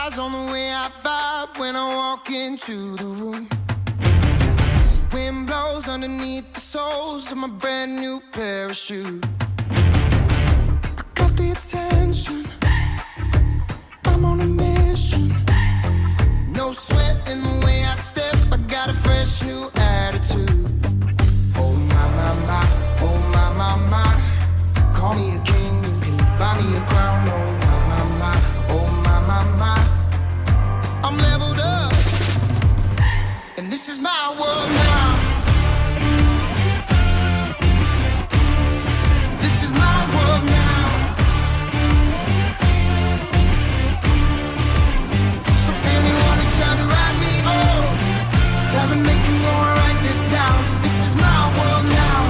eyes on the way I vibe when I walk into the room. Wind blows underneath the soles of my brand new pair of shoes. I got the attention, I'm on a mission. No sweat in the way I step, I got a fresh new attitude. Oh my, my, my, oh my, my, my. Call me a king, you can buy me a crown. Oh my, my, my, oh my, my, my. I'm leveled up, and this is my world now. This is my world now. So anyone who try to write me off, tell them they can go and write this down. This is my world now.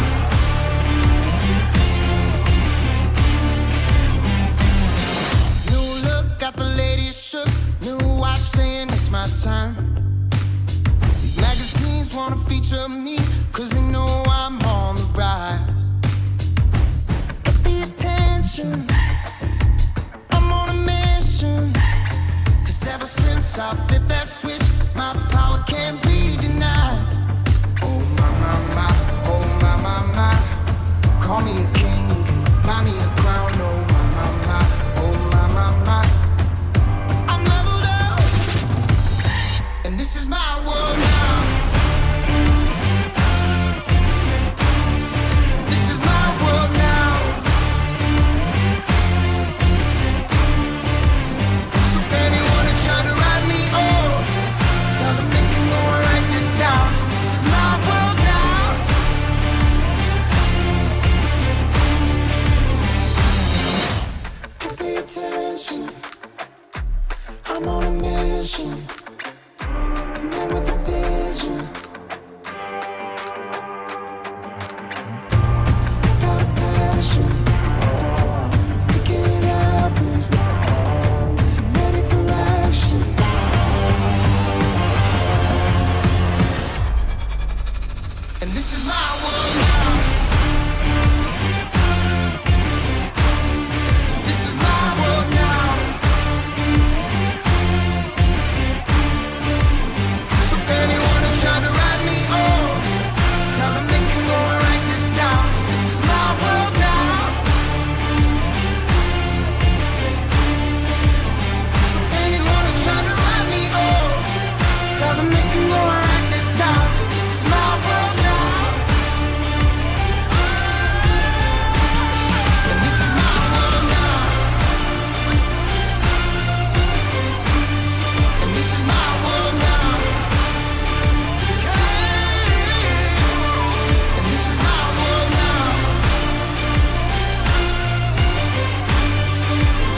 New look, got the ladies shook. New watch saying it's my time. These magazines wanna feature me, cause they know I'm on the rise. But the attention, I'm on a mission. Cause ever since I flipped that switch, my power can't be denied. Oh my, my, my, oh my, my, my. Call me a king, you can buy me a crown. Oh my, my, my, oh my, my, my. I'm leveled up, and this is my world now. This is my world now. So anyone who try to write me off, tell them they can go and write this down. This is my world now. Get the attention, I'm on a mission. I'm there with a vision. Got a passion, making it happen. Ready for action. And this is my world now. This is my world now. So anyone who try to write me off, tell them they can go and write this down. This is my world now. So anyone who try to write me off, tell them they can go and write this down. This is my world now. And this is my world now. And this is my world now. And this is my world now.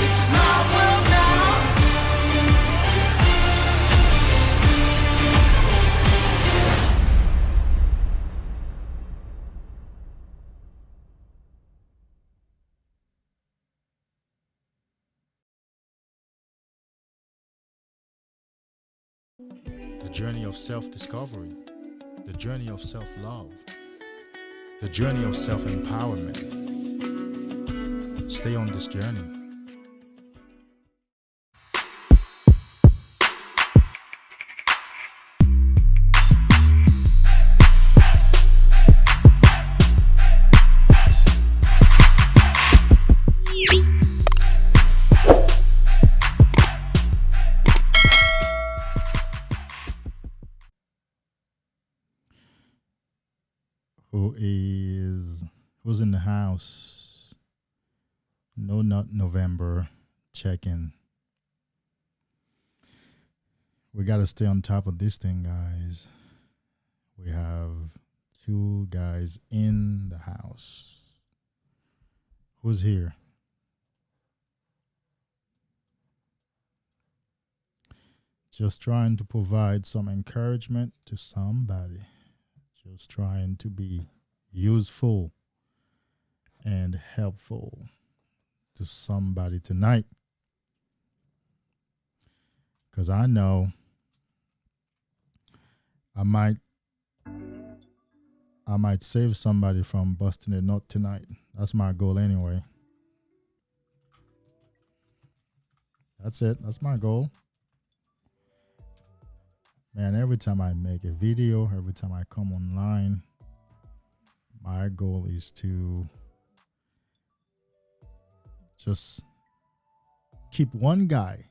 This is my world now. The journey of self-discovery, the journey of self-love, the journey of self-empowerment. Stay on this journey. Who's in the house? No, not November. Check in. We got to stay on top of this thing, guys. We have 2 guys in the house. Who's here? Just trying to provide some encouragement to somebody. Just trying to be useful and helpful to somebody tonight. Because I know I might save somebody from busting a nut tonight. That's my goal anyway. That's it. That's my goal. Man, every time I make a video, every time I come online, my goal is to just keep one guy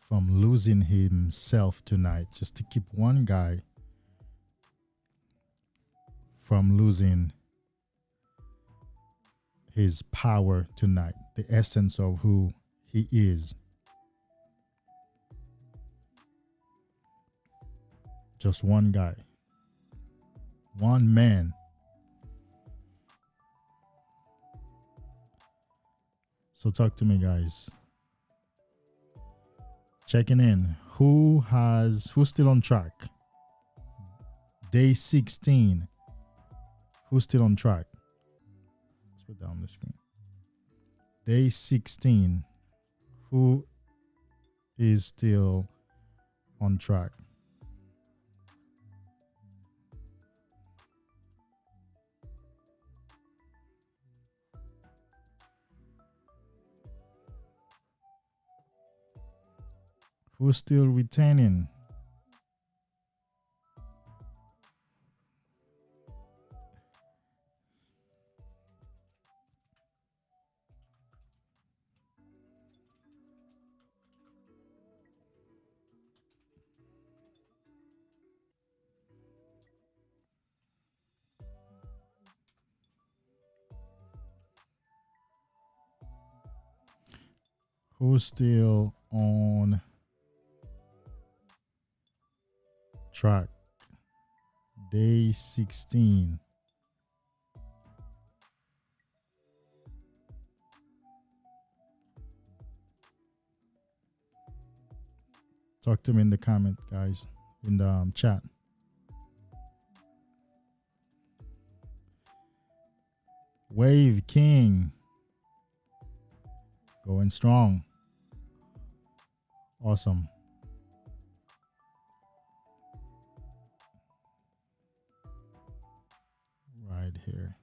from losing himself tonight. Just to keep one guy from losing his power tonight, the essence of who he is. Just one guy, one man. So talk to me, guys. Checking in. Who's still on track? Day 16. Who's still on track? Let's put that on the screen. Day 16. Who is still on track? Who's still retaining? Who's still on track? Day 16. Talk to me in the comment, guys, in the chat. Wave King. Going strong. Awesome. Right here.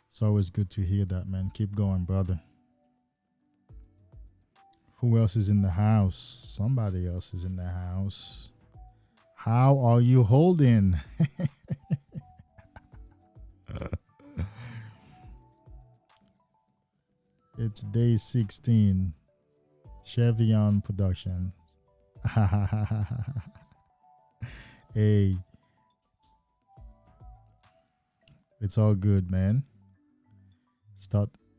It's always good to hear that, man. Keep going, brother. Who else is in the house? Somebody else is in the house. How are you holding? It's day 16. Chevion Production. Hey. It's all good, man.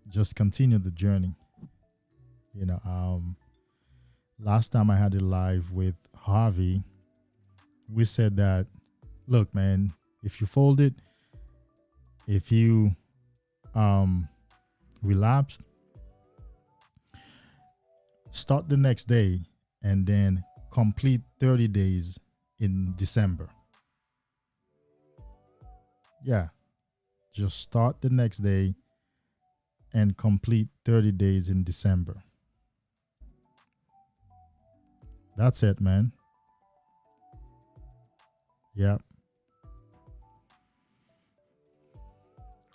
Just continue the journey. You know, last time I had it live with Harvey, we said that, look, man, if you fold it, if you relapsed, start the next day and then complete 30 days in December. Yeah. Just start the next day and complete 30 days in December. That's it, man. Yep.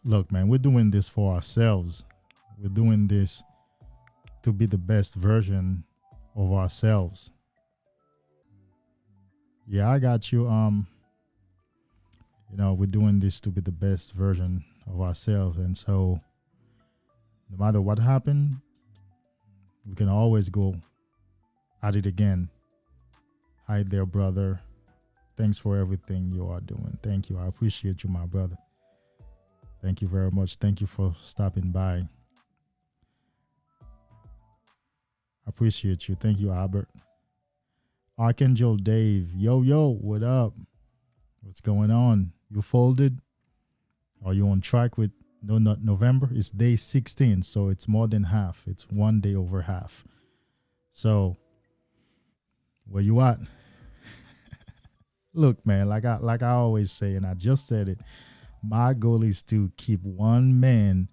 Look, man, we're doing this for ourselves. We're doing this to be the best version of ourselves. Yeah, I got you. You know, we're doing this to be the best version of ourselves. And so no matter what happened, we can always go at it again. Hi there, brother. Thanks for everything you are doing. Thank you. I appreciate you, my brother. Thank you very much. Thank you for stopping by. I appreciate you. Thank you, Albert. Archangel Dave. Yo, what up? What's going on? You folded? Are you on track with not November? It's day 16, so it's more than half. It's one day over half. So where you at? Look, man, like I always say, and I just said it, my goal is to keep one man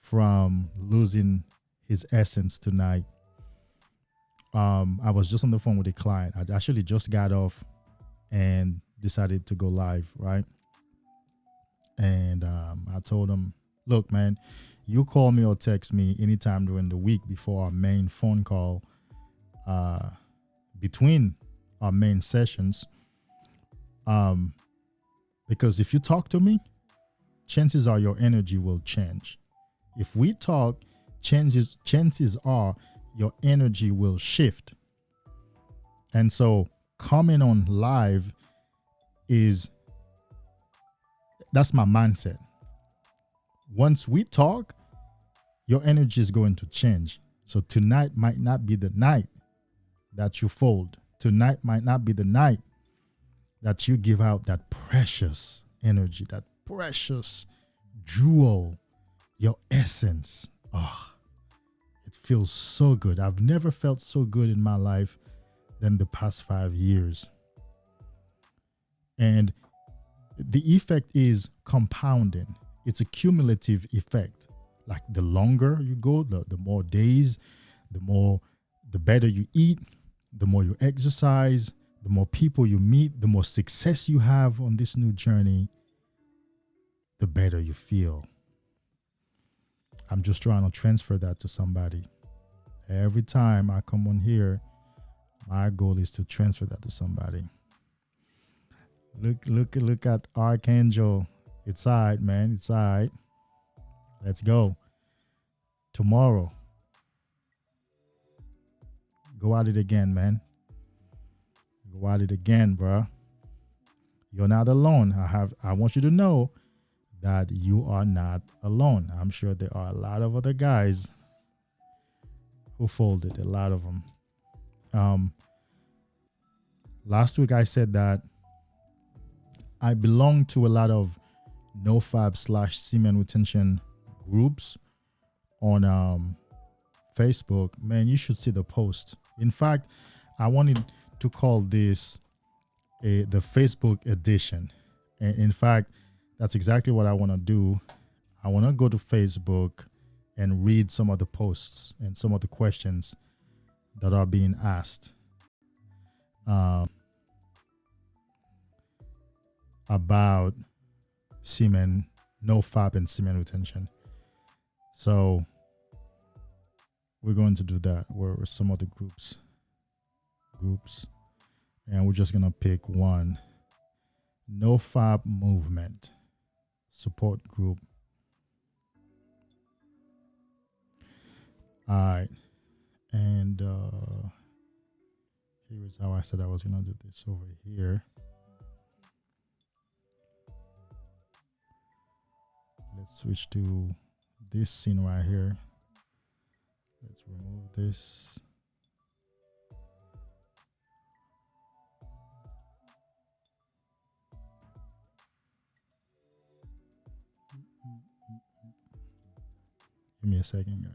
from losing his essence tonight. I was just on the phone with a client. I actually just got off and decided to go live, right? And I told him, look, man, you call me or text me anytime during the week before our main phone call between our main sessions. Because if you talk to me, chances are your energy will change. If we talk, chances are your energy will shift. And so coming on live that's my mindset. Once we talk, your energy is going to change. So tonight might not be the night that you fold. Tonight might not be the night that you give out that precious energy, that precious jewel, your essence. Oh, it feels so good. I've never felt so good in my life than the past 5 years. And the effect is compounding. It's a cumulative effect. Like the longer you go, the more days, the better you eat, the more you exercise, the more people you meet, the more success you have on this new journey, the better you feel. I'm just trying to transfer that to somebody. Every time I come on here, my goal is to transfer that to somebody. Look at Archangel. It's all right, man. It's all right. Let's go. Tomorrow. Go at it again, man. Go at it again, bro. You're not alone. I want you to know that you are not alone. I'm sure there are a lot of other guys who folded, a lot of them. Last week I said that I belong to a lot of nofab/semen retention groups on Facebook. Man, you should see the post. In fact, I wanted to call this the Facebook edition. And in fact, that's exactly what I want to do. I want to go to Facebook and read some of the posts and some of the questions that are being asked about semen, nofab, and semen retention. So we're going to do that. We're some of the groups, and we're just gonna pick one. Nofab movement support group. All right, and here is how I said I was gonna do this over here. Let's switch to this scene right here. Let's remove this. Give me a second, guys.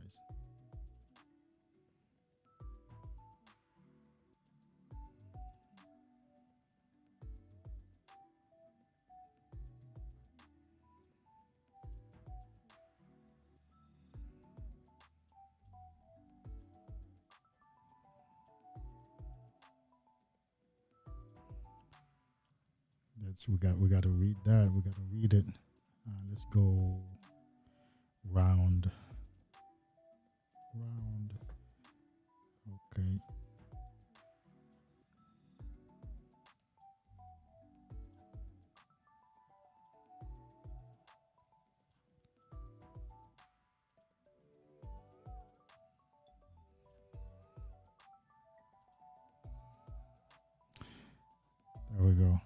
We got to read that. We got to read it. Let's go round. Okay. There we go.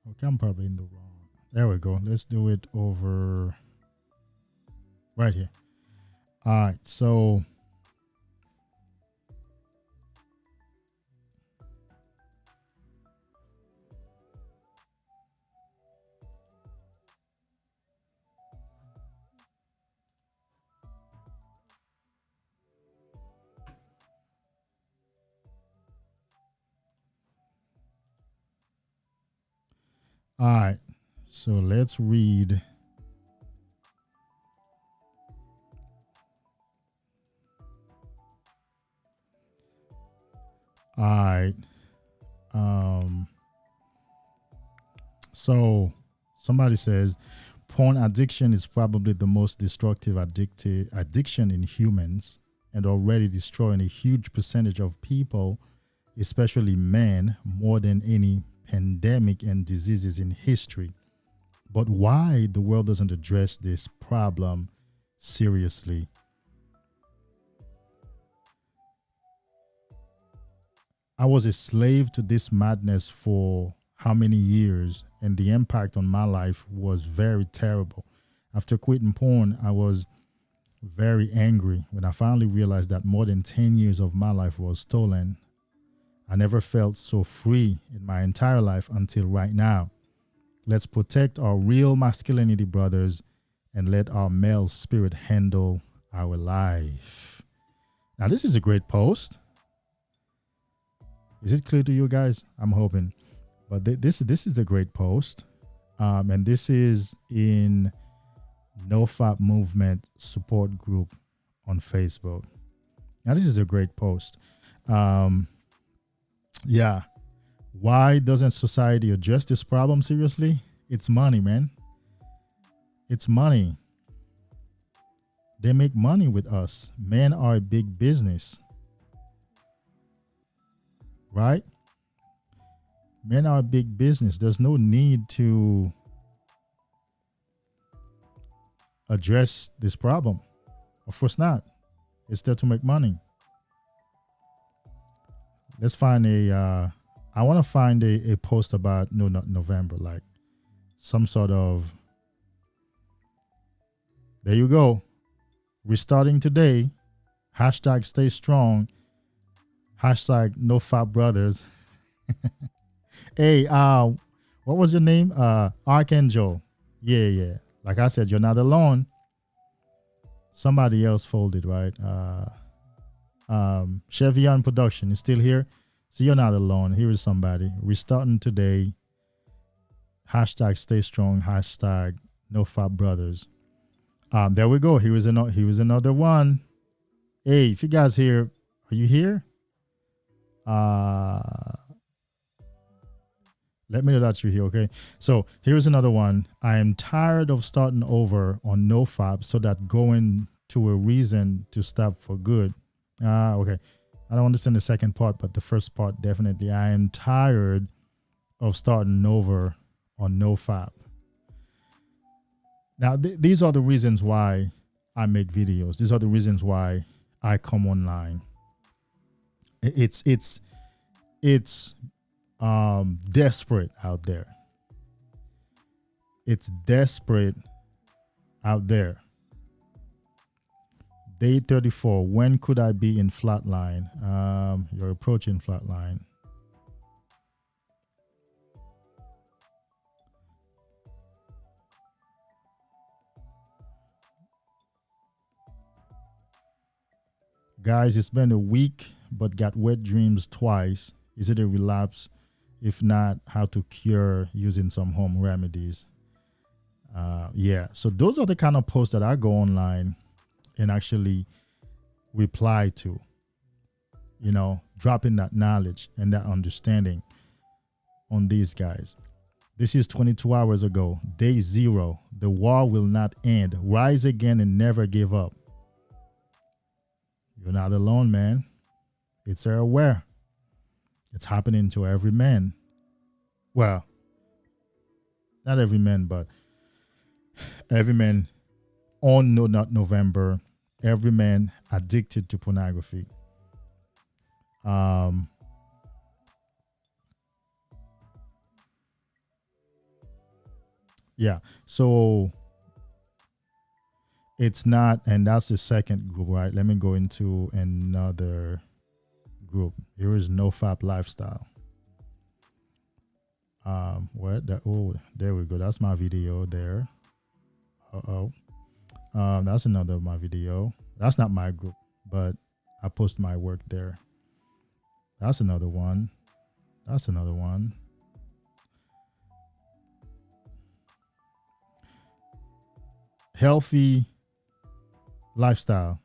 Okay, I'm probably in the wrong. There we go. Let's do it over right here. All right, so all right, so let's read. All right. So somebody says, Porn addiction is probably the most destructive addiction in humans, and already destroying a huge percentage of people, especially men, more than any pandemic and diseases in history. But why the world doesn't address this problem seriously? I was a slave to this madness for how many years, and the impact on my life was very terrible. After quitting porn, I was very angry when I finally realized that more than 10 years of my life was stolen. I never felt so free in my entire life until right now. Let's protect our real masculinity, brothers, and let our male spirit handle our life. Now, this is a great post. Is it clear to you guys? I'm hoping. But this is a great post. And this is in NoFap Movement support group on Facebook. Now, this is a great post. Yeah. Why doesn't society address this problem seriously? It's money, man. It's money. They make money with us. Men are a big business. Right? Men are a big business. There's no need to address this problem. Of course not. It's there to make money. Let's find I want to find a post about, no, not November, like some sort of, there you go. We're starting today. Hashtag stay strong. Hashtag no fat brothers. Hey, what was your name? Archangel. Yeah. Like I said, you're not alone. Somebody else folded, right? Chevion Production is still here. So you're not alone. Here is somebody. We're starting today. Hashtag stay strong. Hashtag no fat brothers. There we go. Here was another one. Hey, if you guys here, are you here? Let me know that you're here, okay? So here's another one. I am tired of starting over on NoFap, so that going to a reason to stop for good. Okay. I don't understand the second part, but the first part definitely. I am tired of starting over on NoFap. Now, these are the reasons why I make videos. These are the reasons why I come online. It's desperate out there. It's desperate out there. Day 34. When could I be in flatline? You're approaching flatline. Guys, it's been a week, but got wet dreams twice. Is it a relapse? If not, how to cure using some home remedies? Yeah, so those are the kind of posts that I go online and actually reply to, you know, dropping that knowledge and that understanding on these guys. This is 22 hours ago, day 0. The war will not end. Rise again and never give up. You're not alone, man. It's aware. It's happening to every man. Well, not every man, but every man on No Not November. Every man addicted to pornography. Yeah, so it's not, and that's the second group, right? Let me go into another group. Here is NoFap Lifestyle. There we go. That's my video there. That's another of my video. That's not my group, but I post my work there. That's another one. That's another one. Healthy lifestyle.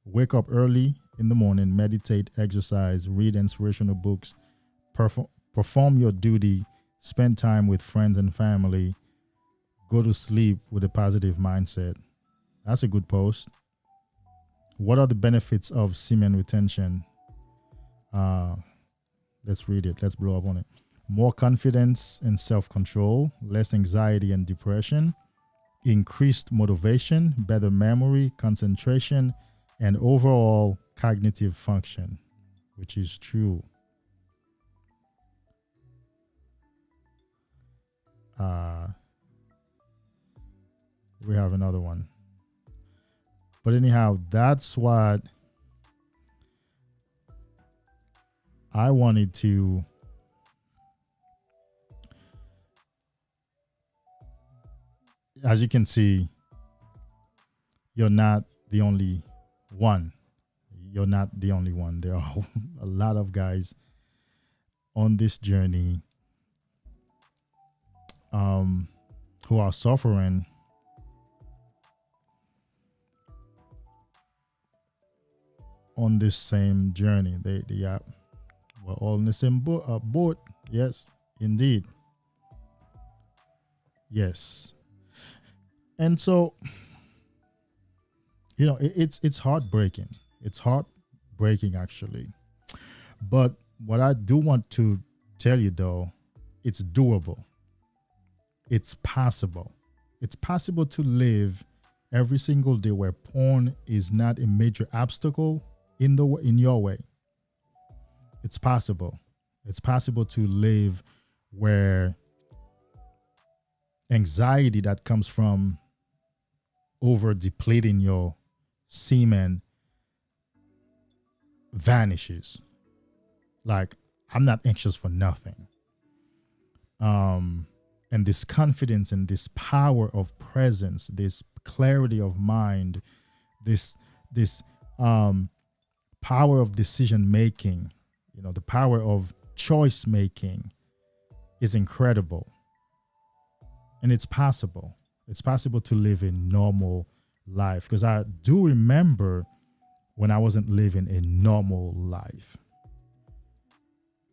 Wake up early in the morning, meditate, exercise, read inspirational books, perform your duty, spend time with friends and family, go to sleep with a positive mindset. That's a good post. What are the benefits of semen retention? Let's read it. Let's blow up on it. More confidence and self-control, less anxiety and depression, increased motivation, better memory, concentration, and overall cognitive function, which is true. We have another one. But anyhow, that's what I wanted to as you can see, you're not the only one. You're not the only one. There are a lot of guys on this journey who are suffering on this same journey. We're all in the same boat. Yes, indeed. Yes. And so, it's heartbreaking. It's heartbreaking, actually. But what I do want to tell you, though, it's doable. It's possible. It's possible to live every single day where porn is not a major obstacle in your way. It's possible. It's possible to live where anxiety that comes from over depleting your semen vanishes. Like, I'm not anxious for nothing. And this confidence and this power of presence, this clarity of mind, this power of decision making, the power of choice making is incredible. And it's possible. It's possible to live a normal life, because I do remember when I wasn't living a normal life.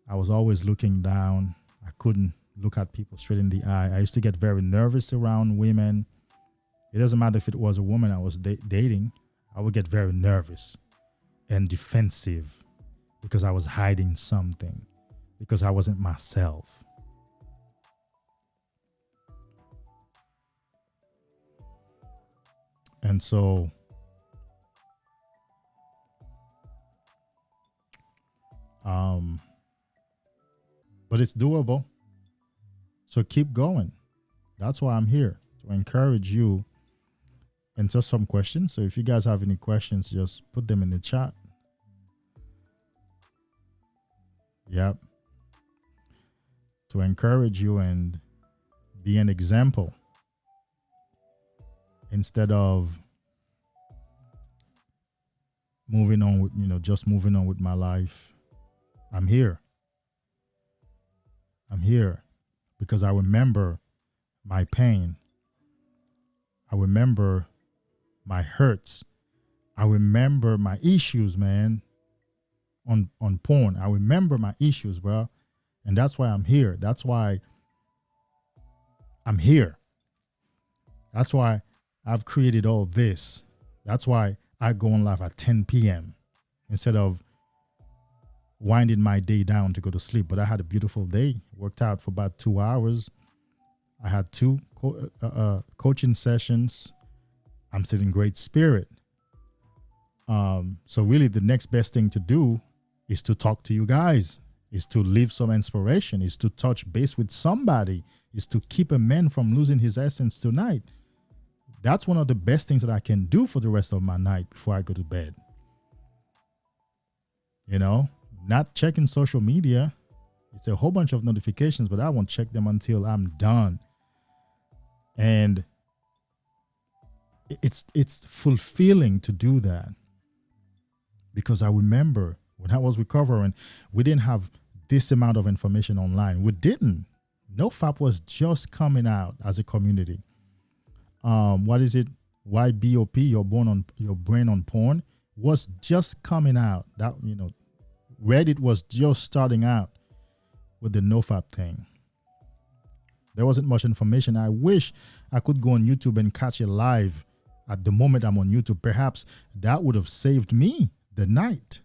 I was always looking down. I couldn't look at people straight in the eye. I used to get very nervous around women. It doesn't matter if it was a woman I was dating. I would get very nervous and defensive because I was hiding something, because I wasn't myself. And so but it's doable. So keep going. That's why I'm here, to encourage you. And just some questions. So if you guys have any questions, just put them in the chat. Yep. To encourage you and be an example, instead of moving on with, just moving on with my life. I'm here. I'm here because I remember my pain. I remember my hurts. I remember my issues, man, on porn. I remember my issues, bro. And that's why I'm here. That's why I'm here. That's why I've created all this. That's why I go on live at 10 p.m. instead of winding my day down to go to sleep. But I had a beautiful day. Worked out for about 2 hours. I had 2 coaching sessions. I'm still in great spirit. So really the next best thing to do is to talk to you guys, is to leave some inspiration, is to touch base with somebody, is to keep a man from losing his essence tonight. That's one of the best things that I can do for the rest of my night before I go to bed. Not checking social media. It's a whole bunch of notifications, but I won't check them until I'm done. And it's fulfilling to do that, because I remember when I was recovering, we didn't have this amount of information online. We didn't. NoFap was just coming out as a community. What is it? YBOP, your brain on porn, was just coming out. That Reddit was just starting out with the NoFap thing. There wasn't much information. I wish I could go on YouTube and catch it live at the moment I'm on YouTube. Perhaps that would have saved me the night.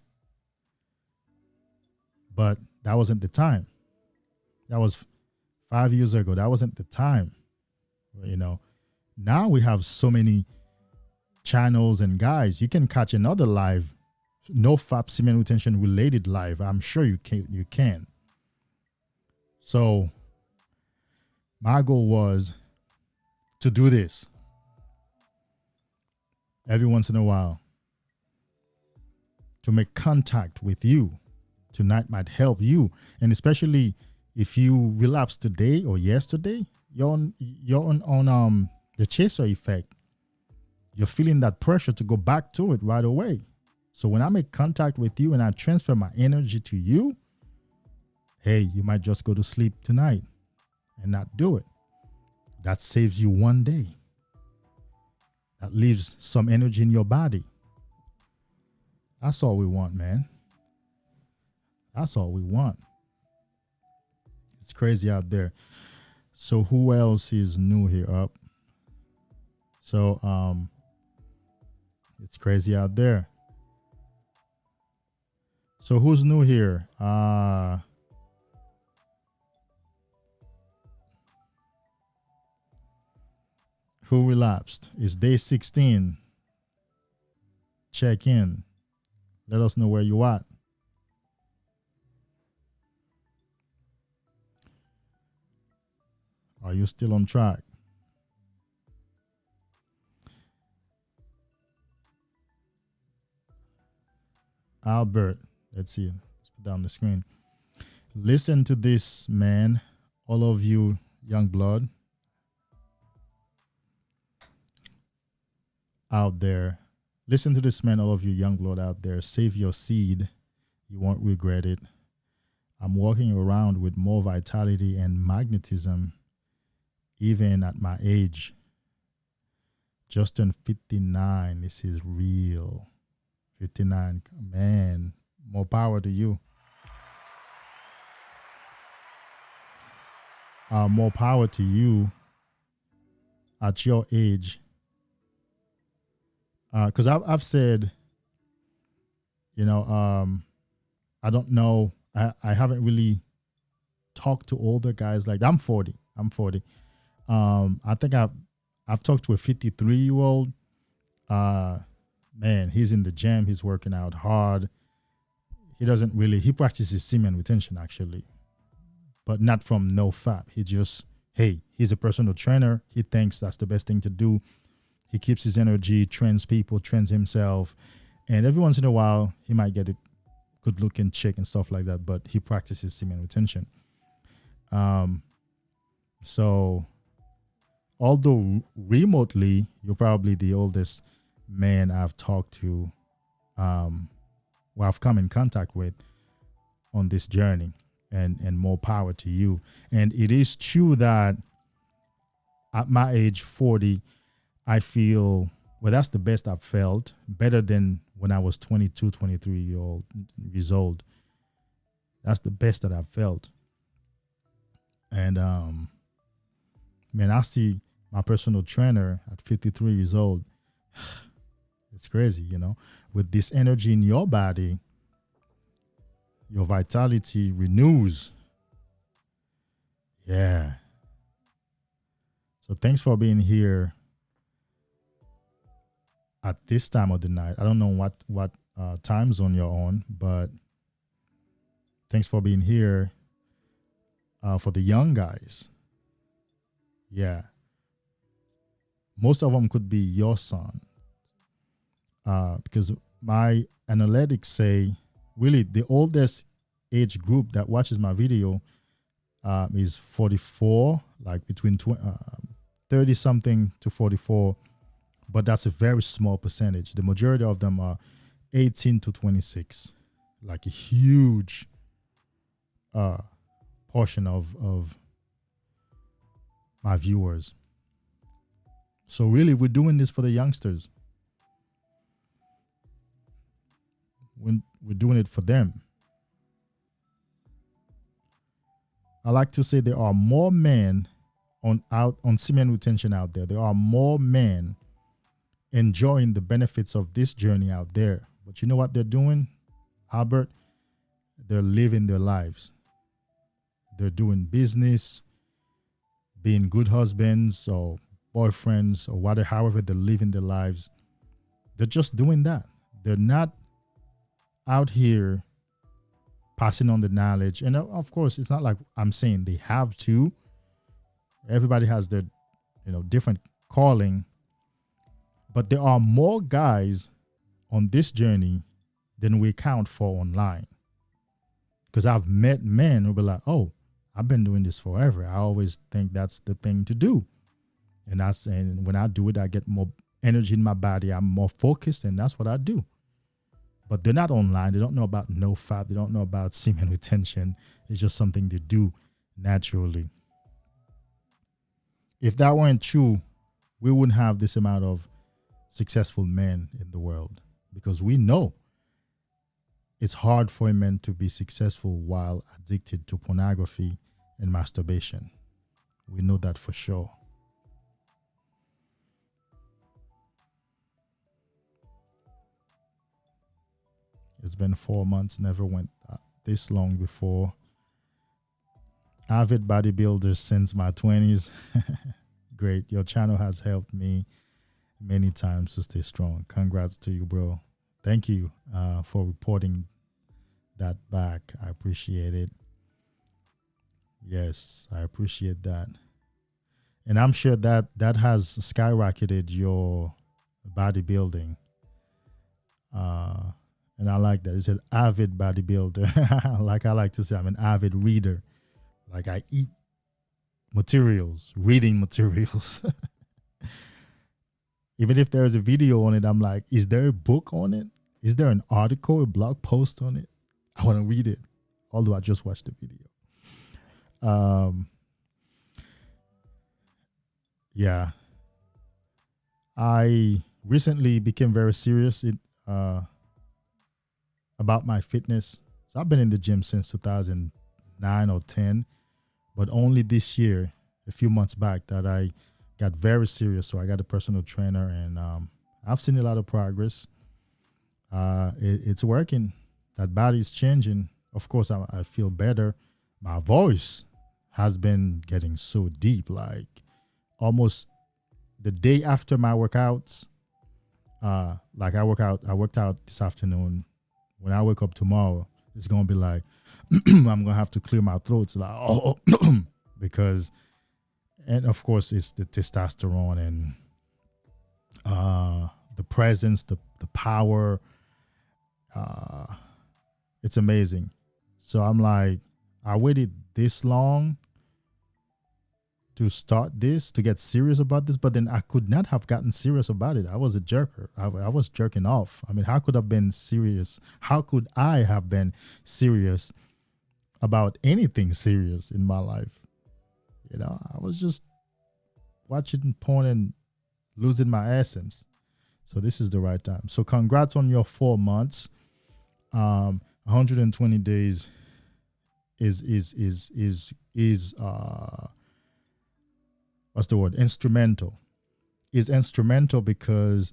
But that wasn't the time. That was 5 years ago. That wasn't the time. You know, now we have so many channels and guys. You can catch another live, no FAP semen retention related live. I'm sure you can. So my goal was to do this every once in a while, to make contact with you. Tonight might help you, and especially if you relapse today or yesterday, you're on the chaser effect. You're feeling that pressure to go back to it right away. So when I make contact with you and I transfer my energy to you, hey, you might just go to sleep tonight and not do it. That saves you one day. That leaves some energy in your body. That's all we want, man. That's all we want. It's crazy out there. So who else is new here up? So it's crazy out there. So who's new here? Who relapsed? It's day 16. Check in. Let us know where you at. Are you still on track? Albert, let's see. Let's put down the screen. Listen to this, man. All of you young blood out there. Listen to this, man. All of you young blood out there. Save your seed. You won't regret it. I'm walking around with more vitality and magnetism even at my age. Just turned 59. This is real. 59. Man, more power to you. More power to you at your age. Because I've said, you know, I don't know. I haven't really talked to older guys like that. I'm 40. I think I've talked to a 53-year-old. Man, he's in the gym. He's working out hard. He practices semen retention actually, but not from no FAP. He's a personal trainer. He thinks that's the best thing to do. He keeps his energy, trains people, trains himself. And every once in a while, he might get a good looking chick and stuff like that, but he practices semen retention. So although remotely, you're probably the oldest man I've talked to, who I've come in contact with on this journey, and more power to you. And it is true that at my age, 40, I feel, well, that's the best I've felt, better than when I was 22, 23 years old. That's the best that I've felt. And, man, I see my personal trainer at 53 years old. It's crazy, you know, with this energy in your body, your vitality renews. Yeah. So thanks for being here at this time of the night. I don't know what time zone you're on, but thanks for being here. For the young guys. Yeah. Most of them could be your son. Because my analytics say, really, the oldest age group that watches my video is 44, like between 30-something to 44. But that's a very small percentage. The majority of them are 18 to 26, like a huge portion of my viewers. So really, we're doing this for the youngsters. We're doing it for them. I like to say there are more men on semen retention out there. There are more men enjoying the benefits of this journey out there. But you know what they're doing, Albert? They're living their lives. They're doing business, being good husbands or boyfriends or whatever, however they're living their lives. They're just doing that. They're not out here passing on the knowledge. And of course, it's not like I'm saying they have to. Everybody has their, different calling. But there are more guys on this journey than we account for online. Because I've met men who be like, oh, I've been doing this forever. I always think that's the thing to do. And when I do it, I get more energy in my body. I'm more focused, and that's what I do. But they're not online. They don't know about no-fap. They don't know about semen retention. It's just something they do naturally. If that weren't true, we wouldn't have this amount of successful men in the world, because we know it's hard for a man to be successful while addicted to pornography and masturbation. We know that for sure. It's been 4 months, never went this long before. Avid bodybuilder since my 20s. Great. Your channel has helped me many times to stay strong. Congrats to you, bro. Thank you for reporting that back. I appreciate it. Yes, I appreciate that. And I'm sure that has skyrocketed your bodybuilding. And I like that. It's an avid bodybuilder. Like I like to say, I'm an avid reader. Like I eat materials, reading materials. Even if there's a video on it, I'm like, is there a book on it? Is there an article, a blog post on it? I want to read it, although I just watched the video. Yeah. I recently became very serious about my fitness. So I've been in the gym since 2009 or 10, but only this year, a few months back, that I got very serious. So I got a personal trainer, and I've seen a lot of progress. It's working. That body's changing. Of course, I feel better. My voice has been getting so deep, like almost the day after my workouts. Like I worked out this afternoon. When I wake up tomorrow, it's gonna be like I'm gonna have to clear my throat. It's like because, and of course it's the testosterone and the presence, the power. It's amazing. So I'm like, I waited this long to start this, to get serious about this, but then I could not have gotten serious about it. I was a jerker. I was jerking off. I mean, how could I have been serious? How could I have been serious about anything serious in my life? I was just watching porn and losing my essence. So this is the right time. So congrats on your 4 months. 120 days is what's the word? Instrumental. Is instrumental because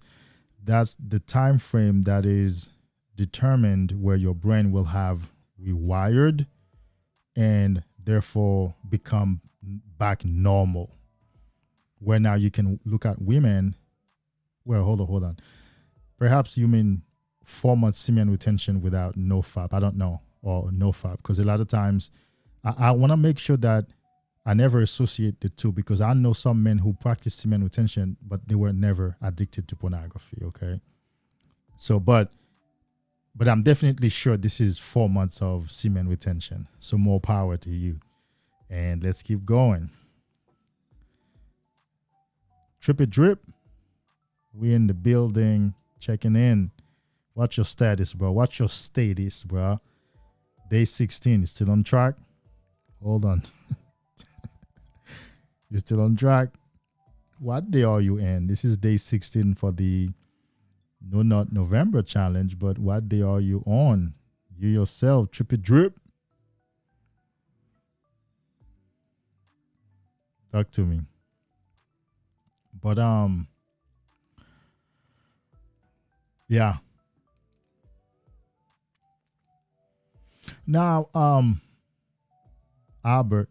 that's the time frame that is determined where your brain will have rewired and therefore become back normal. Where now you can look at women. Well, hold on. Perhaps you mean 4 months semen retention without no fap. I don't know. Or no fap. Because a lot of times I want to make sure that I never associate the two, because I know some men who practice semen retention, but they were never addicted to pornography. Okay. So, but I'm definitely sure this is 4 months of semen retention. So more power to you. And let's keep going. Trip it drip. We in the building, checking in. What's your status, bro? What's your status, bro? Day 16, is still on track? Hold on. You're still on track? What day are you in? This is day 16 for the No Not November challenge, but what day are you on? You yourself, trip it drip. Talk to me. But yeah. Now, Albert,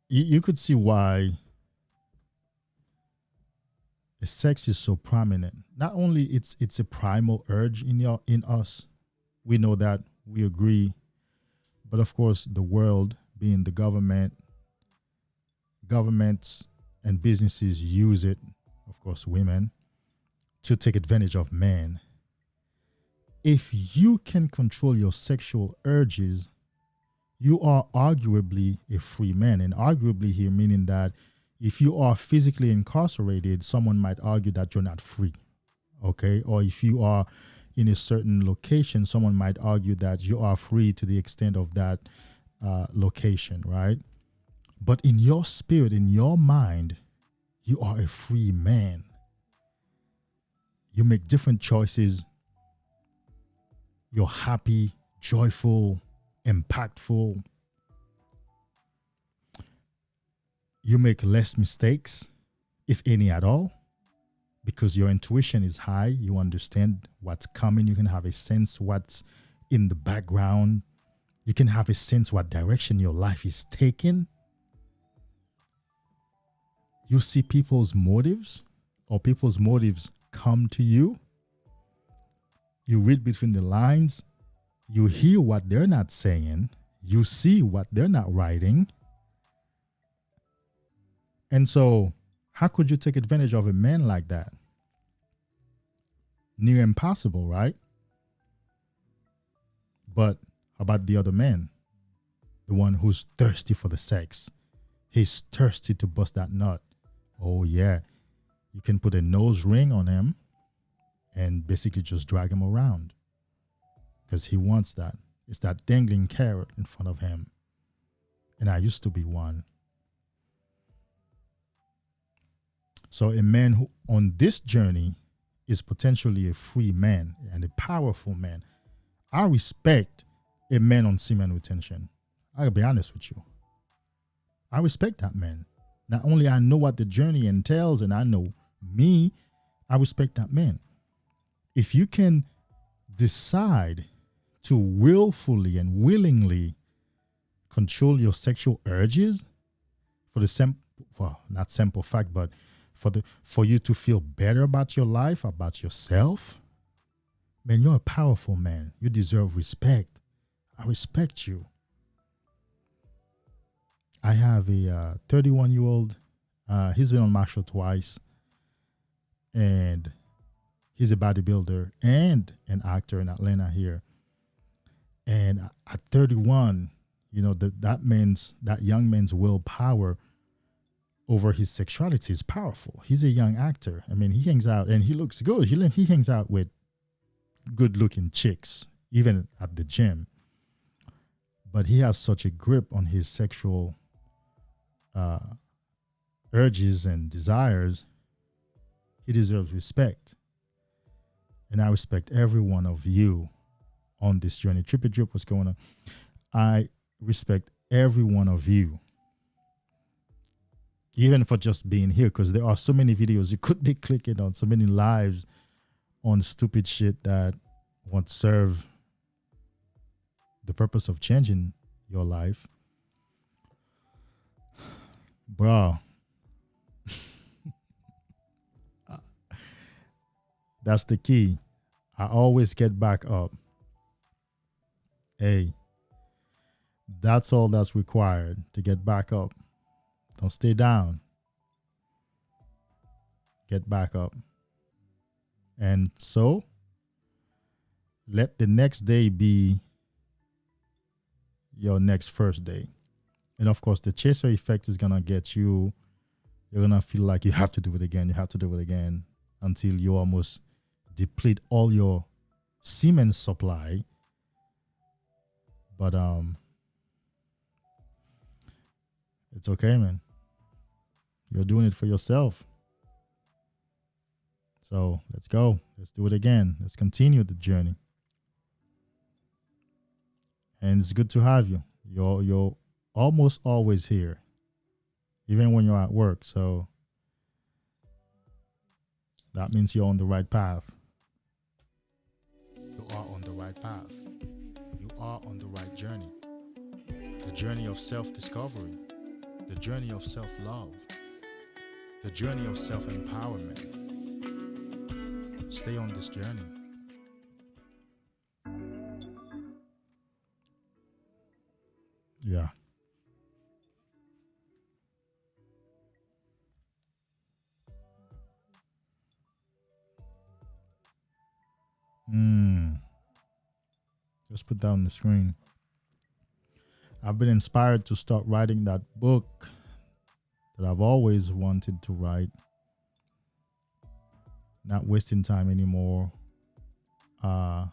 you could see why the sex is so prominent. Not only it's a primal urge in us, we know that, we agree, but of course the world, being the governments and businesses use it, of course women, to take advantage of men. If you can control your sexual urges, you are arguably a free man. And arguably here meaning that if you are physically incarcerated, someone might argue that you're not free. Okay? Or if you are in a certain location, someone might argue that you are free to the extent of that location, right? But in your spirit, in your mind, you are a free man. You make different choices. You're happy, joyful, impactful. You make less mistakes, if any at all, because your intuition is high. You understand what's coming. You can have a sense what's in the background. You can have a sense what direction your life is taking. You see people's motives, or people's motives come to you. You read between the lines. You hear what they're not saying. You see what they're not writing. And so, how could you take advantage of a man like that? Near impossible, right? But how about the other man? The one who's thirsty for the sex. He's thirsty to bust that nut. Oh, yeah. You can put a nose ring on him and basically just drag him around because he wants that. It's that dangling carrot in front of him. And I used to be one. So a man who on this journey is potentially a free man and a powerful man. I respect a man on semen retention. I'll be honest with you. I respect that man. Not only I know what the journey entails and I know me, I respect that man. If you can decide to willfully and willingly control your sexual urges for the not simple fact, but for you to feel better about your life, about yourself, man, you're a powerful man. You deserve respect. I respect you. I have a 31-year-old. He's been on my show twice. And he's a bodybuilder and an actor in Atlanta here. And at 31, you know, that young man's willpower over his sexuality is powerful. He's a young actor. I mean, he hangs out and he looks good. He hangs out with good-looking chicks, even at the gym. But he has such a grip on his sexual urges and desires. He deserves respect. And I respect every one of you on this journey. Trippy Drip, what's going on? I respect every one of you. Even for just being here, because there are so many videos you could be clicking on, so many lives on stupid shit that won't serve the purpose of changing your life. Bro. That's the key. I always get back up. Hey, that's all that's required to get back up. Don't stay down. Get back up. And so, let the next day be your next first day. And of course, the chaser effect is going to get you. You're going to feel like you have to do it again. You have to do it again until you almost deplete all your semen supply. But it's okay, man. You're doing it for yourself. So let's go. Let's do it again. Let's continue the journey. And it's good to have you. You're almost always here, even when you're at work. So that means you're on the right path. You are on the right path. You are on the right journey. The journey of self-discovery, the journey of self-love, the journey of self-empowerment. Stay on this journey. Yeah. Just put that on the screen. I've been inspired to start writing that book that I've always wanted to write. Not wasting time anymore on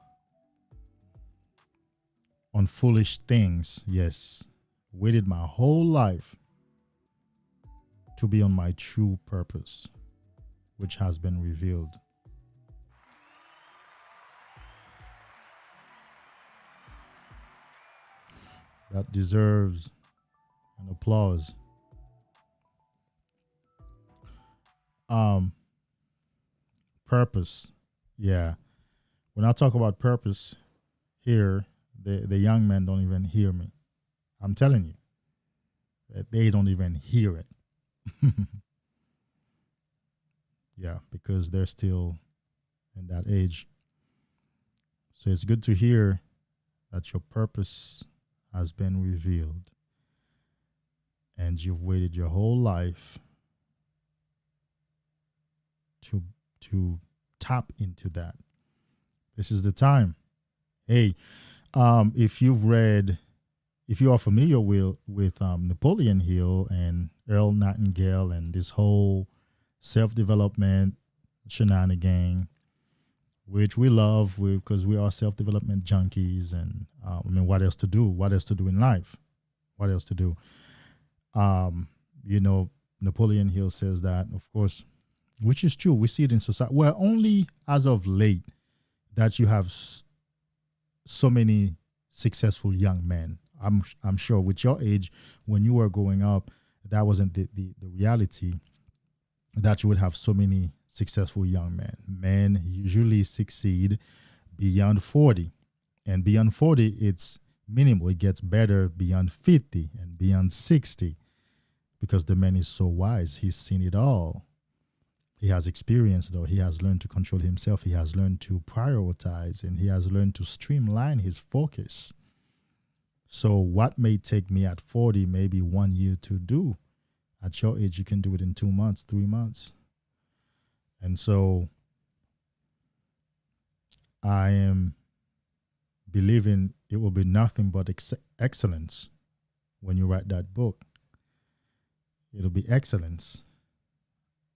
foolish things. Yes. Waited my whole life to be on my true purpose, which has been revealed. That deserves an applause. Purpose. Yeah. When I talk about purpose here, the young men don't even hear me. I'm telling you that they don't even hear it. Yeah, because they're still in that age. So it's good to hear that your purpose has been revealed and you've waited your whole life to tap into that. This is the time. Hey, if you are familiar with Napoleon Hill and Earl Nightingale and this whole self-development shenanigan, which we love because we are self-development junkies, and what else to do? What else to do in life? What else to do? Napoleon Hill says that, of course, which is true. We see it in society. Well, only as of late that you have so many successful young men. I'm sure with your age, when you were growing up, that wasn't the reality, that you would have so many successful young men. Men usually succeed beyond 40. And beyond 40, it's minimal. It gets better beyond 50 and beyond 60 because the man is so wise. He's seen it all. He has experience, though. He has learned to control himself. He has learned to prioritize, and he has learned to streamline his focus. So what may take me at 40, maybe 1 year to do, at your age, you can do it in 2 months, 3 months. And so I am believing it will be nothing but excellence when you write that book. It'll be excellence.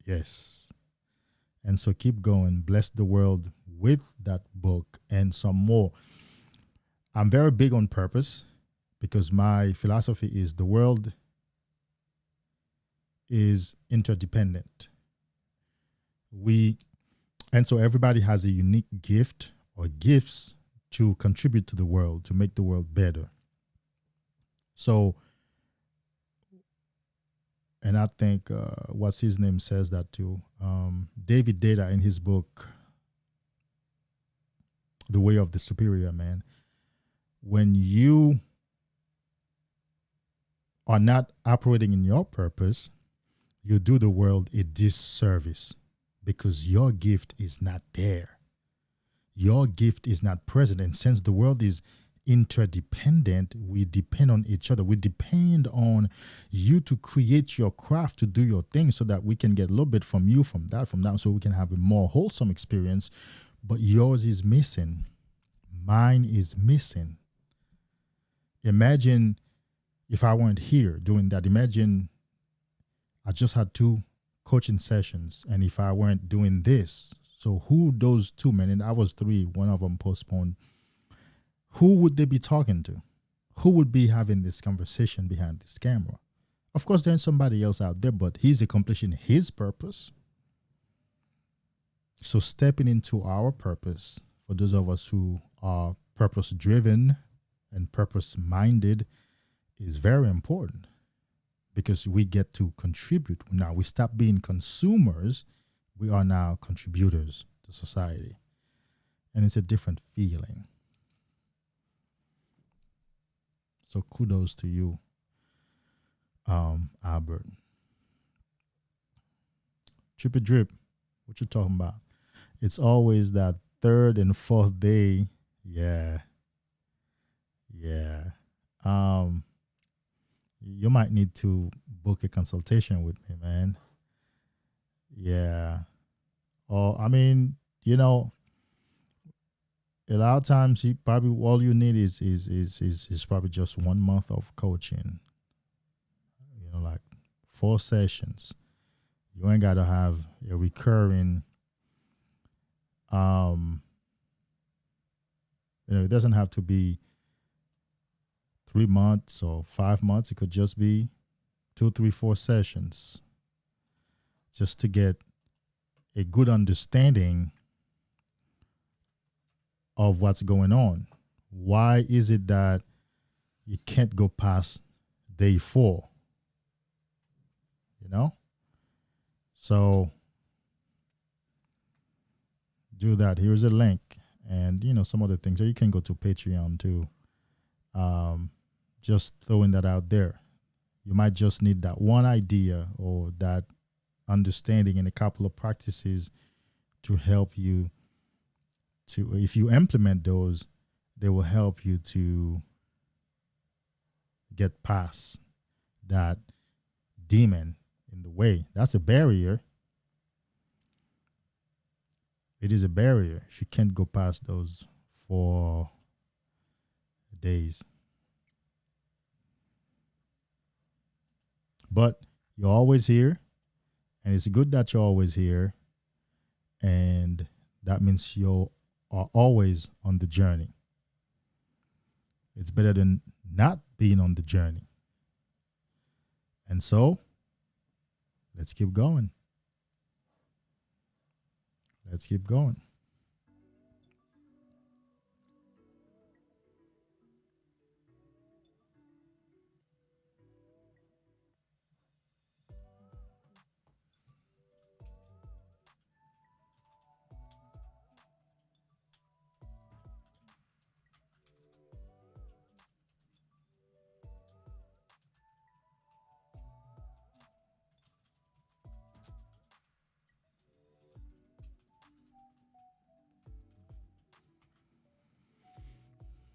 Yes. And so keep going. Bless the world with that book and some more. I'm very big on purpose because my philosophy is the world is interdependent. And so everybody has a unique gift or gifts to contribute to the world, to make the world better. So, and I think what's his name says that too. David Data in his book, The Way of the Superior Man. When you are not operating in your purpose, you do the world a disservice because your gift is not there. Your gift is not present. And since the world is interdependent, we depend on each other. We depend on you to create your craft, to do your thing so that we can get a little bit from you, from that, so we can have a more wholesome experience. But yours is missing. Mine is missing. Imagine if I weren't here doing that. Imagine I just had 2 coaching sessions, and if I weren't doing this, so who those 2 men, and I was 3, one of them postponed, who would they be talking to? Who would be having this conversation behind this camera? Of course, there's somebody else out there, but he's accomplishing his purpose. So stepping into our purpose, for those of us who are purpose-driven and purpose-minded, is very important because we get to contribute. Now we stop being consumers. We are now contributors to society. And it's a different feeling. So kudos to you, Albert. Trippy Drip, what you talking about? It's always that third and fourth day. Yeah. You might need to book a consultation with me, man. Yeah. Or a lot of times you probably all you need is probably just 1 month of coaching. Like 4 sessions. You ain't gotta have a recurring it doesn't have to be 3 months or 5 months. It could just be 2, 3, 4 sessions just to get a good understanding of what's going on. Why is it that you can't go past day 4? So do that. Here's a link and some other things. Or you can go to Patreon too. Just throwing that out there. You might just need that one idea or that understanding and a couple of practices to help you to, if you implement those, they will help you to get past that demon in the way. That's a barrier. It is a barrier if you can't go past those 4 days. But you're always here, and it's good that you're always here, and that means you are always on the journey. It's better than not being on the journey. And so, let's keep going. Let's keep going.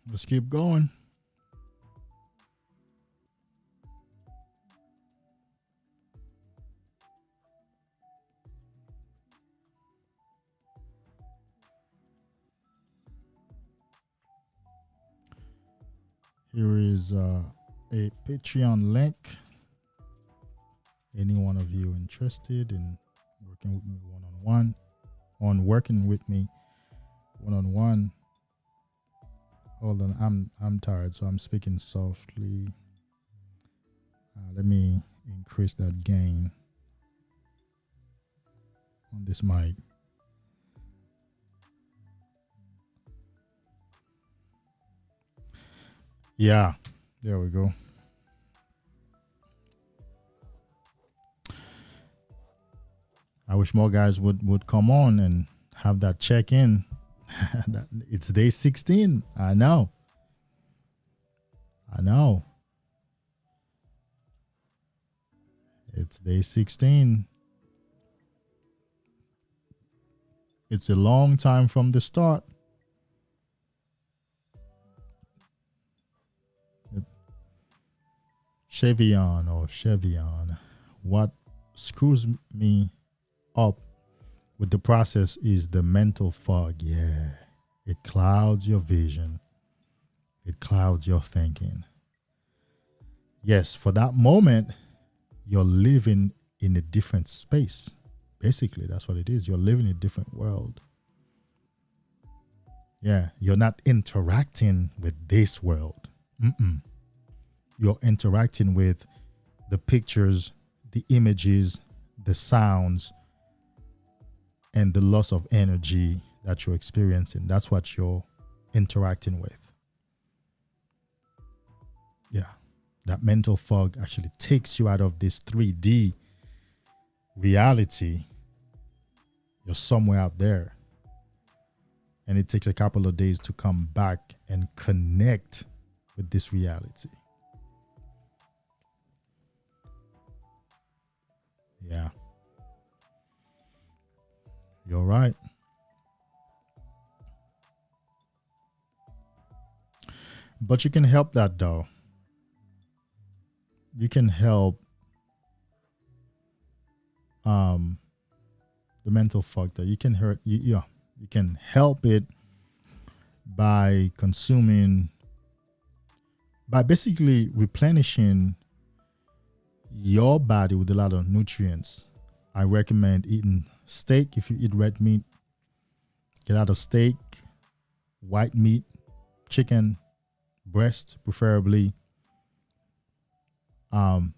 Let's keep going. Here is a Patreon link. Any one of you interested in working with me one-on-one, Hold on, I'm tired, so I'm speaking softly. Let me increase that gain on this mic. Yeah, there we go. I wish more guys would come on and have that check-in. It's day 16. I know. It's day 16. It's a long time from the start. Chevion. What screws me up with the process is the mental fog. Yeah. It clouds your vision. It clouds your thinking. Yes, for that moment, you're living in a different space. Basically, that's what it is. You're living in a different world. Yeah, you're not interacting with this world. You're interacting with the pictures, the images, the sounds, and the loss of energy that you're experiencing. That's what you're interacting with. Yeah, that mental fog actually takes you out of this 3D reality. You're somewhere out there. And it takes a couple of days to come back and connect with this reality. Yeah. You're right. But you can help that though. You can help the mental fog though. You can you can help it by basically replenishing your body with a lot of nutrients. I recommend eating steak. If you eat red meat, get out of steak, white meat, chicken, breast, preferably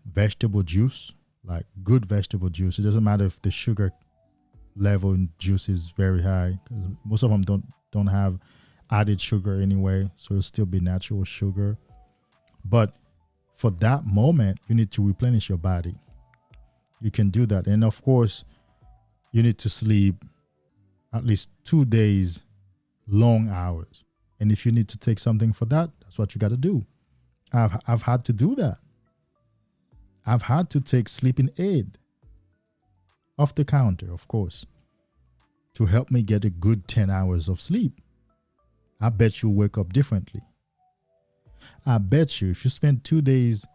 vegetable juice, like good vegetable juice. It doesn't matter if the sugar level in juice is very high, because most of them don't have added sugar anyway, so it'll still be natural sugar. But for that moment, you need to replenish your body. You can do that. And of course, you need to sleep at least 2 days, long hours. And if you need to take something for that, that's what you got to do. I've had to do that. I've had to take sleeping aid off the counter, of course, to help me get a good 10 hours of sleep. I bet you'll wake up differently. I bet you if you spend 2 days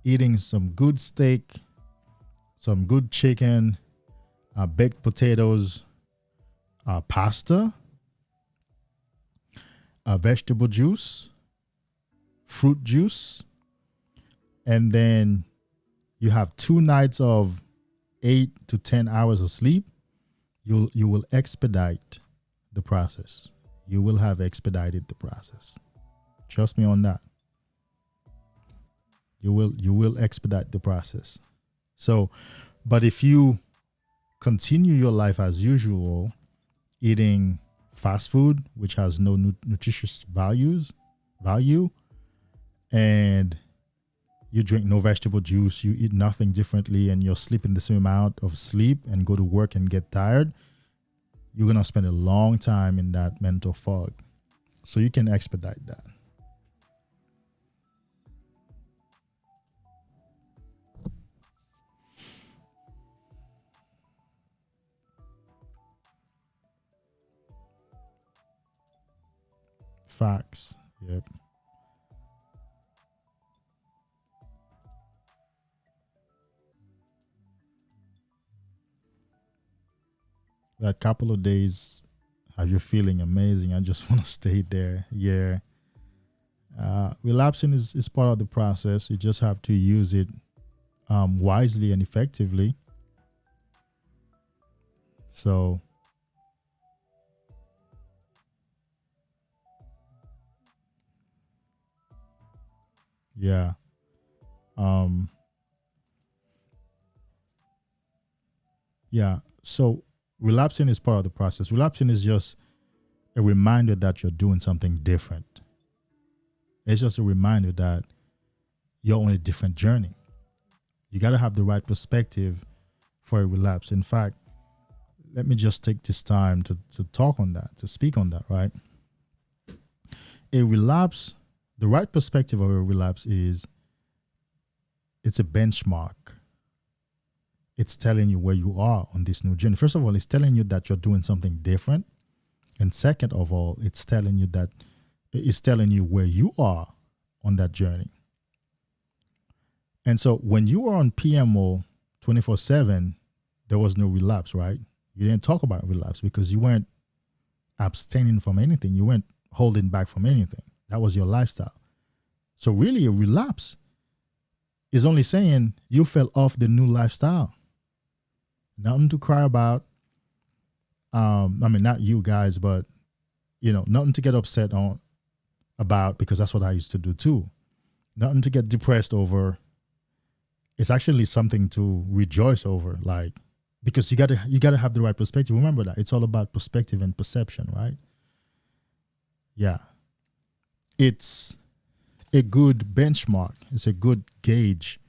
eating some good steak, some good chicken, baked potatoes, pasta, vegetable juice, fruit juice, and then you have 2 nights of 8 to 10 hours of sleep, you will expedite the process. You will have expedited the process. Trust me on that. You will expedite the process. So, but if you continue your life as usual, eating fast food, which has no nutritious value, and you drink no vegetable juice, you eat nothing differently, and you're sleeping the same amount of sleep and go to work and get tired, you're going to spend a long time in that mental fog. So you can expedite that. Facts. Yep. That couple of days, have you feeling amazing? I just want to stay there. Yeah. Relapsing is part of the process. You just have to use it wisely and effectively. So yeah. Yeah. So relapsing is part of the process. Relapsing is just a reminder that you're doing something different. It's just a reminder that you're on a different journey. You got to have the right perspective for a relapse. In fact, let me just take this time to talk on that, to speak on that, right? A relapse, the right perspective of a relapse is it's a benchmark. It's telling you where you are on this new journey. First of all, it's telling you that you're doing something different. And second of all, it's telling you where you are on that journey. And so when you were on PMO 24/7, there was no relapse, right? You didn't talk about relapse because you weren't abstaining from anything. You weren't holding back from anything. That was your lifestyle. So really a relapse is only saying you fell off the new lifestyle. Nothing to cry about. Not you guys, but nothing to get upset about, because that's what I used to do too. Nothing to get depressed over. It's actually something to rejoice over, because you gotta have the right perspective. Remember that it's all about perspective and perception, right? Yeah. It's a good benchmark. It's a good gauge.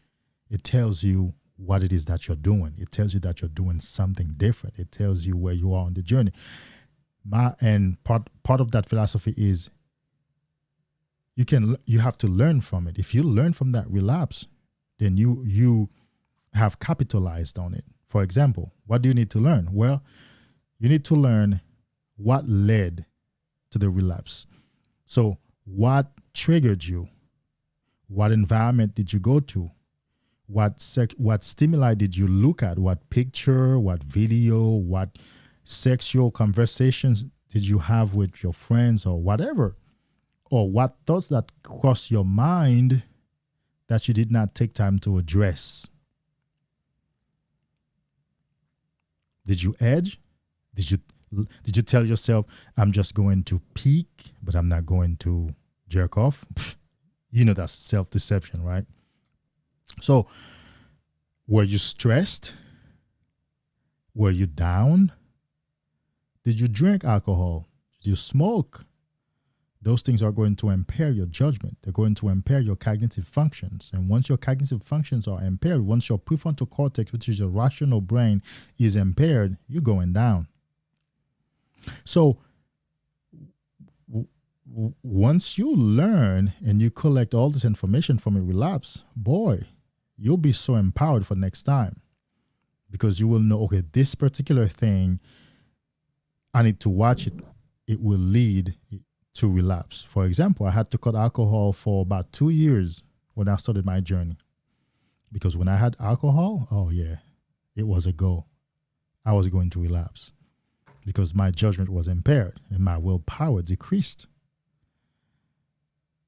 It tells you what it is that you're doing. It tells you that you're doing something different. It tells you where you are on the journey. Part of that philosophy is you have to learn from it. If you learn from that relapse, then you have capitalized on it. For example, what do you need to learn? Well, you need to learn what led to the relapse. So what triggered you? What environment did you go to? What stimuli did you look at? What picture, what video, what sexual conversations did you have with your friends or whatever? Or what thoughts that crossed your mind that you did not take time to address? Did you edge? Did you tell yourself, I'm just going to peek, but I'm not going to jerk off? You know that's self-deception, right? So, were you stressed? Were you down? Did you drink alcohol? Did you smoke? Those things are going to impair your judgment. They're going to impair your cognitive functions. And once your cognitive functions are impaired, once your prefrontal cortex, which is your rational brain, is impaired, you're going down. So once you learn and you collect all this information from a relapse, boy, you'll be so empowered for next time, because you will know, okay, this particular thing, I need to watch it. It will lead to relapse. For example, I had to cut alcohol for about 2 years when I started my journey, because when I had alcohol, oh yeah, it was a go. I was going to relapse because my judgment was impaired and my willpower decreased.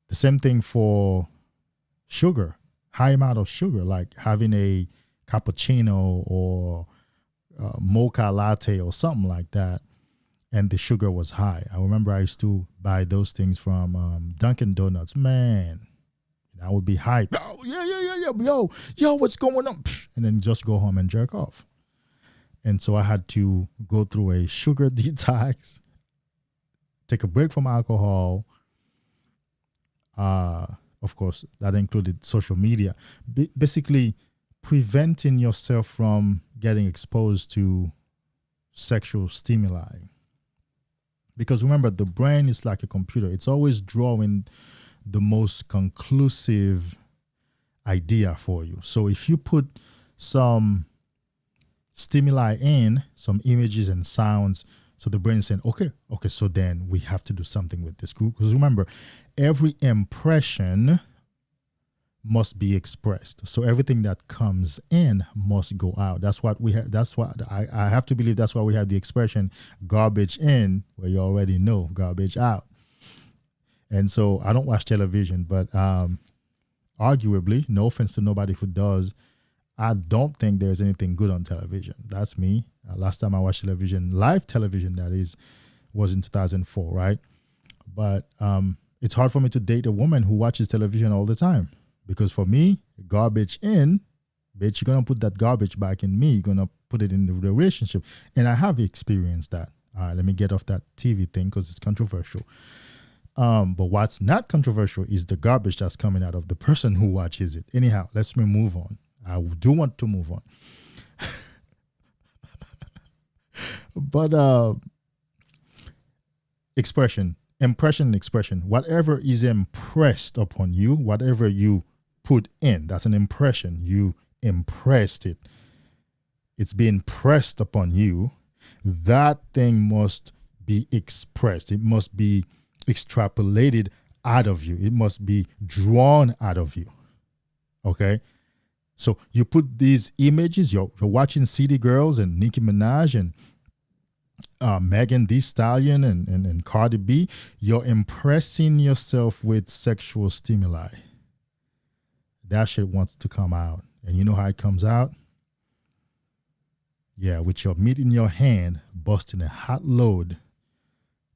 The same thing for sugar, high amount of sugar, like having a cappuccino or mocha latte or something like that, and the sugar was high. I remember I used to buy those things from Dunkin' Donuts. Man, I would be hyped. Oh, yeah. Yo, what's going on? And then just go home and jerk off. And so I had to go through a sugar detox, take a break from alcohol. Of course, that included social media. Basically, preventing yourself from getting exposed to sexual stimuli. Because remember, the brain is like a computer. It's always drawing the most conclusive idea for you. So if you put some stimuli in, some images and sounds, so the brain is saying, okay, so then we have to do something with this. Because remember, every impression must be expressed. So everything that comes in must go out. That's what we have. That's what I have to believe. That's why we have the expression garbage in, where you already know garbage out. And so I don't watch television, but arguably, no offense to nobody who does, I don't think there's anything good on television. That's me. Last time I watched television, live television, that is, was in 2004, right? But it's hard for me to date a woman who watches television all the time. Because for me, garbage in, bitch, you're going to put that garbage back in me. You're going to put it in the relationship. And I have experienced that. All right, let me get off that TV thing because it's controversial. But what's not controversial is the garbage that's coming out of the person who watches it. Anyhow, let's move on. I do want to move on. But impression and expression. Whatever is impressed upon you, whatever you put in, that's an impression. You impressed it. It's being pressed upon you. That thing must be expressed. It must be extrapolated out of you. It must be drawn out of you. Okay? So you put these images, you're watching City Girls and Nicki Minaj and Megan Thee Stallion and Cardi B. You're impressing yourself with sexual stimuli. That shit wants to come out. And you know how it comes out? Yeah, with your meat in your hand, busting a hot load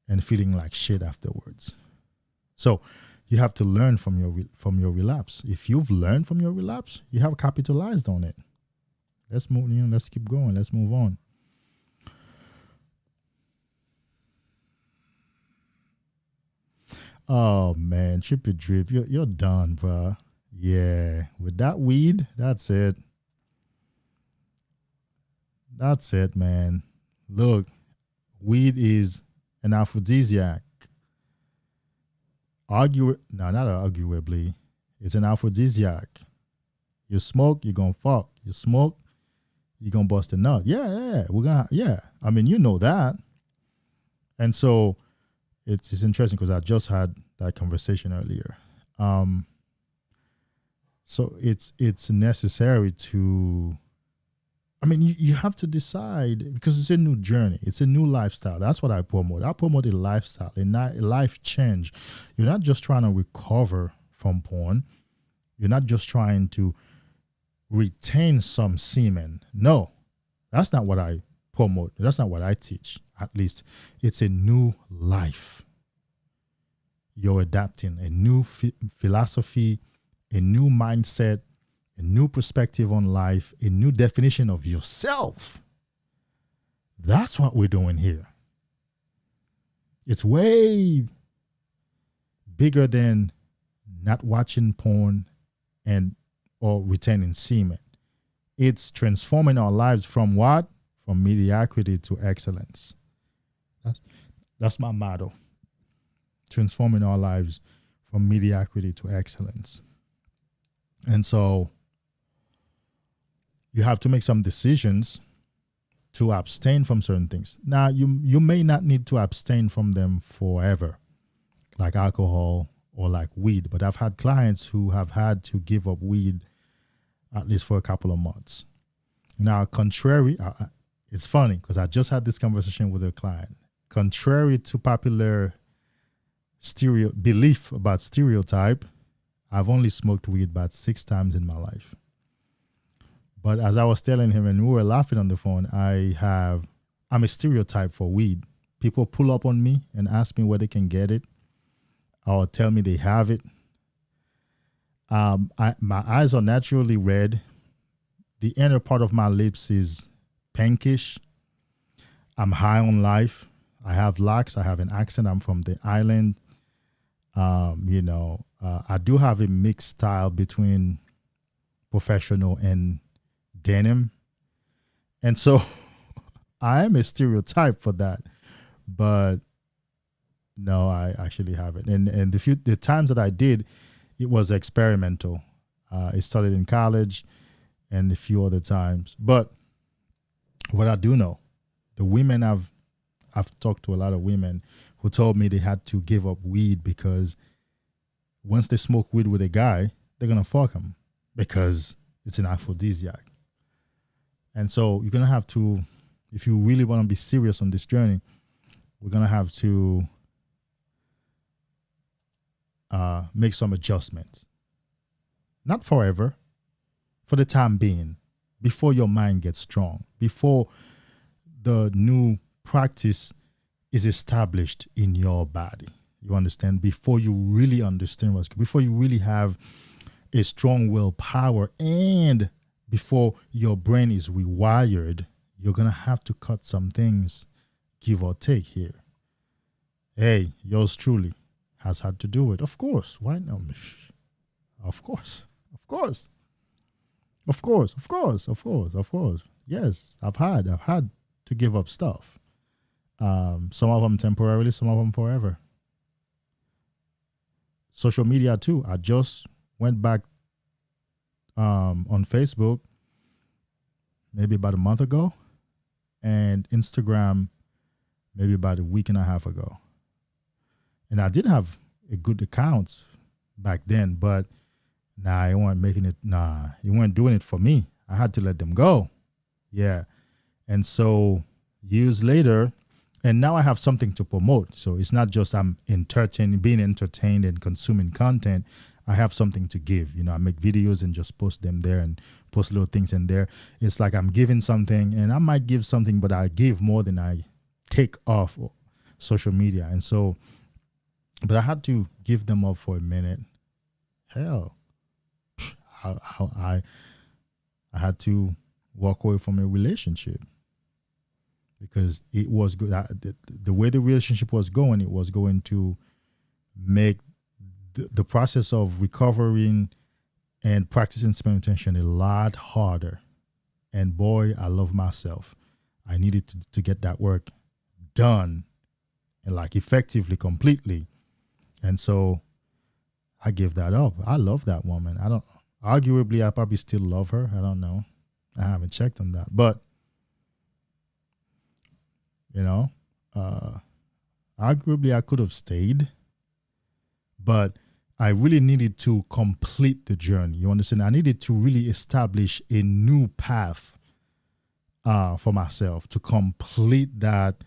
and feeling like shit afterwards. So you have to learn from your relapse. If you've learned from your relapse, you have capitalized on it. Let's move. Let's keep going. Let's move on. Oh man, Trippy Drip, you're done, bro. Yeah, with that weed, that's it. That's it, man. Look, weed is an aphrodisiac. No, not arguably. It's an aphrodisiac. You smoke, you're gonna fuck. You smoke, you're gonna bust a nut. Yeah. I mean, you know that. And so it's interesting because I just had that conversation earlier. So it's necessary to, I mean, you have to decide, because it's a new journey. It's a new lifestyle. That's what I promote. I promote a lifestyle, a life change. You're not just trying to recover from porn. You're not just trying to retain some semen. No, that's not what I promote. That's not what I teach. At least it's a new life. You're adapting a new philosophy, a new mindset, a new perspective on life, a new definition of yourself. That's what we're doing here. It's way bigger than not watching porn or retaining semen. It's transforming our lives from what? From mediocrity to excellence. That's my motto. Transforming our lives from mediocrity to excellence. And so you have to make some decisions to abstain from certain things. Now, you may not need to abstain from them forever, like alcohol or like weed, but I've had clients who have had to give up weed at least for a couple of months. Now, contrary, it's funny because I just had this conversation with a client. Contrary to popular belief about stereotype, I've only smoked weed about 6 times in my life. But as I was telling him, and we were laughing on the phone, I'm a stereotype for weed. People pull up on me and ask me where they can get it, or tell me they have it. My eyes are naturally red. The inner part of my lips is pinkish. I'm high on life. I have locks. I have an accent. I'm from the island. I do have a mixed style between professional and denim. And so I am a stereotype for that. But no, I actually haven't. And the times that I did, it was experimental. It started in college and a few other times. But what I do know, the women I've talked to a lot of women who told me they had to give up weed because once they smoke weed with a guy, they're going to fuck him because it's an aphrodisiac. And so you're going to have to, if you really want to be serious on this journey, we're going to have to make some adjustments. Not forever, for the time being, before your mind gets strong, before the new practice is established in your body. You understand? Before you really understand before you really have a strong willpower, and before your brain is rewired, you're going to have to cut some things, give or take here. Hey, yours truly has had to do it. Of course. Why not? Of course. Of course. Of course. Of course. Of course. Of course. Yes, I've had to give up stuff. Some of them temporarily, some of them forever. Social media too. I just went back on Facebook maybe about a month ago, and Instagram maybe about a week and a half ago. And I did have a good account back then, but you weren't making it. You weren't doing it for me. I had to let them go. Yeah. And so years later, and now I have something to promote. So it's not just I'm being entertained and consuming content. I have something to give. I make videos and just post them there and post little things in there. It's like I'm giving something, and I might give something, but I give more than I take off social media. And so, but I had to give them up for a minute. Hell, I had to walk away from a relationship because it was good. The way the relationship was going, it was going to make the process of recovering and practicing semen retention a lot harder. And boy, I love myself. I needed to get that work done and like effectively, completely. And so I give that up. I love that woman. Arguably, I probably still love her. I don't know. I haven't checked on that. But, arguably I could have stayed, but I really needed to complete the journey. You understand? I needed to really establish a new path for myself to complete that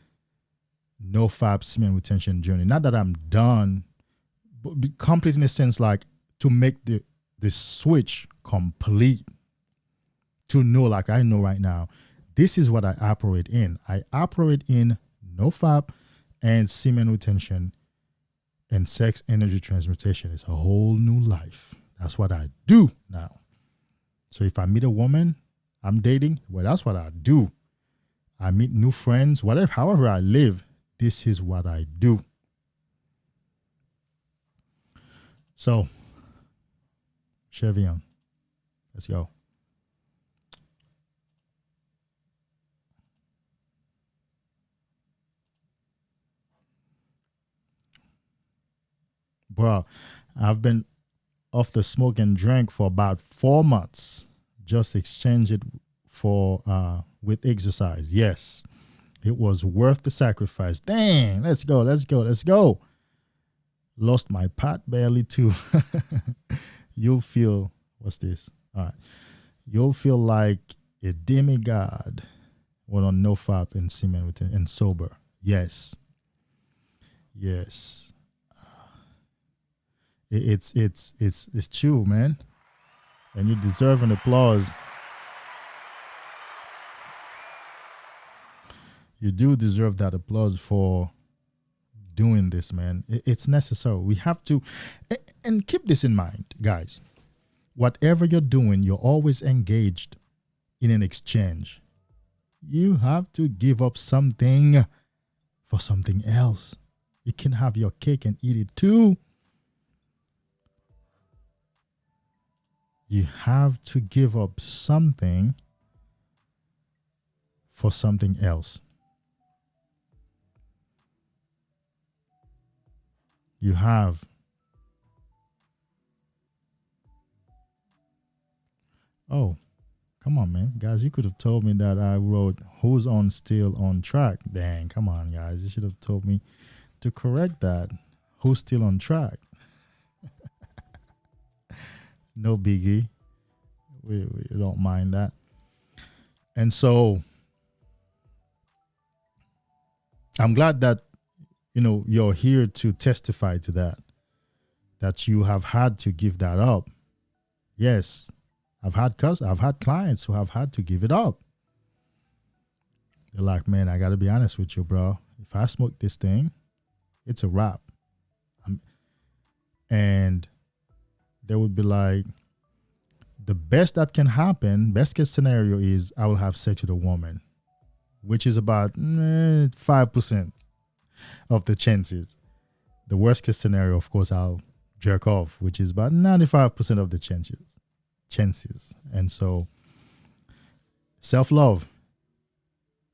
no fap semen retention journey. Not that I'm done, but complete in a sense like to make the switch complete. To know, like I know right now, this is what I operate in. I operate in no fap and semen retention and sex energy transmutation. It's a whole new life. That's what I do now. So if I meet a woman I'm dating, well, that's what I do. I meet new friends, whatever, however I live, this is what I do. So, Chevion, let's go. Bro, I've been off the smoke and drink for about 4 months. Just exchange it for with exercise. Yes, it was worth the sacrifice. Dang, let's go. Lost my pot barely too. You'll feel, what's this? All right. You'll feel like a demigod when on no fap and semen retention and sober. Yes. It's true, man. And you deserve an applause. You do deserve that applause for doing this, man. It's necessary. We have to, and keep this in mind, guys. Whatever you're doing, you're always engaged in an exchange. You have to give up something for something else. You can have your cake and eat it too. You have to give up something for something else. You have. Oh, come on, man. Guys, you could have told me that I wrote who's on still on track. Dang, come on, guys. You should have told me to correct that. Who's still on track? No biggie. We don't mind that. And so I'm glad that, you're here to testify to that you have had to give that up. Yes, I've had clients who have had to give it up. They're like, man, I got to be honest with you, bro. If I smoke this thing, it's a wrap. And they would be like, the best that can happen, best case scenario is I will have sex with a woman, which is about 5% of the chances. The worst case scenario, of course, I'll jerk off, which is about 95% of the chances. And so self-love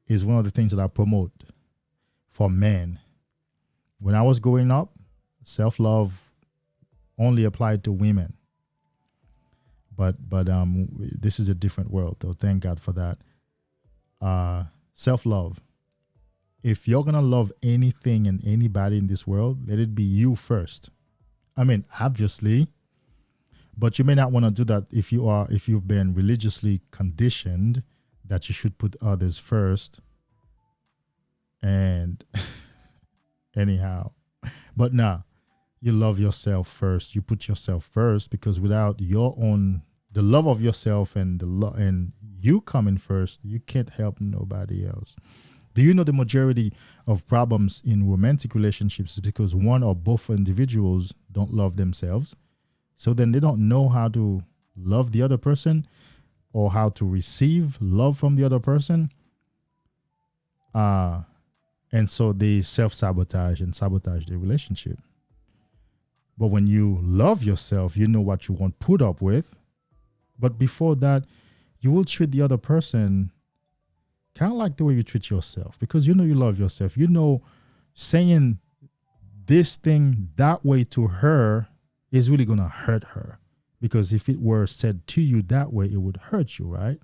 is one of the things that I promote for men. When I was growing up, self-love only applied to women. But this is a different world, though. Thank God for that. Self-love. If you're gonna love anything and anybody in this world, let it be you first. I mean, obviously, but you may not want to do that if you've been religiously conditioned that you should put others first. And anyhow, but nah. You love yourself first. You put yourself first, because without the love of yourself and and you coming first, you can't help nobody else. Do you know the majority of problems in romantic relationships is because one or both individuals don't love themselves? So then they don't know how to love the other person or how to receive love from the other person. And so they self-sabotage and sabotage the relationship. But when you love yourself, you know what you won't put up with. But before that, you will treat the other person kind of like the way you treat yourself, because you know you love yourself. You know, saying this thing that way to her is really going to hurt her, because if it were said to you that way, it would hurt you, right?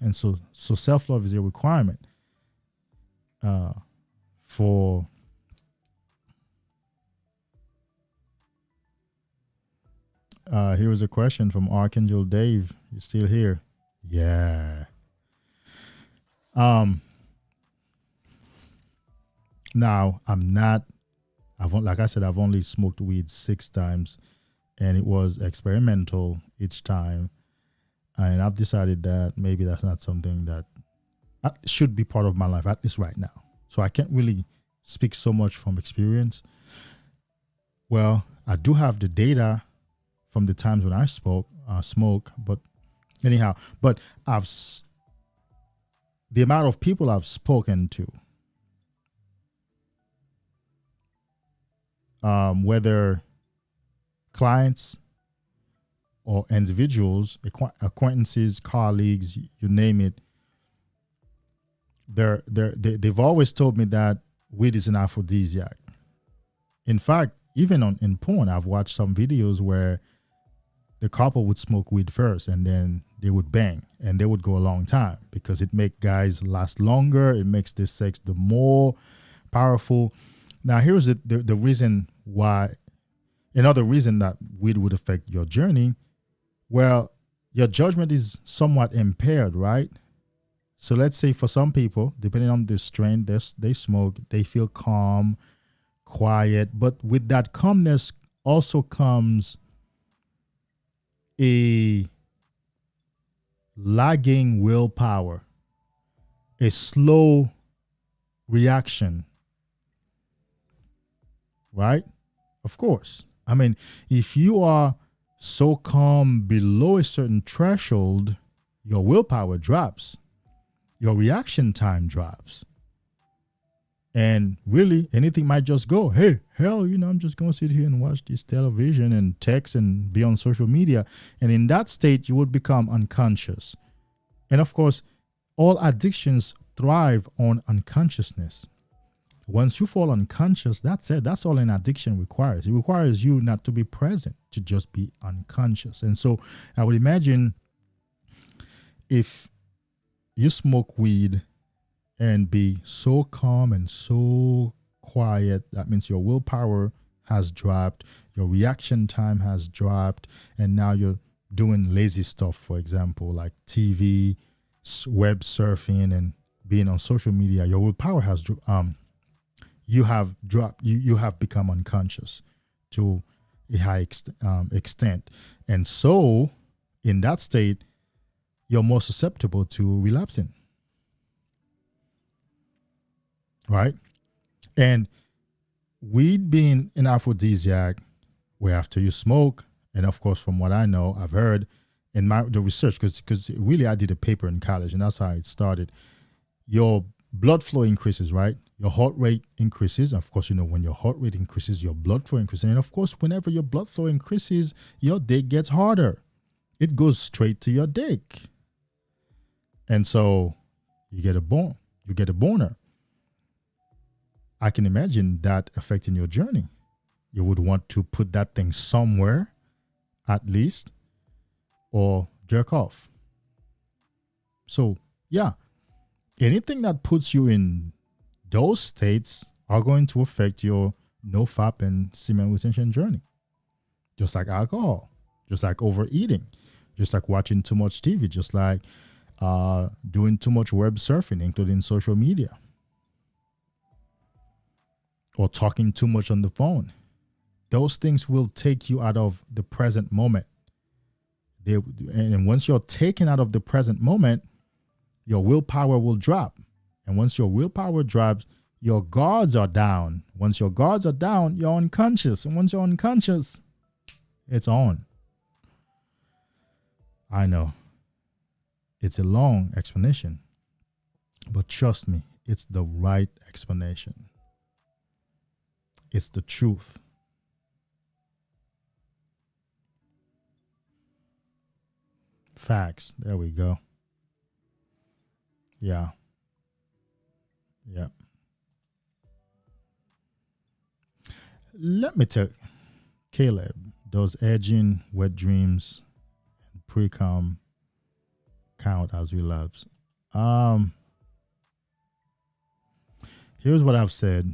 And so self-love is a requirement for here is a question from Archangel Dave. You're still here? Yeah. Now like I said, I've only smoked weed 6 times, and it was experimental each time. And I've decided that maybe that's not something that should be part of my life, at least right now. So I can't really speak so much from experience. Well, I do have the data from the times when I smoke, but anyhow, but the amount of people I've spoken to, whether clients or individuals, acquaintances, colleagues, you name it, they've always told me that weed is an aphrodisiac. In fact, even in porn, I've watched some videos where the couple would smoke weed first and then they would bang, and they would go a long time because it makes guys last longer. It makes the sex the more powerful. Now, here's the reason why, another reason that weed would affect your journey. Well, your judgment is somewhat impaired, right? So let's say for some people, depending on the strain they smoke, they feel calm, quiet. But with that calmness also comes a lagging willpower, a slow reaction, right? Of course. I mean, if you are so calm below a certain threshold, your willpower drops, your reaction time drops. And really, anything might just go, hey, hell, I'm just going to sit here and watch this television and text and be on social media. And in that state, you would become unconscious. And of course, all addictions thrive on unconsciousness. Once you fall unconscious, that's it. That's all an addiction requires. It requires you not to be present, to just be unconscious. And so I would imagine if you smoke weed and be so calm and so quiet, that means your willpower has dropped, your reaction time has dropped, and now you're doing lazy stuff, for example, like TV, web surfing, and being on social media. Your willpower has you have dropped, you have become unconscious to a high extent. And so in that state, you're more susceptible to relapsing. Right? And weed being an aphrodisiac, where after you smoke, and of course, from what I know, I've heard in the research, because really I did a paper in college, and that's how it started. Your blood flow increases, right? Your heart rate increases. Of course, when your heart rate increases, your blood flow increases. And of course, whenever your blood flow increases, your dick gets harder. It goes straight to your dick. And so you get a boner. I can imagine that affecting your journey. You would want to put that thing somewhere, at least, or jerk off. So, yeah, anything that puts you in those states are going to affect your no-fap and semen retention journey. Just like alcohol, just like overeating, just like watching too much TV, just like doing too much web surfing, including social media, or talking too much on the phone. Those things will take you out of the present moment. And once you're taken out of the present moment, your willpower will drop. And once your willpower drops, your guards are down. Once your guards are down, you're unconscious. And once you're unconscious, it's on. I know. It's a long explanation. But trust me, it's the right explanation. It's the truth. Facts. There we go. Yeah. Yeah. Let me tell Caleb, does edging, wet dreams, and pre-com count as relapse? Here's what I've said.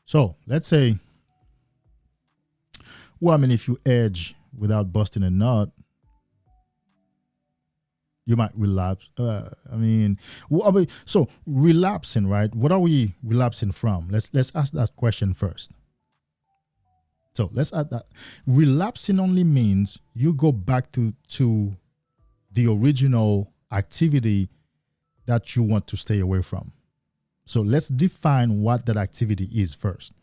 So let's say, well, I mean, if you edge without busting a nut, you might relapse. So relapsing, right? What are we relapsing from? Let's ask that question first. So let's add that. Relapsing only means you go back to the original activity that you want to stay away from. So let's define what that activity is first.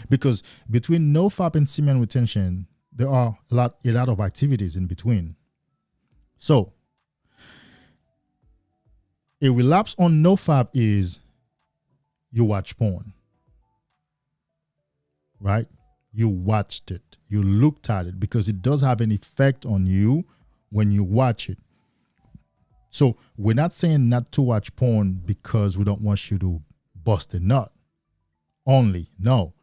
Because between nofap and semen retention, there are a lot of activities in between. So a relapse on nofap is you watch porn. Right? You watched it. You looked at it because it does have an effect on you when you watch it. So we're not saying not to watch porn because we don't want you to bust a nut only. No.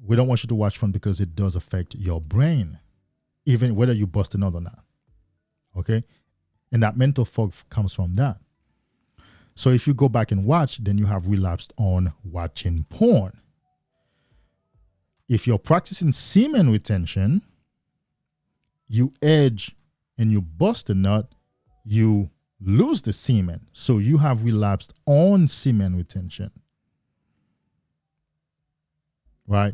We don't want you to watch porn because it does affect your brain, even whether you bust a nut or not. Okay? And that mental fog comes from that. So if you go back and watch, then you have relapsed on watching porn. If you're practicing semen retention, you edge and you bust a nut, you lose the semen. So you have relapsed on semen retention. Right?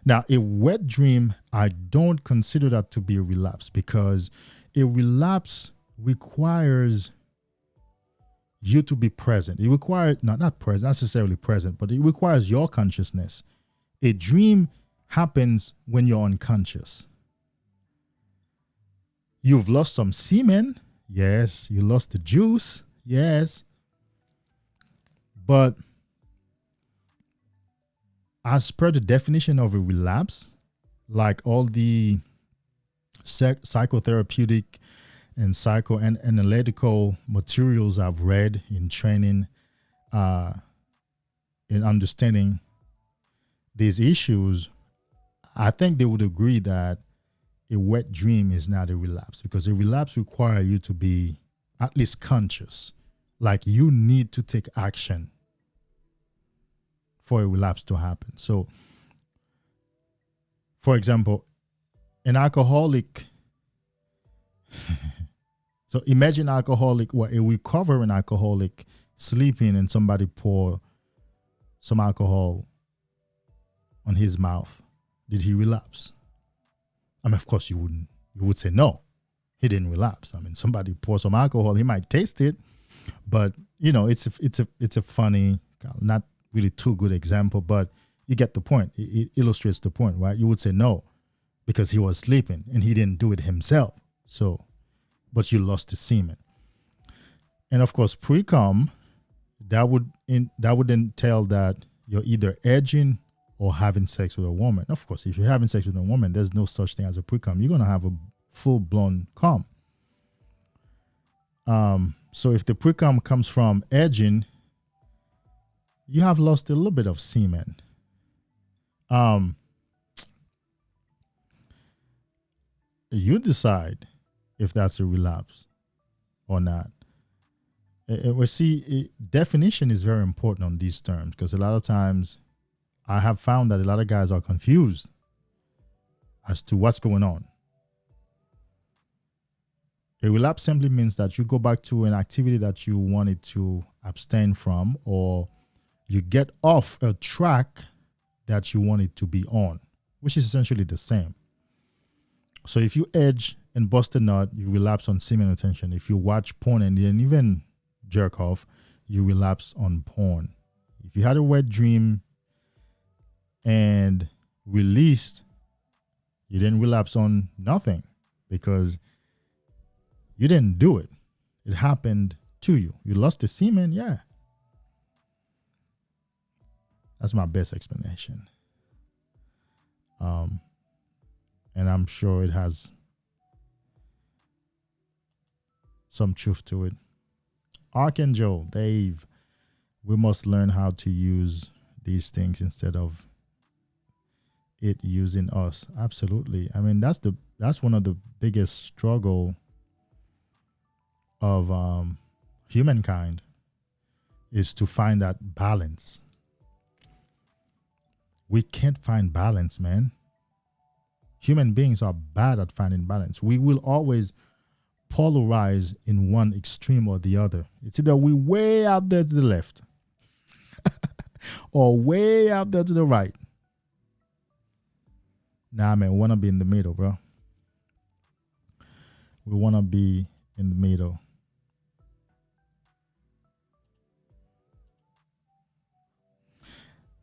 Now, a wet dream, I don't consider that to be a relapse because a relapse requires you to be present. It requires, not present, not necessarily present, but it requires your consciousness. A dream happens when you're unconscious. You've lost some semen. Yes. You lost the juice. Yes. But as per the definition of a relapse, like all the psychotherapeutic and psychoanalytical materials I've read in training, in understanding these issues, I think they would agree that a wet dream is not a relapse because a relapse requires you to be at least conscious. Like you need to take action for a relapse to happen. So, for example, an alcoholic, so imagine a recovering alcoholic sleeping and somebody pour some alcohol on his mouth. Did he relapse? I mean, of course you would say no, he didn't relapse. I mean, somebody pour some alcohol, he might taste it, but it's a funny, not really too good example, but you get the point. It illustrates the point, right? You would say no, because he was sleeping and he didn't do it himself. So, but you lost the semen. And of course, pre-com, that would entail that you're either edging or having sex with a woman. Of course, if you're having sex with a woman, there's no such thing as a pre-com. You're going to have a full-blown cum. So if the pre-com comes from edging, you have lost a little bit of semen. You decide if that's a relapse or not. Definition is very important on these terms because a lot of times I have found that a lot of guys are confused as to what's going on. A relapse simply means that you go back to an activity that you wanted to abstain from, or you get off a track that you wanted to be on, which is essentially the same. So if you edge and bust a nut, you relapse on semen retention. If you watch porn and then even jerk off, you relapse on porn. If you had a wet dream and released, you didn't relapse on nothing because you didn't do it. It happened to you. You lost the semen, yeah. That's my best explanation. And I'm sure it has some truth to it. Archangel Dave, we must learn how to use these things instead of it using us. Absolutely. I mean, that's one of the biggest struggle of humankind, is to find that balance. We can't find balance, man. Human beings are bad at finding balance. We will always polarize in one extreme or the other. It's either we way out there to the left or way out there to the right. Nah, man, we want to be in the middle, bro. We want to be in the middle.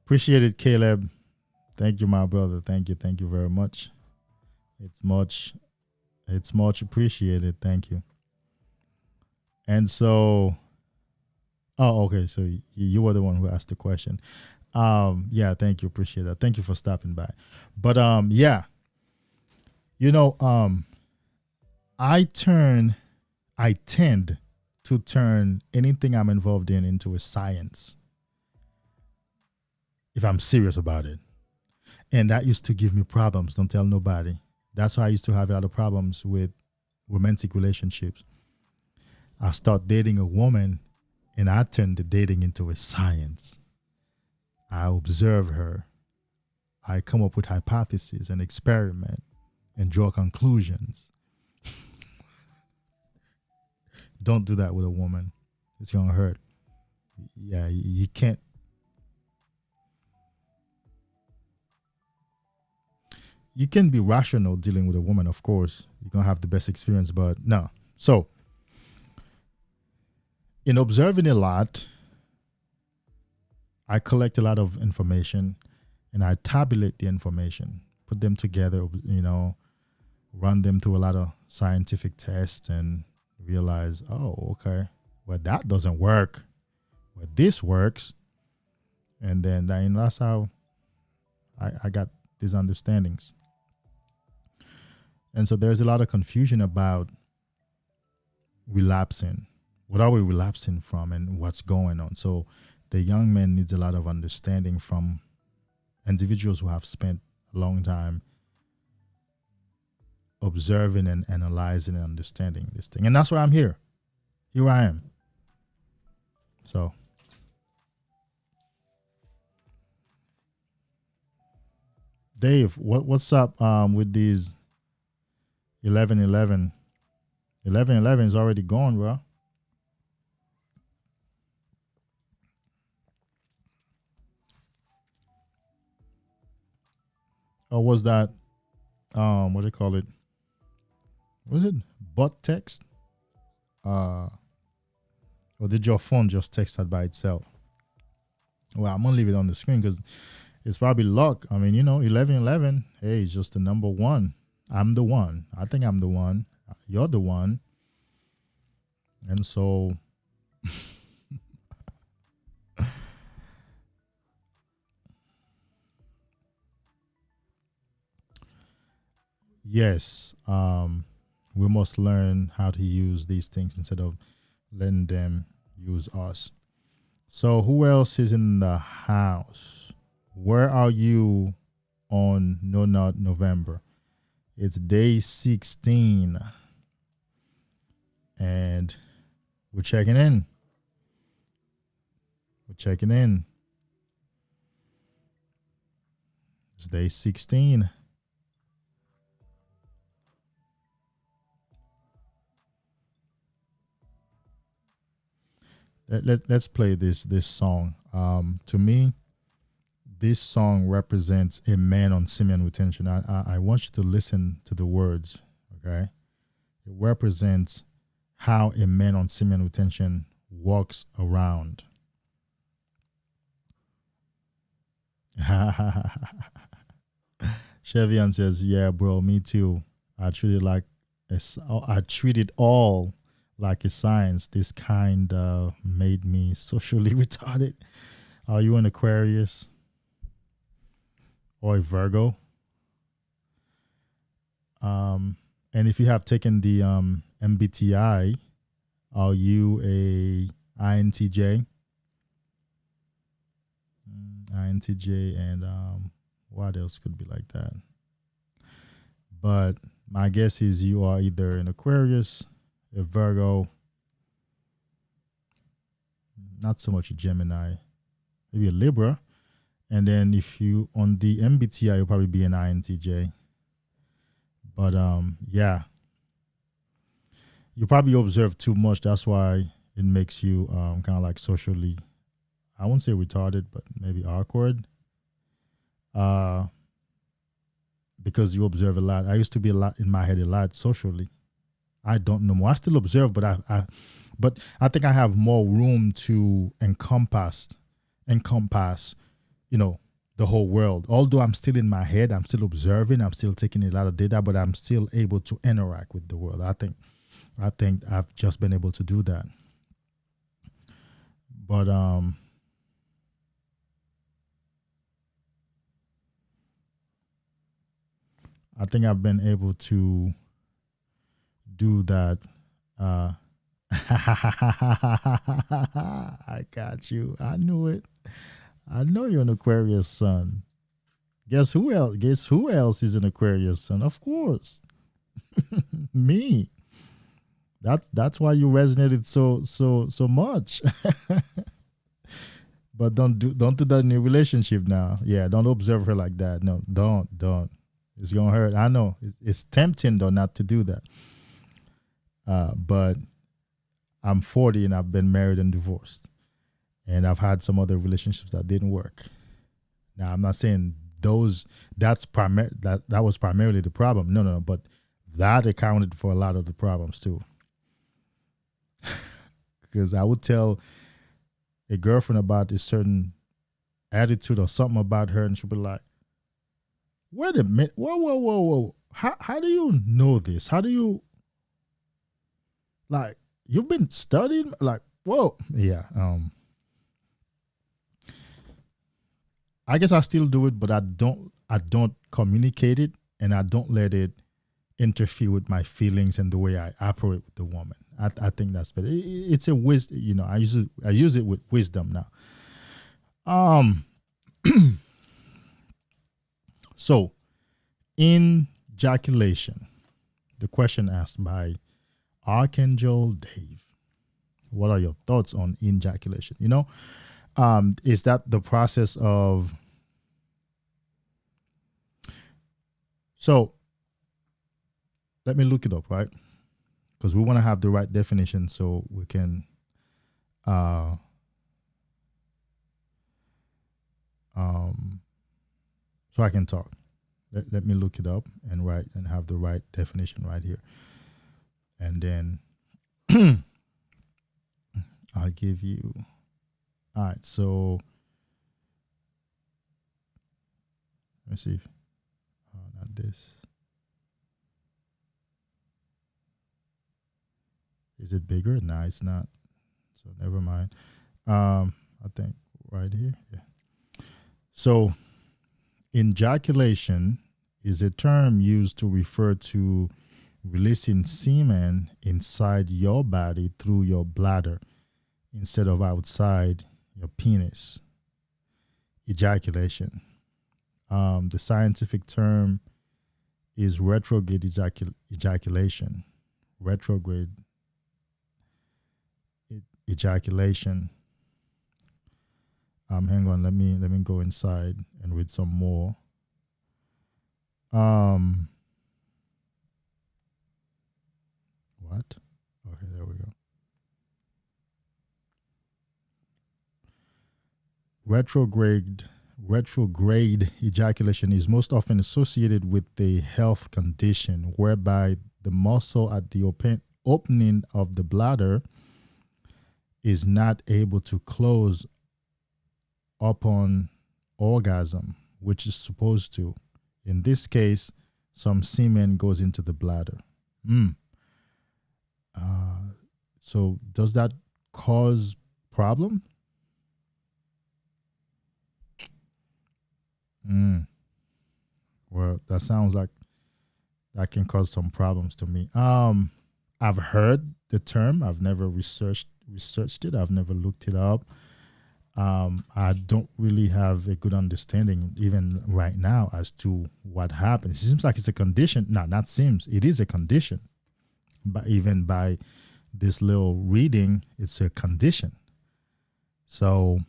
Appreciate it, Caleb. Thank you, my brother. Thank you very much. It's much appreciated. Thank you. And so, okay. So you were the one who asked the question. Yeah, thank you. Appreciate that. Thank you for stopping by. But yeah, I tend to turn anything I'm involved in into a science if I'm serious about it. And that used to give me problems. Don't tell nobody. That's why I used to have a lot of problems with romantic relationships. I start dating a woman and I turn the dating into a science. I observe her. I come up with hypotheses and experiment and draw conclusions. Don't do that with a woman. It's going to hurt. Yeah, you can't. You can be rational dealing with a woman, of course. You're going to have the best experience, but no. So, in observing a lot, I collect a lot of information and I tabulate the information, put them together, run them through a lot of scientific tests and realize, oh, okay, well, that doesn't work. Well, this works. And then that's how I got these understandings. And so there's a lot of confusion about relapsing. What are we relapsing from and what's going on? So the young man needs a lot of understanding from individuals who have spent a long time observing and analyzing and understanding this thing. And that's why I'm here. Here I am. So Dave, what's up with these 11-11? 11-11 is already gone, bro. Or was that what do you call it? Was it bot text? Or did your phone just text that by itself? Well, I'm gonna leave it on the screen because it's probably luck. I mean, 11-11. Hey, it's just the number one. I'm the one. I think I'm the one. You're the one. And so yes, we must learn how to use these things instead of letting them use us. So who else is in the house? Where are you on No Not November? It's day 16. And we're checking in. It's day 16. Let's play this song. To me, this song represents a man on semen retention. I want you to listen to the words, okay? It represents how a man on semen retention walks around. Chevian says, yeah, bro, me too. I treat it all like a science. This kind made me socially retarded. Are you an Aquarius or a Virgo? And if you have taken the MBTI, are you a INTJ? INTJ, and what else could be like that? But my guess is you are either an Aquarius, a Virgo, not so much a Gemini, maybe a Libra. And then if you on the MBTI, you'll probably be an INTJ. But yeah, you probably observe too much. That's why it makes you kind of like socially, I won't say retarded, but maybe awkward. Because you observe a lot. I used to be a lot in my head a lot socially. I don't know more. I still observe, but I think I have more room to encompass, the whole world. Although I'm still in my head, I'm still observing, I'm still taking a lot of data, but I'm still able to interact with the world. I think I've just been able to do that. But I think I've been able to do that. I got you. I knew it. I know you're an Aquarius sun. Guess who else? Guess who else is an Aquarius sun? Of course, me. That's why you resonated so much. But don't do that in a relationship now. Yeah, don't observe her like that. No, don't. It's gonna hurt. I know it's tempting though not to do that. But I'm 40 and I've been married and divorced, and I've had some other relationships that didn't work. Now I'm not saying that was primarily the problem. No. But that accounted for a lot of the problems too. Because I would tell a girlfriend about a certain attitude or something about her, and she'll be like, "Wait a minute, whoa! How do you know this? How do you like? You've been studying? Like, whoa, yeah." I guess I still do it, but I don't communicate it, and I don't let it interfere with my feelings and the way I operate with the woman. I think that's better. It's a wisdom, I use it with wisdom now. So, ejaculation, the question asked by Archangel Dave. What are your thoughts on ejaculation? Is that the process of? So, let me look it up, right? Because we want to have the right definition so we can so I can talk. Let me look it up and have the right definition right here. And then I'll give you. All right, so let me see if not this. Is it bigger? No, it's not. So never mind. I think right here. Yeah. So ejaculation is a term used to refer to releasing semen inside your body through your bladder instead of outside your penis. Ejaculation. The scientific term is retrograde ejaculation. Retrograde ejaculation. Hang on, let me go inside and read some more. What? Okay, there we go. Retrograde ejaculation is most often associated with a health condition whereby the muscle at the opening of the bladder is not able to close upon orgasm, which is supposed to. In this case, some semen goes into the bladder. So does that cause problem? Well, that sounds like that can cause some problems to me. I've heard the term. I've never researched it. I've never looked it up. I don't really have a good understanding, even right now, as to what happens. It seems like it's a condition. No, not seems. It is a condition. But even by this little reading, it's a condition. So,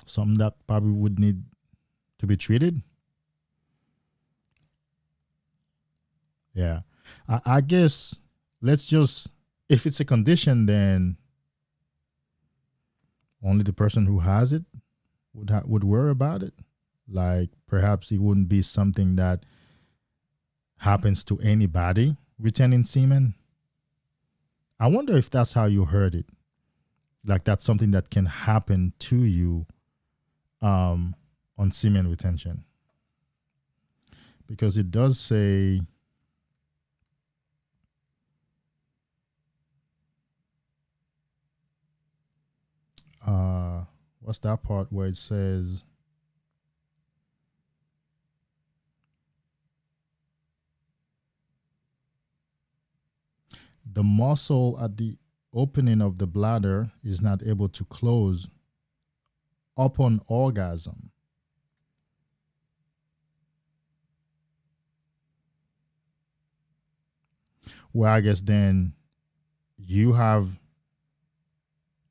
something that probably would need to be treated. Yeah, I guess let's just, if it's a condition, then only the person who has it would worry about it. Like perhaps it wouldn't be something that happens to anybody retaining semen. I wonder if that's how you heard it. Like that's something that can happen to you on semen retention. Because it does say what's that part where it says the muscle at the opening of the bladder is not able to close upon orgasm. Well, I guess then you have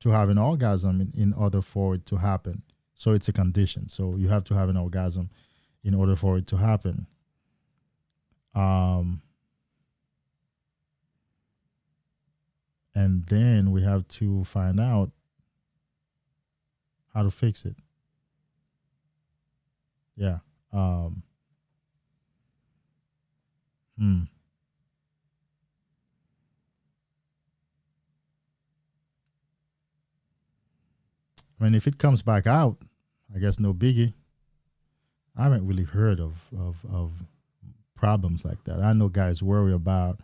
to have an orgasm in order for it to happen. So it's a condition. So you have to have an orgasm in order for it to happen. And then we have to find out how to fix it. Yeah. I mean, if it comes back out, I guess no biggie. I haven't really heard of problems like that. I know guys worry about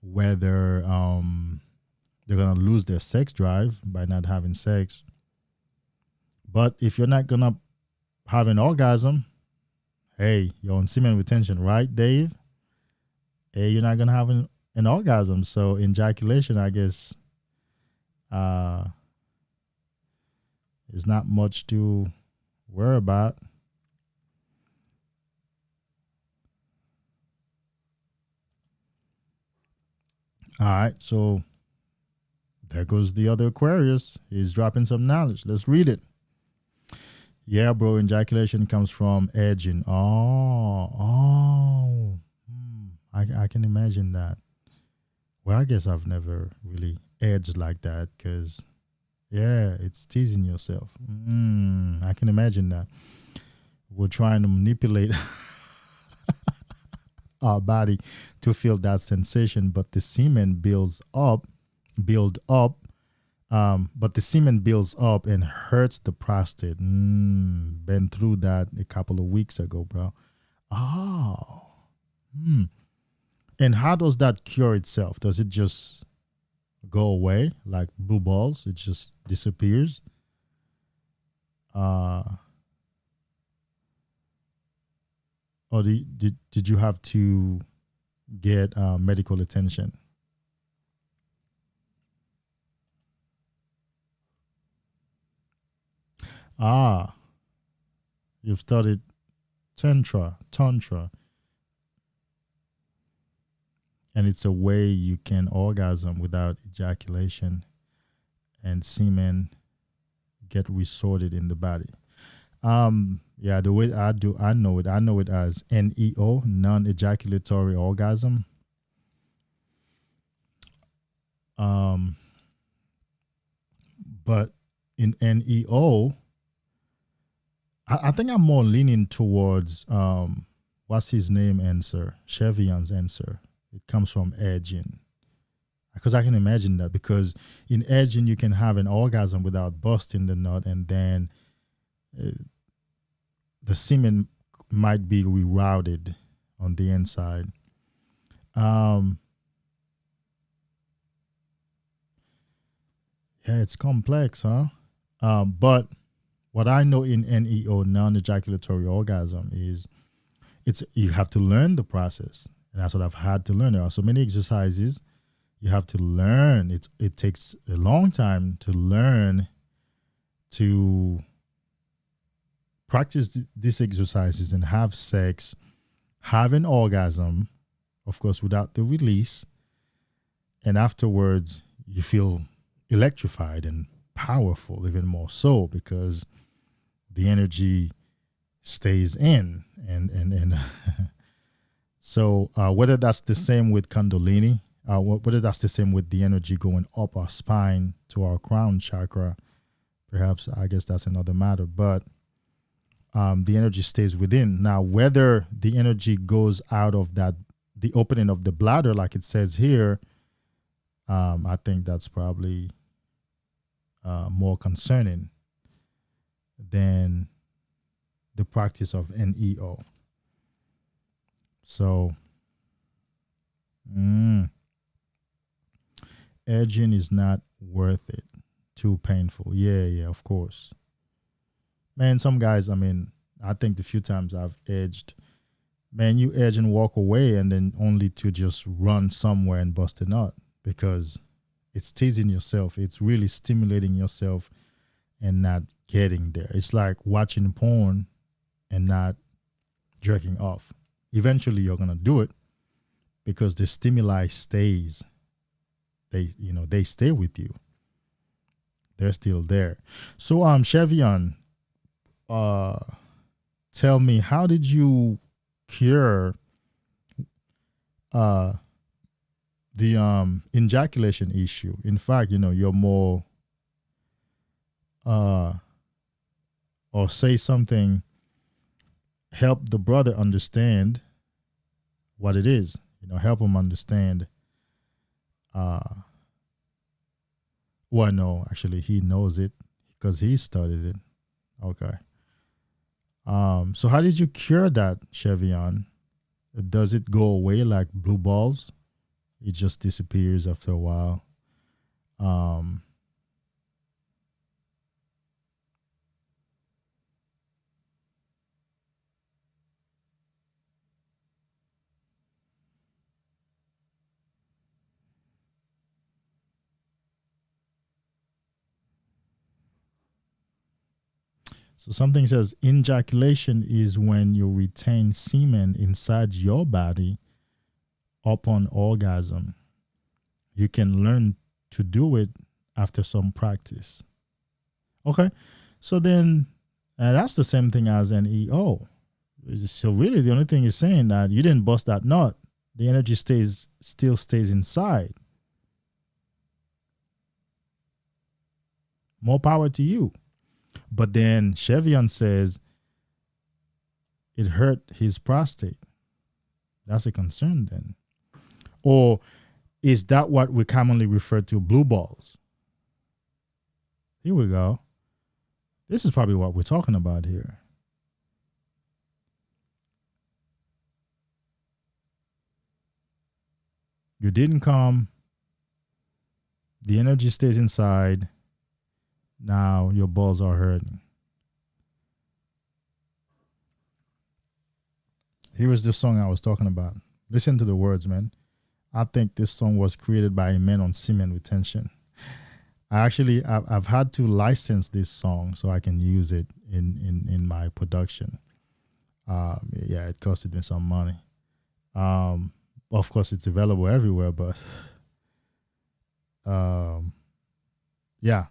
whether they're gonna lose their sex drive by not having sex. But if you're not gonna have an orgasm, hey, you're on semen retention, right, Dave? Hey, you're not gonna have an orgasm. So ejaculation, I guess, is not much to worry about. All right, so there goes the other Aquarius. He's dropping some knowledge. Let's read it. Yeah, bro, ejaculation comes from edging. I can imagine that. Well, I guess I've never really edged like that because, yeah, it's teasing yourself. I can imagine that. We're trying to manipulate our body to feel that sensation, but the semen build up, but the semen builds up and hurts the prostate. Been through that a couple of weeks ago, bro. And how does that cure itself? Does it just go away like blue balls? It just disappears? Or did you have to get medical attention? You've studied tantra, and it's a way you can orgasm without ejaculation, and semen get resorted in the body. Yeah, the way I know it as NEO, non-ejaculatory orgasm. But in NEO, I think I'm more leaning towards what's his name answer, Chevian's answer. It comes from edging. Because I can imagine that, because in edging you can have an orgasm without busting the nut, and then the semen might be rerouted on the inside. Yeah, it's complex, huh? But what I know in NEO, non-ejaculatory orgasm, is you have to learn the process, and that's what I've had to learn. There are so many exercises you have to learn. It takes a long time to learn to practice these exercises and have sex, have an orgasm, of course, without the release, and afterwards you feel electrified and powerful, even more so, because the energy stays in. And so whether that's the same with Kundalini, whether that's the same with the energy going up our spine to our crown chakra, perhaps, I guess that's another matter. But the energy stays within. Now, whether the energy goes out of the opening of the bladder, like it says here, I think that's probably more concerning than the practice of NEO. So, edging is not worth it. Too painful. Yeah, of course. Man, some guys, I mean, I think the few times I've edged, man, you edge and walk away and then only to just run somewhere and bust a nut, because it's teasing yourself. It's really stimulating yourself and not getting there. It's like watching porn and not jerking off. Eventually you're going to do it because the stimuli stays. They stay with you. They're still there. So Chevion, tell me, how did you cure the ejaculation issue? In fact, you're more or say something, help the brother understand what it is. Help him understand. Well, no, actually, he knows it because he studied it. Okay. So how did you cure that, Chevion? Does it go away like blue balls? It just disappears after a while. So something says ejaculation is when you retain semen inside your body upon orgasm. You can learn to do it after some practice. Okay, so then that's the same thing as an EO. So really the only thing is saying that you didn't bust that nut. The energy still stays inside. More power to you. But then Chevion says it hurt his prostate. That's a concern then. Or is that what we commonly refer to, blue balls? Here we go. This is probably what we're talking about here. You didn't come. The energy stays inside. Now your balls are hurting. Here is the song I was talking about. Listen to the words, man. I think this song was created by a man on Semen Retention. I've had to license this song so I can use it in my production. Yeah, it costed me some money. Of course, it's available everywhere, but yeah.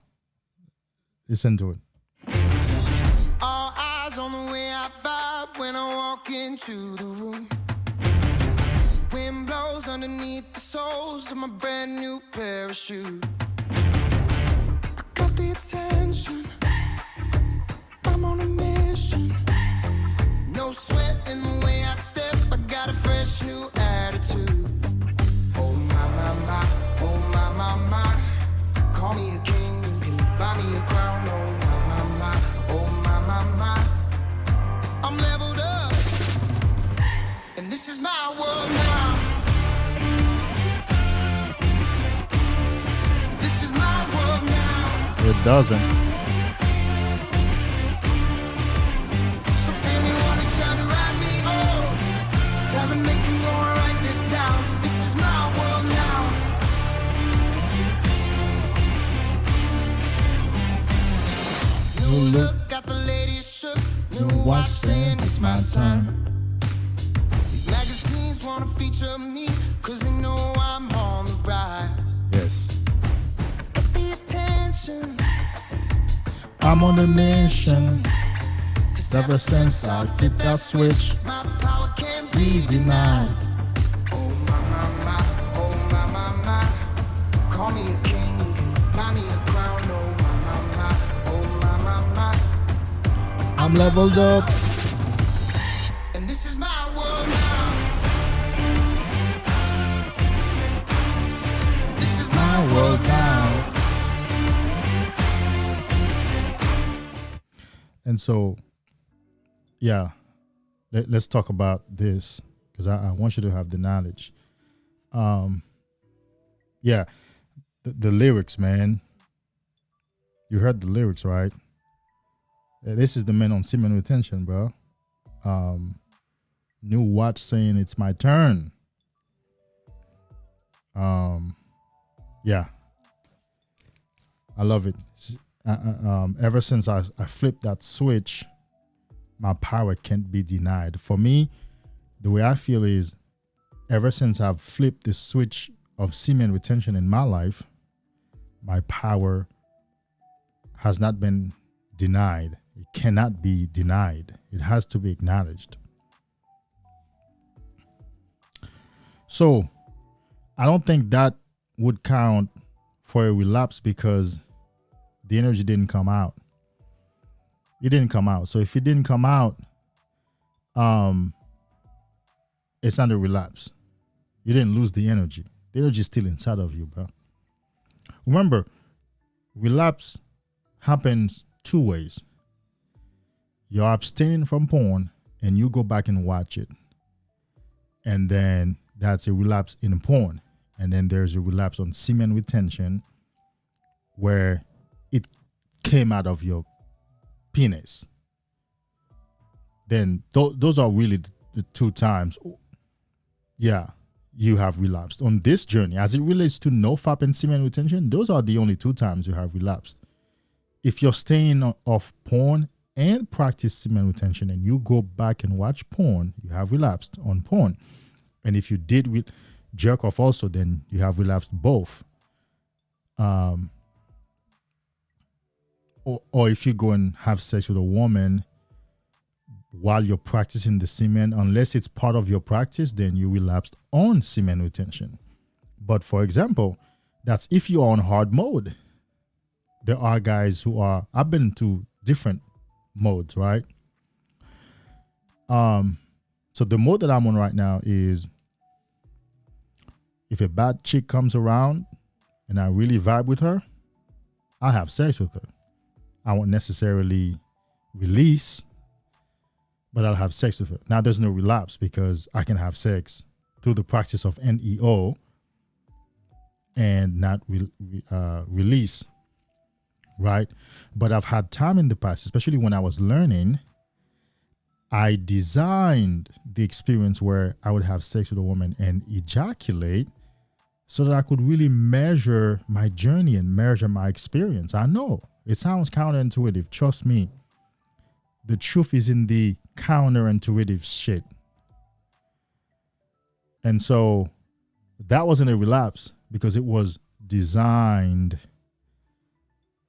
Listen to it. All eyes on the way I vibe when I walk into the room. Wind blows underneath the soles of my brand new pair of shoes. I got the attention. I'm on a mission. No sweat in the way I step. I got a fresh new attitude. Oh my, my, my. Oh my, my, my. Call me a king. Buy me a crown, oh my, my, my, oh my, my, my. I'm leveled up, and this is my world now. This is my world now. It doesn't. my time. These magazines wanna feature me, cause they know I'm on the rise. Yes. But the attention, I'm on a mission. Cause ever since I flipped that switch, my power can't be be denied. Oh my, my, my, oh my, my, my. Call me a king, you can buy me a crown. Oh my, my, my, oh my, my, my. I'm leveled up. And this is my world now. This is my world now. And so, yeah, let's talk about this, because I want you to have the knowledge. Yeah, the lyrics, man. You heard the lyrics, right? This is the man on Semen Retention, bro. New watch saying it's my turn. Yeah, I love it. Ever since I flipped that switch, my power can't be denied. For me, the way I feel is, ever since I've flipped the switch of semen retention in my life, my power has not been denied. It cannot be denied. It has to be acknowledged. So I don't think that would count for a relapse, because the energy didn't come out. It didn't come out. So if it didn't come out, it's not a relapse. You didn't lose the energy. The energy is still inside of you, bro. Remember, relapse happens two ways. You're abstaining from porn and you go back and watch it. And then that's a relapse in porn. And then there's a relapse on semen retention, where it came out of your penis. Then those are really the two times, yeah, you have relapsed. On this journey, as it relates to nofap and semen retention, those are the only two times you have relapsed. If you're staying off porn and practice semen retention and you go back and watch porn, you have relapsed on porn. And if you did jerk off also, then you have relapsed both. Or if you go and have sex with a woman while you're practicing the semen, unless it's part of your practice, then you relapsed on semen retention. But for example, that's if you are on hard mode. There are guys who are, I've been to different modes, right? So the mode that I'm on right now is, if a bad chick comes around and I really vibe with her, I have sex with her. I won't necessarily release, but I'll have sex with her. Now there's no relapse, because I can have sex through the practice of NEO and not release, right? But I've had time in the past, especially when I was learning, I designed the experience where I would have sex with a woman and ejaculate, so that I could really measure my journey and measure my experience. I know it sounds counterintuitive. Trust me. The truth is in the counterintuitive shit. And so that wasn't a relapse, because it was designed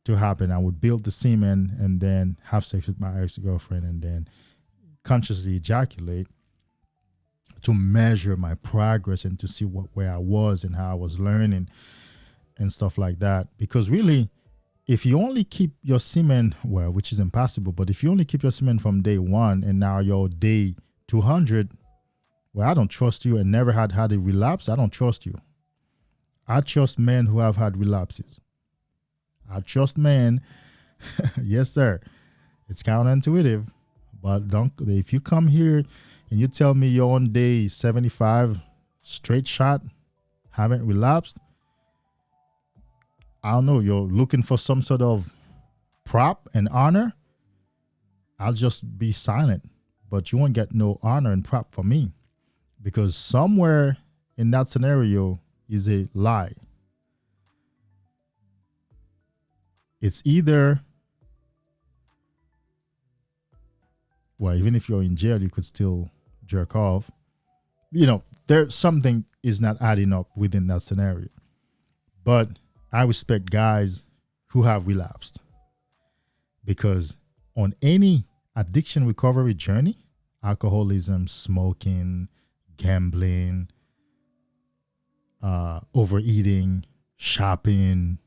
to happen. I would build the semen and then have sex with my ex-girlfriend and then consciously ejaculate, to measure my progress and to see where I was and how I was learning and stuff like that. Because really, if you only keep your semen, well, which is impossible, but if you only keep your semen from day one and now you're day 200, well, I don't trust you, and never had a relapse. I don't trust you. I trust men who have had relapses. I trust men. Yes, sir. It's counterintuitive, but if you come here and you tell me you're on day 75, straight shot, haven't relapsed, I don't know, you're looking for some sort of prop and honor, I'll just be silent. But you won't get no honor and prop from me, because somewhere in that scenario is a lie. It's either well, even if you're in jail, you could still jerk off. There's something is not adding up within that scenario. But I respect guys who have relapsed, because on any addiction recovery journey, alcoholism, smoking, gambling, overeating, shopping,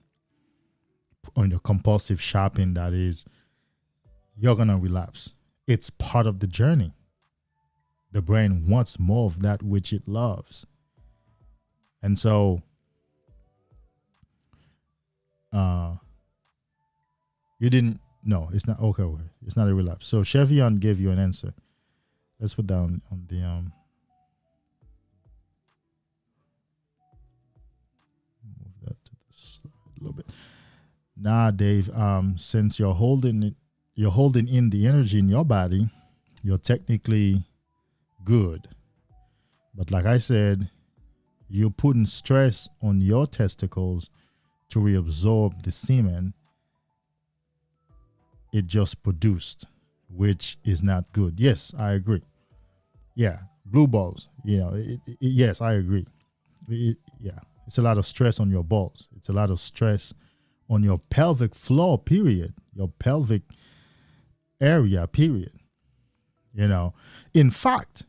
on your compulsive shopping, that is, you're going to relapse. It's part of the journey. The brain wants more of that which it loves. And so, you didn't, no, it's not, okay, it's not a relapse. So Chevion gave you an answer. Let's put down on the, move that to the side a little bit. Nah, Dave, since you're holding in the energy in your body, you're technically good. But like I said, you're putting stress on your testicles to reabsorb the semen it just produced, which is not good. Yes, I agree. Yeah, blue balls. Yes, I agree. It's a lot of stress on your balls. It's a lot of stress on your pelvic floor, period. Your pelvic area, period. In fact,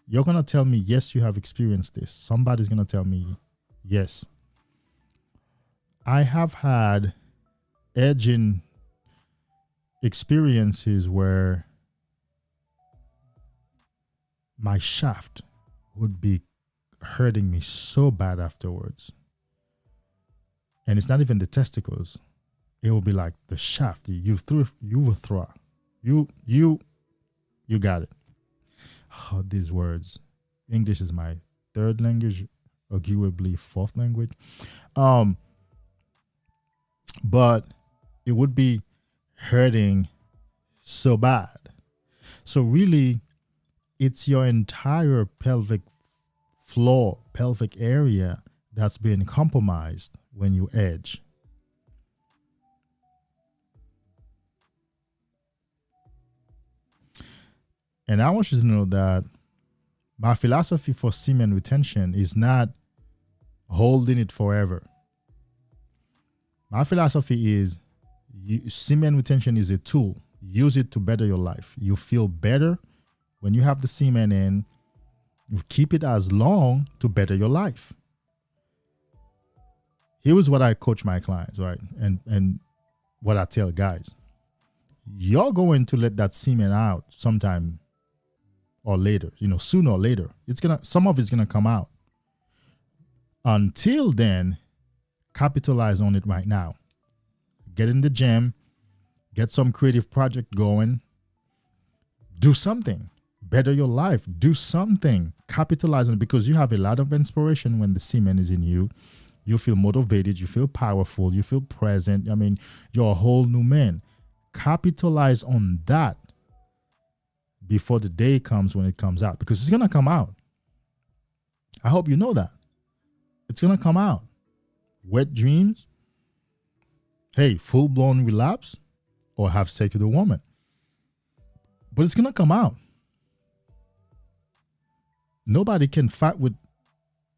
you're going to tell me, yes, you have experienced this. Somebody's going to tell me, yes. I have had edging experiences where my shaft would be hurting me so bad afterwards. And it's not even the testicles. It will be like the shaft. You got it. Oh, these words. English is my third language, arguably fourth language. But it would be hurting so bad. So really, it's your entire pelvic floor, pelvic area that's being compromised when you edge. And I want you to know that my philosophy for semen retention is not holding it forever. My philosophy is semen retention is a tool. Use it to better your life. You feel better when you have the semen in. You keep it as long to better your life. Here is what I coach my clients, right? And what I tell guys. You're going to let that semen out sometime or later, sooner or later. Some of it's gonna come out. Until then, capitalize on it right now. Get in the gym, get some creative project going, do something, better your life, do something, capitalize on it, because you have a lot of inspiration when the semen is in you. You feel motivated, you feel powerful, you feel present. You're a whole new man. Capitalize on that before the day comes when it comes out, because it's going to come out. I hope you know that. It's going to come out. Wet dreams. Hey, full-blown relapse or have sex with a woman. But it's going to come out. Nobody can fight with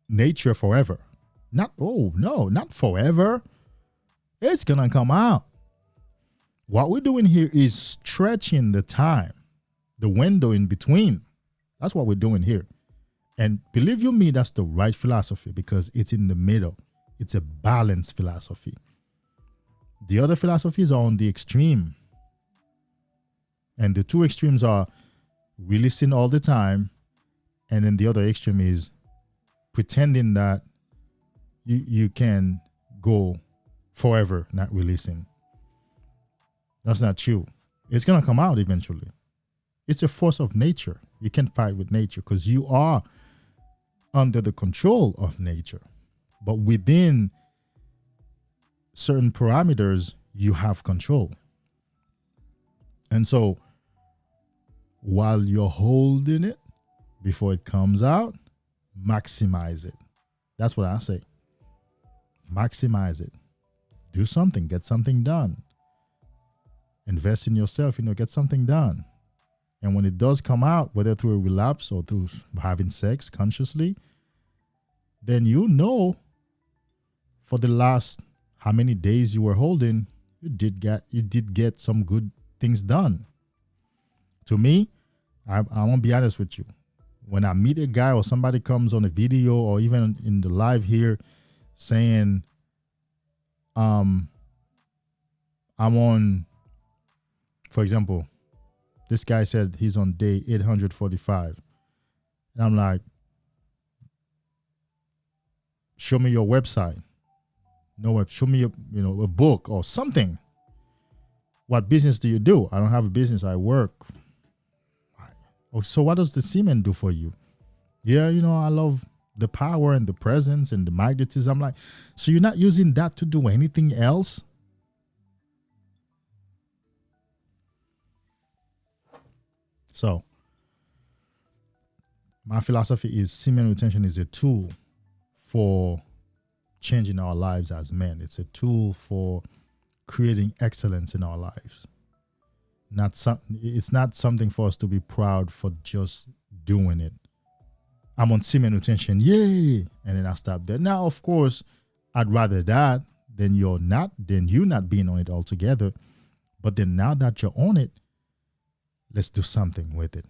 nature forever. Not forever. It's going to come out. What we're doing here is stretching the time, the window in between. That's what we're doing here. And believe you me, that's the right philosophy, because it's in the middle. It's a balanced philosophy. The other philosophies are on the extreme. And the two extremes are releasing all the time. And then the other extreme is pretending that you can go forever not releasing. That's not true. It's going to come out eventually. It's a force of nature. You can't fight with nature because you are under the control of nature. But within certain parameters, you have control. And so while you're holding it before it comes out, maximize it. That's what I say. Maximize it. Do something. Get something done. Invest in yourself, get something done. And when it does come out, whether through a relapse or through having sex consciously, then you know for the last how many days you were holding, you did get some good things done. To me, I won't be honest with you. When I meet a guy or somebody comes on a video or even in the live here saying, I'm on, for example, this guy said he's on day 845. And I'm like, show me your website. No, show me a book or something. What business do you do? I don't have a business. I work. Oh, so what does the semen do for you? Yeah, I love the power and the presence and the magnetism. I'm like, so you're not using that to do anything else? So my philosophy is semen retention is a tool for changing our lives as men. It's a tool for creating excellence in our lives. It's not something for us to be proud for just doing it. I'm on semen retention, yay! And then I stop there. Now, of course, I'd rather that than you not being on it altogether. But then now that you're on it, let's do something with it.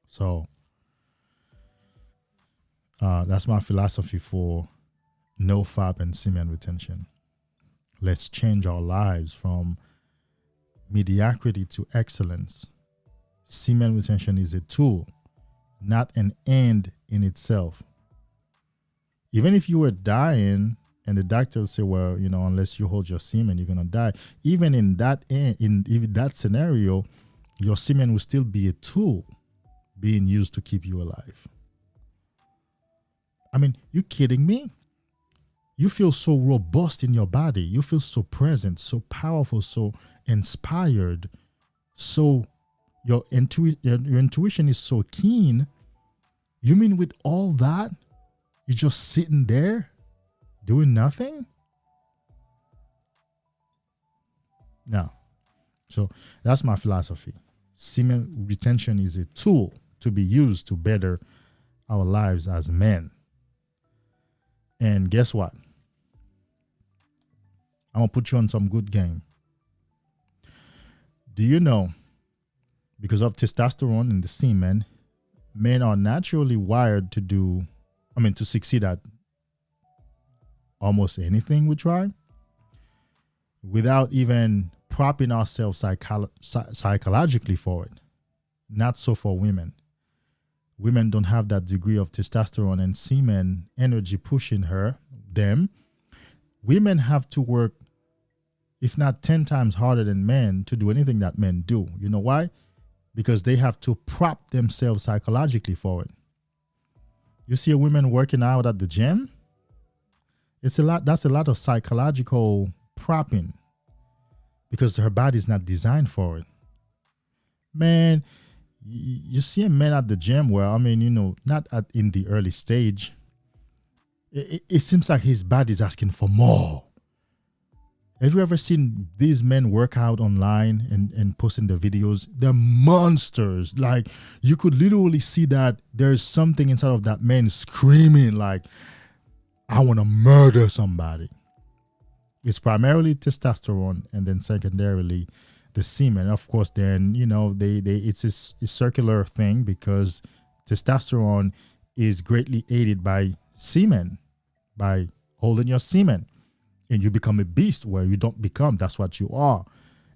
So that's my philosophy for NoFap and semen retention. Let's change our lives from mediocrity to excellence. Semen retention is a tool, not an end in itself. Even if you were dying and the doctor will say, well, unless you hold your semen, you're going to die. Even in that scenario, your semen will still be a tool being used to keep you alive. I mean, you kidding me? You feel so robust in your body. You feel so present, so powerful, so inspired. So your intuition is so keen. You mean with all that, you're just sitting there doing nothing? No. So that's my philosophy. Semen retention is a tool to be used to better our lives as men. And guess what? I'm going to put you on some good game. Do you know, because of testosterone in the semen, men are naturally wired to succeed at almost anything we try without even propping ourselves psychologically for it. Not so for women. Women don't have that degree of testosterone and semen energy pushing them. Women have to work, if not 10 times harder than men, to do anything that men do. You know why? Because they have to prop themselves psychologically for it. You see a woman working out at the gym? That's a lot of psychological propping because her body's not designed for it. Man, you see a man at the gym not in the early stage. It seems like his body's asking for more. Have you ever seen these men work out online and posting the videos? They're monsters. Like, you could literally see that there's something inside of that man screaming like, I want to murder somebody. It's primarily testosterone and then secondarily the semen. Of course, then, it's a circular thing because testosterone is greatly aided by semen, by holding your semen. And you become a beast where you don't become. That's what you are.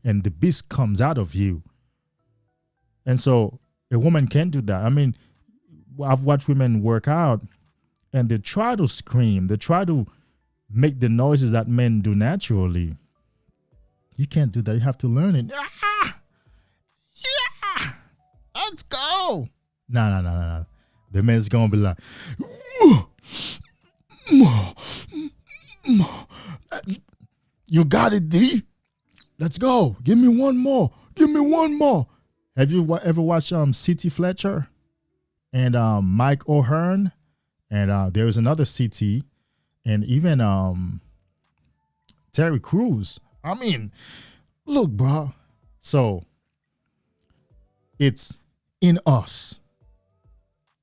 And the beast comes out of you. And so a woman can't do that. I mean, I've watched women work out and they try to scream. They try to make the noises that men do naturally. You can't do that. You have to learn it. Yeah. Let's go. No. The man's going to be like, you got it, D. Let's go. Give me one more. Have you ever watched C.T. Fletcher and Mike O'Hearn? And there was another C.T. and even Terry Crews. I mean, look, bro. So it's in us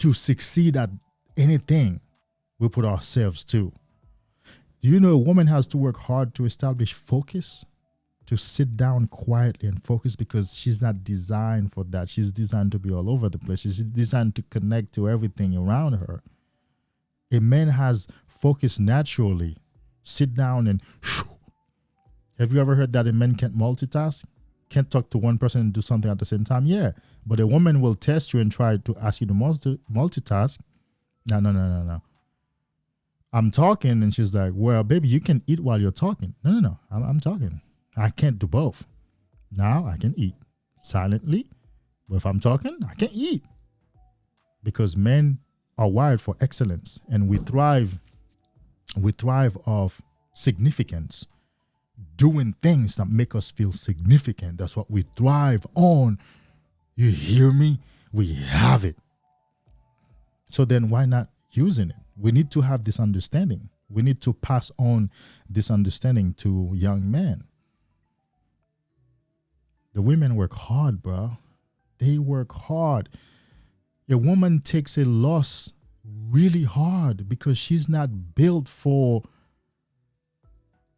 to succeed at anything we put ourselves to. Do you know a woman has to work hard to establish focus, to sit down quietly and focus, because she's not designed for that. She's designed to be all over the place. She's designed to connect to everything around her. A man has focus naturally. Sit down and shoo. Have you ever heard that a man can't multitask? Can't talk to one person and do something at the same time? Yeah. But a woman will test you and try to ask you to multitask. No. I'm talking, and she's like, well, baby, you can eat while you're talking. No. I'm talking. I can't do both. Now I can eat silently, but if I'm talking, I can eat. Because men are wired for excellence, and we thrive of significance, doing things that make us feel significant. That's what we thrive on. You hear me? We have it. So then why not using it? We need to have this understanding. We need to pass on this understanding to young men. The women work hard, bro. They work hard. A woman takes a loss really hard because she's not built for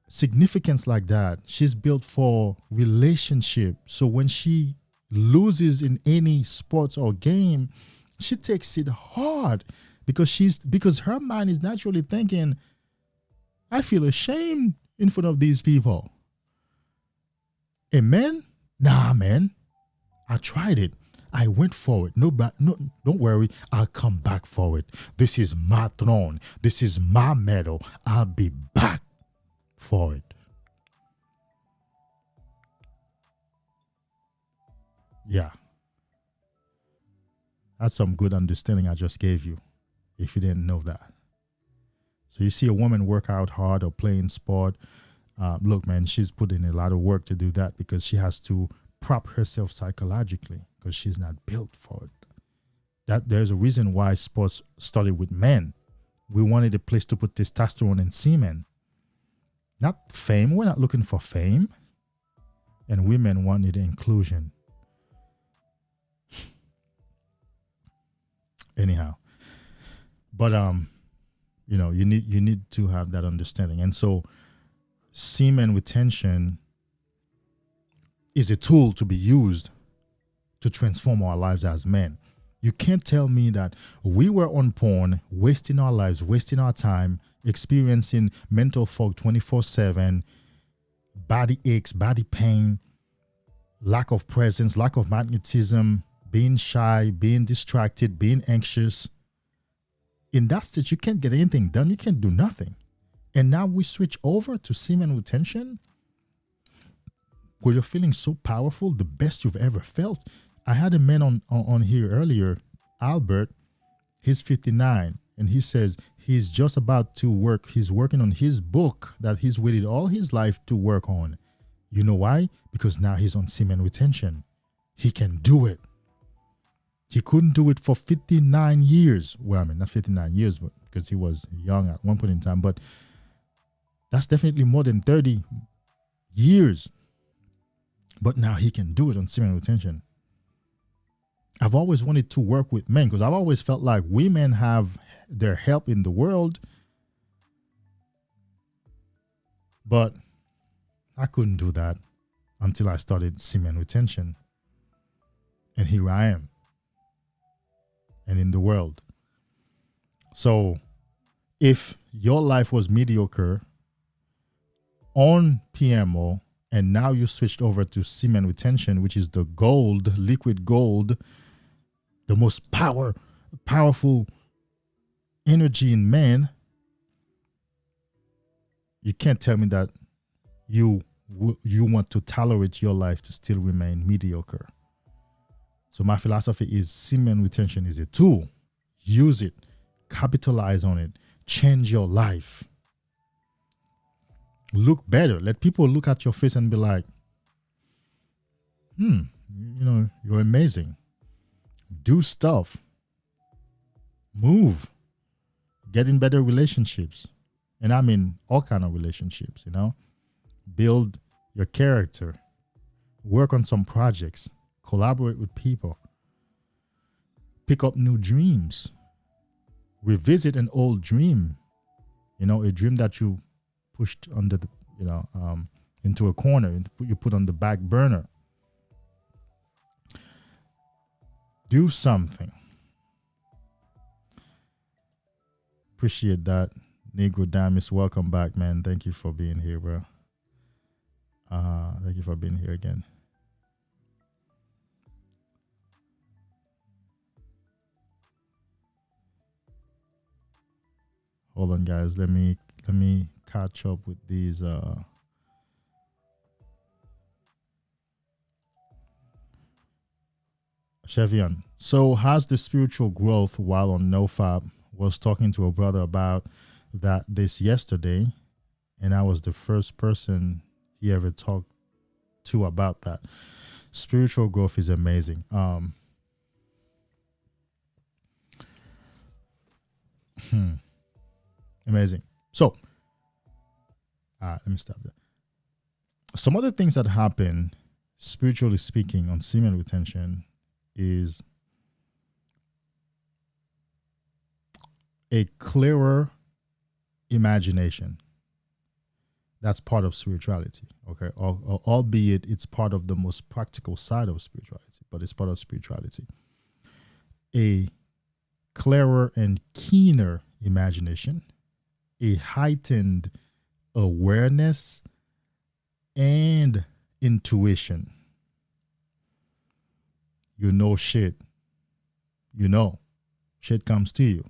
significance like that. She's built for relationship. So when she loses in any sports or game, she takes it hard because her mind is naturally thinking, I feel ashamed in front of these people. Amen? Nah, man. I tried it. I went for it. No, don't worry. I'll come back for it. This is my throne. This is my medal. I'll be back for it. Yeah. That's some good understanding I just gave you, if you didn't know that. So you see a woman work out hard or playing sport. Look, man, she's put in a lot of work to do that because she has to prop herself psychologically because she's not built for it. That there's a reason why sports started with men. We wanted a place to put testosterone and semen. Not fame. We're not looking for fame. And women wanted inclusion. Anyhow. But you need to have that understanding. And so semen retention is a tool to be used to transform our lives as men. You can't tell me that we were on porn, wasting our lives, wasting our time, experiencing mental fog 24/7, body aches, body pain, lack of presence, lack of magnetism, being shy, being distracted, being anxious. In that state, you can't get anything done. You can't do nothing. And now we switch over to semen retention, where you're feeling so powerful, the best you've ever felt. I had a man on here earlier, Albert. He's 59, and he says he's just about to work. He's working on his book that he's waited all his life to work on. You know why? Because now he's on semen retention. He can do it. He couldn't do it for 59 years. Well, I mean, not 59 years, but because he was young at one point in time. But that's definitely more than 30 years. But now he can do it on semen retention. I've always wanted to work with men because I've always felt like women have their help in the world. But I couldn't do that until I started semen retention. And here I am. And in the world. So if your life was mediocre on PMO, and now you switched over to semen retention, which is the gold, liquid gold, the most powerful energy in men, you can't tell me that you want to tolerate your life to still remain mediocre. So my philosophy is semen retention is a tool. Use it. Capitalize on it. Change your life. Look better. Let people look at your face and be like, you're amazing. Do stuff. Move. Get in better relationships. And I mean all kind of relationships, build your character, work on some projects, collaborate with people, pick up new dreams, revisit an old dream, a dream that you pushed under the, into a corner and you put on the back burner. Do something. Appreciate that. Negro Damis, welcome back, man. Thank you for being here, bro. Thank you for being here again. Hold on, guys. Let me catch up with these. Chevian. So has the spiritual growth while on NoFap. Was talking to a brother about this yesterday, and I was the first person he ever talked to about that. Spiritual growth is amazing. Amazing. So, let me stop there. Some other things that happen, spiritually speaking, on semen retention is a clearer imagination. That's part of spirituality, okay? Albeit it's part of the most practical side of spirituality, but it's part of spirituality. A clearer and keener imagination, a heightened awareness and intuition. You know shit. Shit comes to you.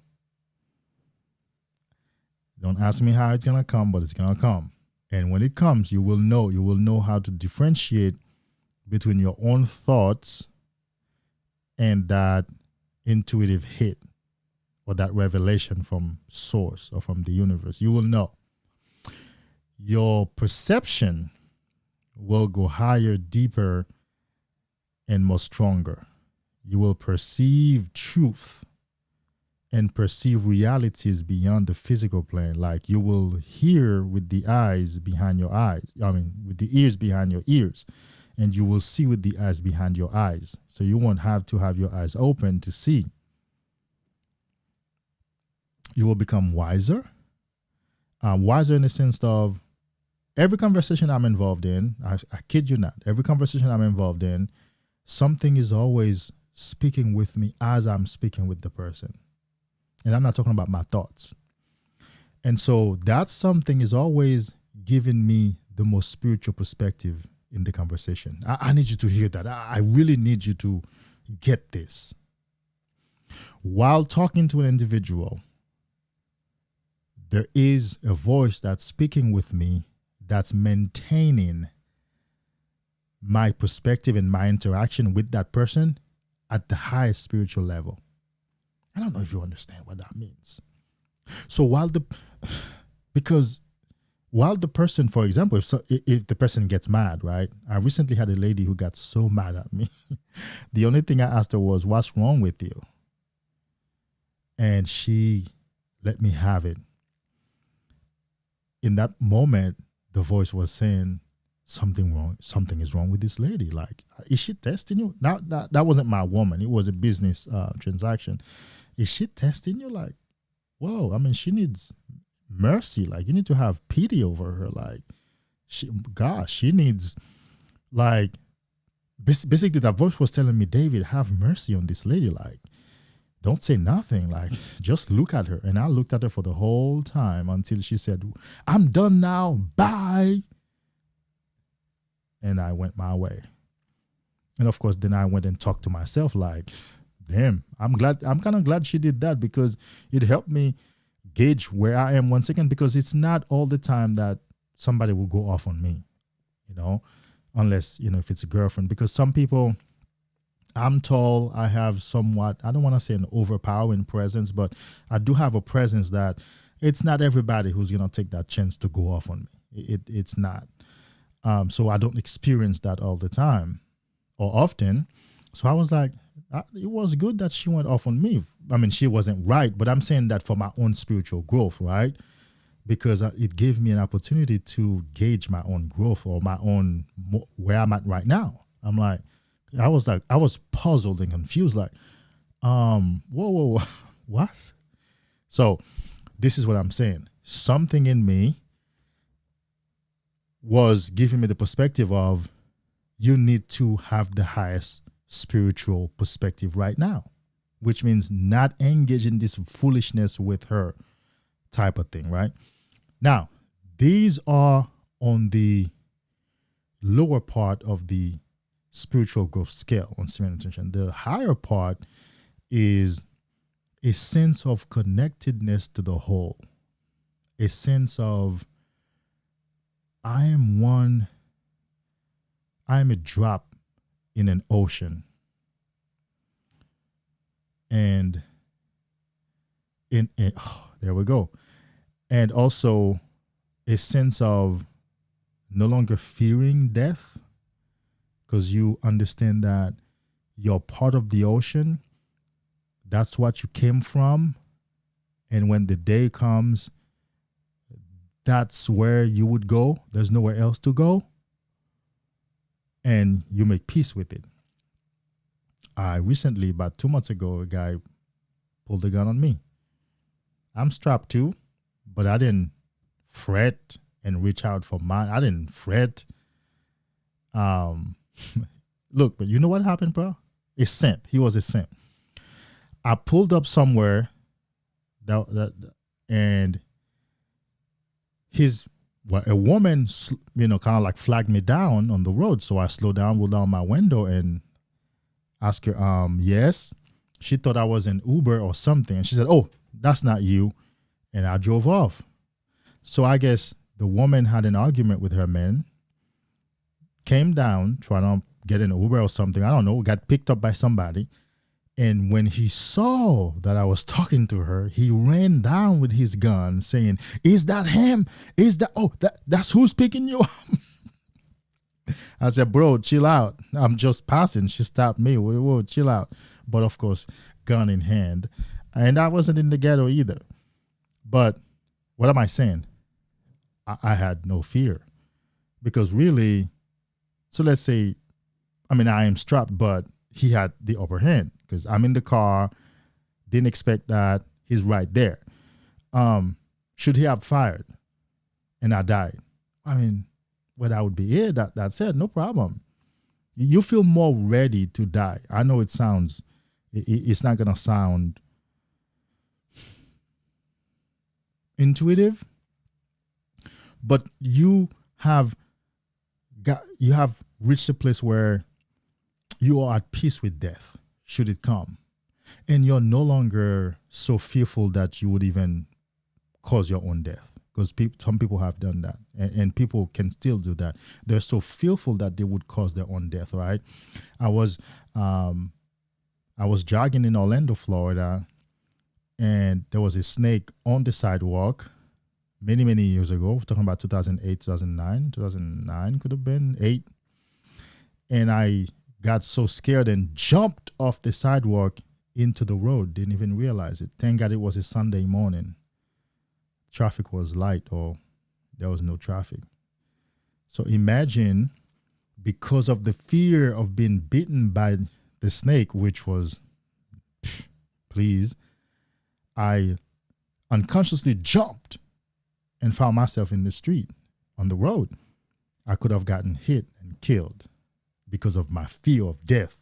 Don't ask me how it's going to come, but it's going to come. And when it comes, you will know how to differentiate between your own thoughts and that intuitive hit or that revelation from source or from the universe. You will know. Your perception will go higher, deeper, and more stronger. You will perceive truth and perceive realities beyond the physical plane. Like you will hear with the eyes behind your eyes. With the ears behind your ears. And you will see with the eyes behind your eyes. So you won't have to have your eyes open to see. You will become wiser. Wiser in the sense of every conversation I'm involved in, I kid you not, every conversation I'm involved in, something is always speaking with me as I'm speaking with the person. And I'm not talking about my thoughts. And so that something is always giving me the most spiritual perspective in the conversation. I need you to hear that. I really need you to get this. While talking to an individual, there is a voice that's speaking with me that's maintaining my perspective and my interaction with that person at the highest spiritual level. I don't know if you understand what that means. So while the person, for example, if the person gets mad, right? I recently had a lady who got so mad at me. The only thing I asked her was, "What's wrong with you?" And she let me have it. In that moment, the voice was saying, something is wrong with this lady. Like, is she testing you? Now, that wasn't my woman. It was a business transaction. Is she testing you? Like, whoa, she needs mercy. Like, you need to have pity over her. Like, she needs, like, basically that voice was telling me, David, have mercy on this lady. Like, don't say nothing. Like, just look at her. And I looked at her for the whole time until she said, "I'm done now. Bye." And I went my way. And of course, then I went and talked to myself like, damn, I'm kind of glad she did that, because it helped me gauge where I am once again, because it's not all the time that somebody will go off on me, unless, if it's a girlfriend, because some people, I'm tall, I have somewhat, I don't want to say an overpowering presence, but I do have a presence that it's not everybody who's going to take that chance to go off on me. It's not. So I don't experience that all the time or often. So I was like, it was good that she went off on me. She wasn't right, but I'm saying that for my own spiritual growth, right? because it gave me an opportunity to gauge my own growth or my own where I'm at right now. I was puzzled and confused, like, whoa, what? So this is what I'm saying. Something in me was giving me the perspective of, you need to have the highest spiritual perspective right now, which means not engaging this foolishness with her type of thing, right? Now, these are on the lower part of the spiritual growth scale on Semen Retention. The higher part is a sense of connectedness to the whole, a sense of I am a drop in an ocean. And there we go. And also a sense of no longer fearing death, because you understand that you're part of the ocean. That's what you came from. And when the day comes, that's where you would go. There's nowhere else to go. And you make peace with it. I recently, about 2 months ago, a guy pulled a gun on me. I'm strapped too, but I didn't fret and reach out for mine. I didn't fret. Look, but you know what happened, bro? A simp. He was a simp. I pulled up somewhere and a woman, kind of like flagged me down on the road. So I slowed down, rolled down my window and asked her, yes. She thought I was an Uber or something. And she said, oh, that's not you. And I drove off. So I guess the woman had an argument with her man, came down, trying to get an Uber or something. I don't know, got picked up by somebody. And when he saw that I was talking to her, he ran down with his gun saying, is that him? That's who's picking you up? I said, bro, chill out. I'm just passing. She stopped me. Whoa, chill out. But of course, gun in hand. And I wasn't in the ghetto either. But what am I saying? I had no fear. Because really, so let's say, I am strapped, but he had the upper hand. Because I'm in the car, didn't expect that. He's right there. Should he have fired and I died? Well, that would be it. That's it. No problem. You feel more ready to die. I know it's not going to sound intuitive, but you have reached a place where you are at peace with death, should it come. And you're no longer so fearful that you would even cause your own death. Because some people have done that. And people can still do that. They're so fearful that they would cause their own death, right? I was jogging in Orlando, Florida, and there was a snake on the sidewalk many, many years ago. We're talking about 2008, 2009 could have been 8. And I got so scared and jumped off the sidewalk into the road. Didn't even realize it. Thank God it was a Sunday morning. Traffic was light, or there was no traffic. So imagine, because of the fear of being bitten by the snake, which was, please, I unconsciously jumped and found myself in the street on the road. I could have gotten hit and killed because of my fear of death.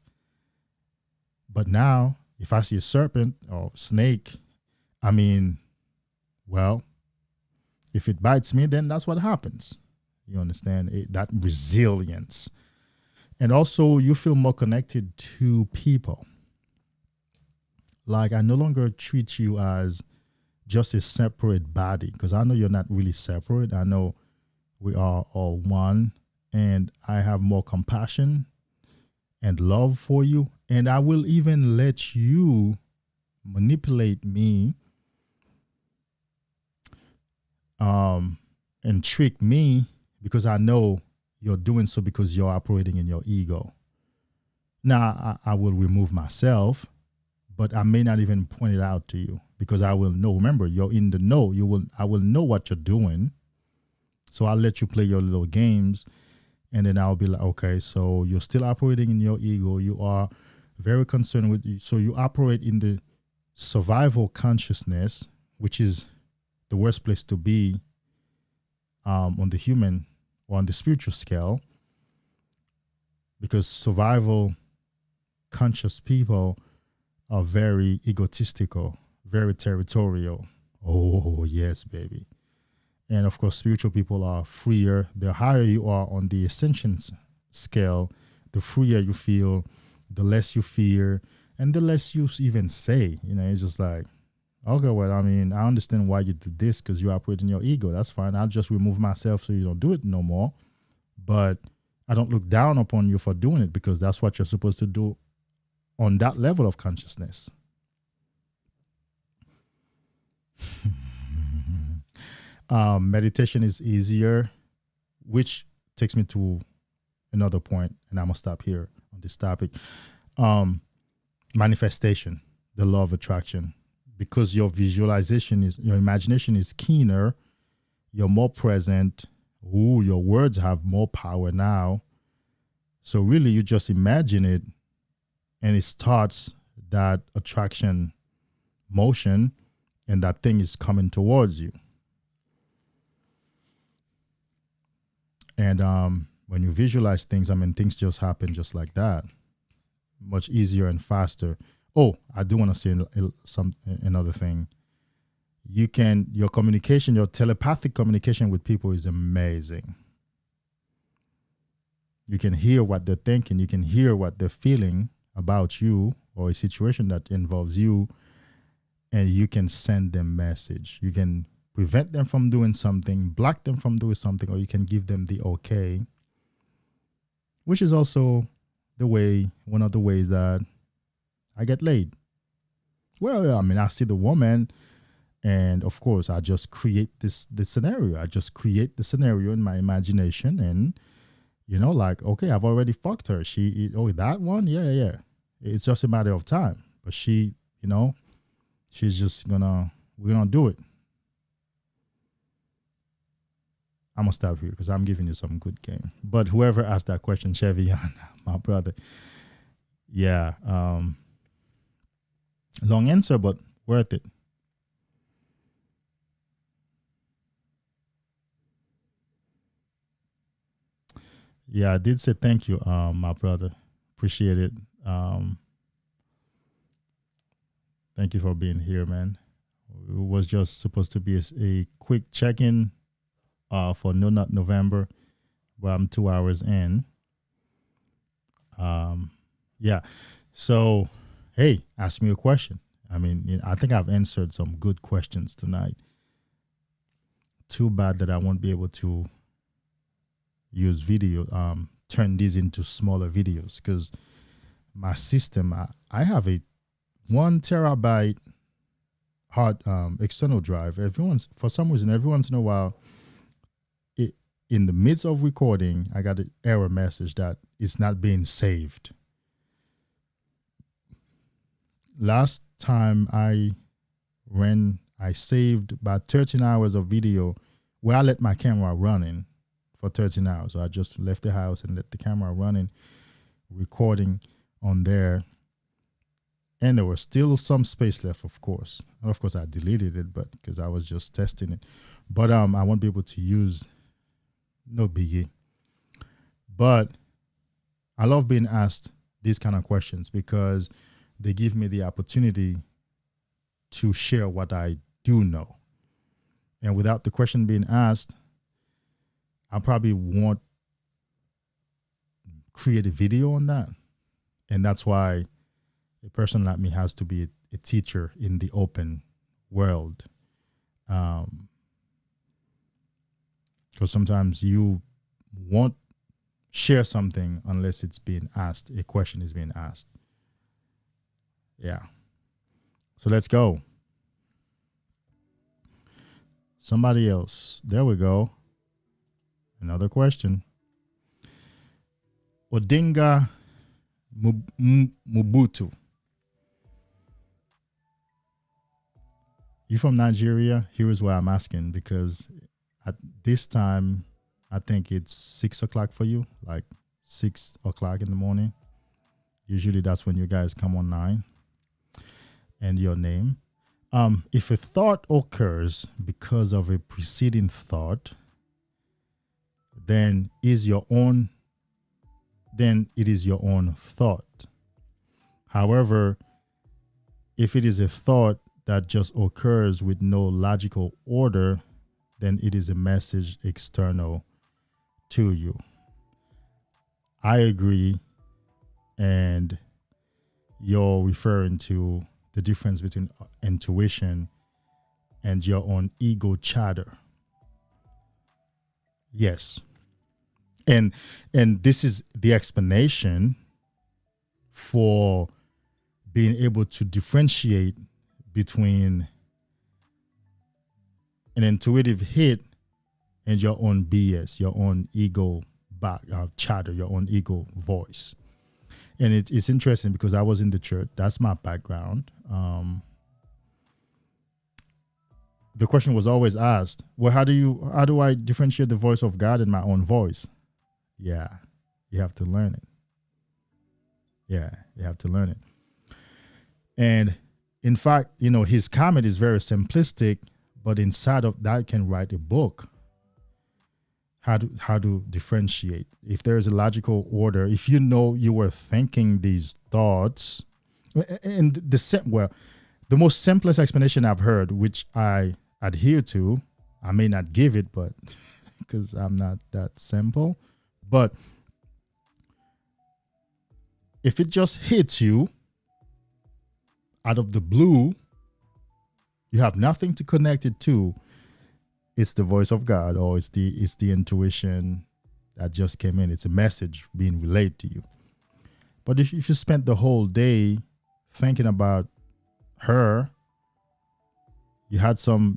But now, if I see a serpent or snake, well, if it bites me, then that's what happens. You understand? That resilience. And also, you feel more connected to people. Like, I no longer treat you as just a separate body, because I know you're not really separate. I know we are all one, and I have more compassion and love for you. And I will even let you manipulate me and trick me, because I know you're doing so because you're operating in your ego. Now, I will remove myself, but I may not even point it out to you because I will know. Remember, you're in the know. I will know what you're doing. So I'll let you play your little games, and then I'll be like, okay, so you're still operating in your ego. You are very concerned with you. So you operate in the survival consciousness, which is the worst place to be on the human or on the spiritual scale, because survival conscious people are very egotistical, very territorial. Oh, yes, baby. And of course, spiritual people are freer. The higher you are on the ascension scale, the freer you feel, the less you fear, and the less you even say. You know, it's just like, okay, well, I mean, I understand why you did this because you operate in your ego. That's fine. I'll just remove myself so you don't do it no more. But I don't look down upon you for doing it because that's what you're supposed to do on that level of consciousness. Meditation is easier, which takes me to another point, and I'm gonna stop here on this topic. Manifestation, the law of attraction, because your your imagination is keener, you're more present. Ooh, your words have more power now. So really, you just imagine it, and it starts that attraction motion, and that thing is coming towards you. And when you visualize things, I mean, things just happen just like that, much easier and faster. Oh, I do want to say another thing. Your communication, your telepathic communication with people is amazing. You can hear what they're thinking. You can hear what they're feeling about you or a situation that involves you, and you can send them message. You can prevent them from doing something, block them from doing something, or you can give them the okay, which is also one of the ways that I get laid. Well, I mean, I see the woman, and of course, I just create this scenario. I just create the scenario in my imagination, and like, okay, I've already fucked her. That one, yeah. It's just a matter of time. But she's just we're gonna do it. I'm gonna stop here because I'm giving you some good game. But whoever asked that question, Chevy, my brother, yeah, long answer, but worth it. Yeah, I did say thank you, my brother. Appreciate it. Thank you for being here, man. It was just supposed to be a quick check-in for No Nut November, but I'm 2 hours in. Yeah. So, hey, ask me a question. I mean, I think I've answered some good questions tonight. Too bad that I won't be able to use video, turn these into smaller videos, because my system, I have a 1 terabyte hard external drive. For some reason, every once in a while, in the midst of recording, I got an error message that it's not being saved. Last time I saved about 13 hours of video where I let my camera running for 13 hours. So I just left the house and let the camera running, recording on there. And there was still some space left, of course. And of course, I deleted it, but because I was just testing it. But I won't be able to use, no biggie. But I love being asked these kind of questions because they give me the opportunity to share what I do know. And without the question being asked, I probably won't create a video on that. And that's why a person like me has to be a teacher in the open world. Because sometimes you won't share something unless it's being asked, a question is being asked. Yeah. So let's go. Somebody else. There we go. Another question. Odinga Mubutu. You from Nigeria? Here's why I'm asking, because at this time, I think it's 6 o'clock for you, like 6 o'clock in the morning. Usually that's when you guys come online. And your name. If a thought occurs because of a preceding thought, then it is your own thought. However, if it is a thought that just occurs with no logical order, then it is a message external to you. I agree, and you're referring to the difference between intuition and your own ego chatter. Yes. And this is the explanation for being able to differentiate between an intuitive hit and your own BS, your own ego chatter, your own ego voice. And it's interesting because I was in the church. That's my background. The question was always asked, well, how do I differentiate the voice of God and my own voice? Yeah, you have to learn it. Yeah, you have to learn it. And in fact, his comment is very simplistic, but inside of that can write a book. How to differentiate. If there is a logical order, if you were thinking these thoughts, and the most simplest explanation I've heard, which I adhere to, I may not give it, but because I'm not that simple, but if it just hits you out of the blue, you have nothing to connect it to, it's the voice of God, or it's the intuition that just came in. It's a message being relayed to you. But if you spent the whole day thinking about her, you had some,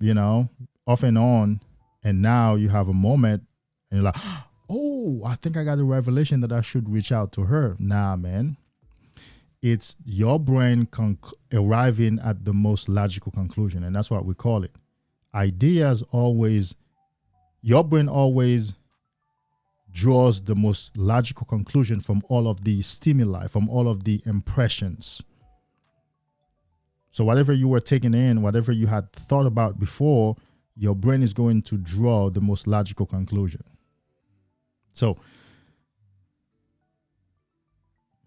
off and on, and now you have a moment and you're like, oh, I think I got a revelation that I should reach out to her. Nah, man. It's your brain arriving at the most logical conclusion, and that's what we call it. Your brain always draws the most logical conclusion from all of the stimuli, from all of the impressions. So whatever you were taking in, whatever you had thought about before, your brain is going to draw the most logical conclusion. So,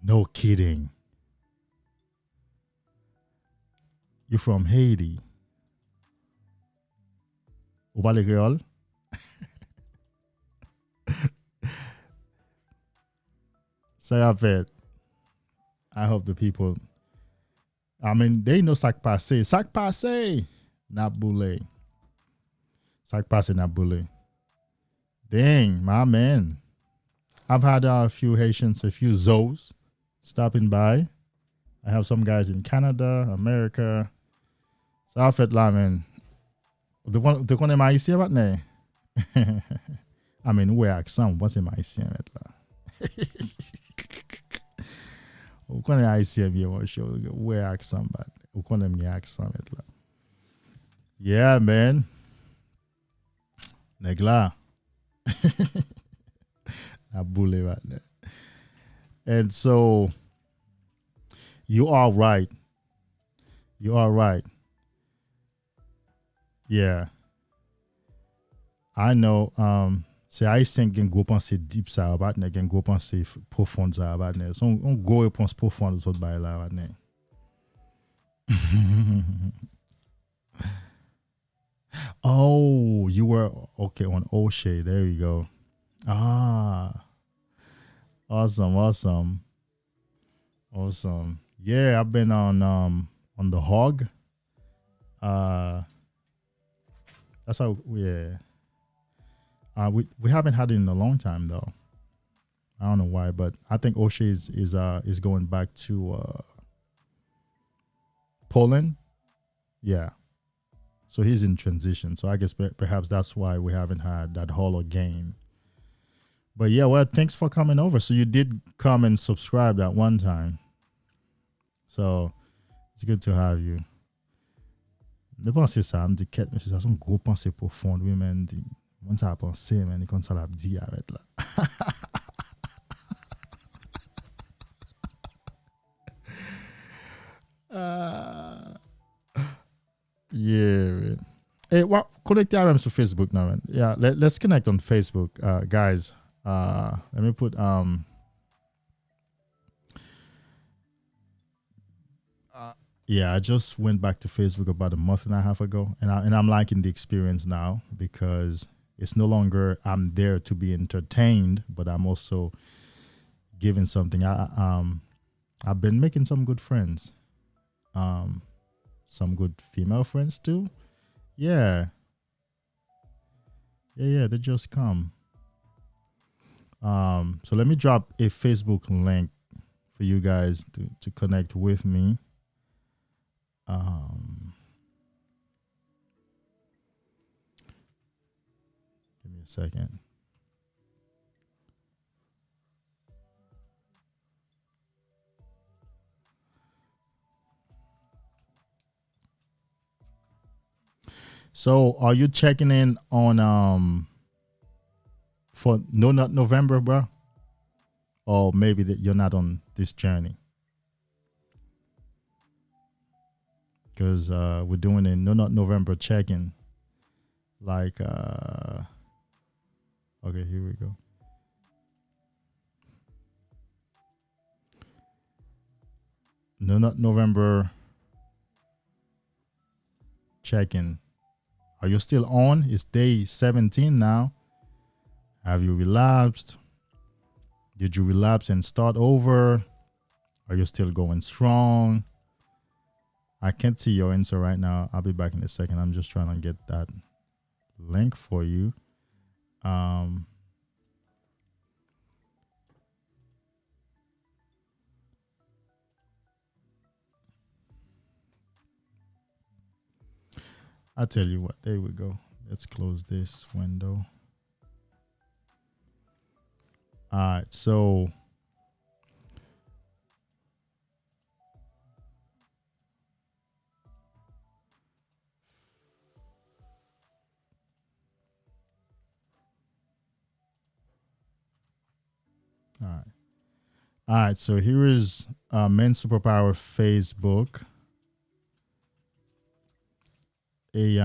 no kidding. You're from Haiti. Ou parle créole? Say I bet. I hope the people, they know sac passe. Sac passe, not boule. Sac passe, not boule. Dang, my man. I've had a few Haitians, a few Zoes stopping by. I have some guys in Canada, America. So I fait là, man. De konen maïsien bat ne? Ouwe aksan, what's in maïsien met la? Ou konen haïsien bien mon show, ouwe aksan bat. Ou konen mi aksan met la. Yeah, man. Nèg la. A boule bat ne. And so, you are right. You are right. Yeah. I know. C'est haïtien gen go penser deep ça bat ne, gen go penser profond ça bat ne. So on go réponse profonde sot bay la bat ne. Oh, you were okay on O'Shea. There you go. Ah. Awesome. Yeah, I've been on the Hog. That's how, yeah. We haven't had it in a long time though. I don't know why, but I think O'Shea is going back to Poland. Yeah. So he's in transition. So I guess perhaps that's why we haven't had that Holo game. But yeah, well, thanks for coming over. So you did come and subscribe that one time. So it's good to have you. De penser ça, me dit quête, monsieur, ça son gros pensée profonde, oui, men, dit, mon ça a pensé, men, et comme ça l'a dit, arrête là. Yeah, man. Hey, well, connect them to Facebook now, man. Yeah, let's connect on Facebook, guys. Let me put yeah, I just went back to Facebook about a month and a half ago, and I'm liking the experience now because it's no longer I'm there to be entertained, but I'm also giving something. I've been making some good friends, some good female friends too. Yeah, they just come. So let me drop a Facebook link for you guys to connect with me. Give me a second. So are you checking in on for No Nut November, bro? Or maybe that you're not on this journey? Because we're doing a No Nut November check-in. Like okay, here we go. No Nut November check-in. Are you still on? It's day 17 now. Have you relapsed? Did you relapse and start over? Are you still going strong? I can't see your answer right now. I'll be back in a second. I'm just trying to get that link for you. I'll tell you what. There we go. Let's close this window. All right. So all right. So here is Men Superpower Facebook. Et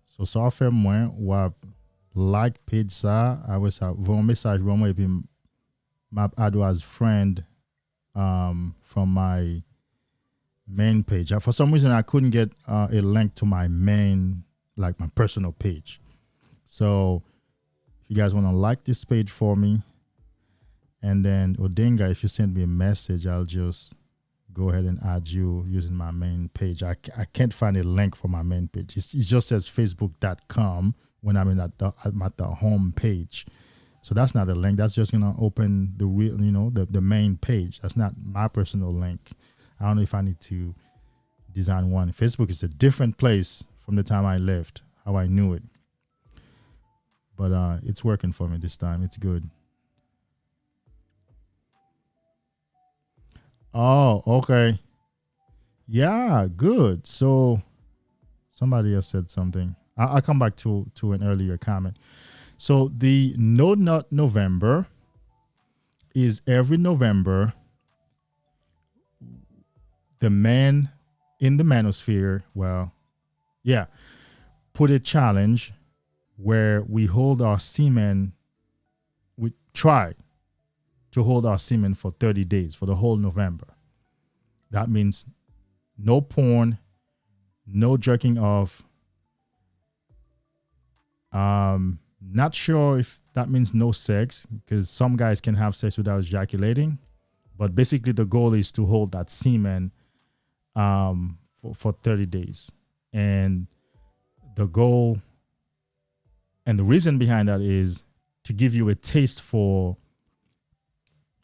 so ça fait moins ou like page ça, I ça vos message pour moi et puis m'a add as friend from my main page. For some reason I couldn't get a link to my main, like my personal page. So if you guys want to like this page for me, and then Odinga, if you send me a message, I'll just go ahead and add you using my main page. I can't find a link for my main page. It just says facebook.com when I'm at the home page. So that's not a link. That's just gonna open the real, the main page. That's not my personal link. I don't know if I need to design one. Facebook is a different place from the time I left, how I knew it. But it's working for me this time. It's good. Oh, okay. Yeah, good. So somebody else said something. I'll come back to an earlier comment. So the No Nut November is every November. The men in the manosphere, put a challenge where we hold our semen. We try to hold our semen for 30 days for the whole November. That means no porn, no jerking off. Not sure if that means no sex, because some guys can have sex without ejaculating. But basically the goal is to hold that semen for 30 days. And the goal and the reason behind that is to give you a taste for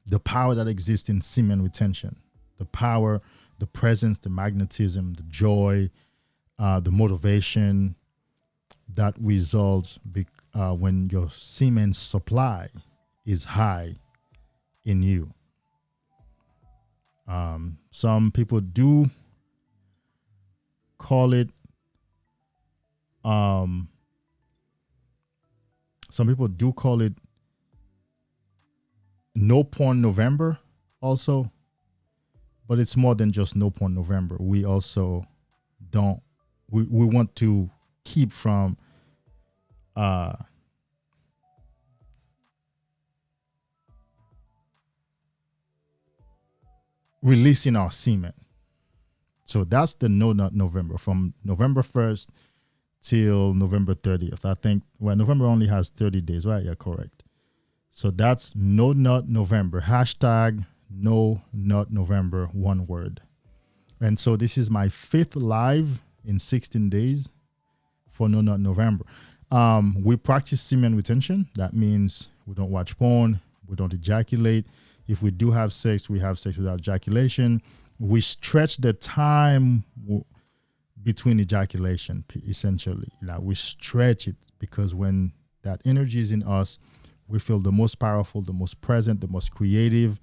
the power that exists in semen retention, the power, the presence, the magnetism, the joy, the motivation that results when your semen supply is high in you. Some people do call it Um, some people do call it No Porn November also, but it's more than just No Porn November. We also don't, we want to keep from releasing our semen. So that's the No Nut November, from November 1st till November 30th. I think, well, November only has 30 days, right? Yeah, correct. So that's No Nut November. Hashtag No Nut November, one word. And so this is my 5th live in 16 days for No Nut November. We practice semen retention. That means we don't watch porn, we don't ejaculate. If we do have sex, we have sex without ejaculation. We stretch the time between ejaculation, essentially. We stretch it, because when that energy is in us, we feel the most powerful, the most present, the most creative,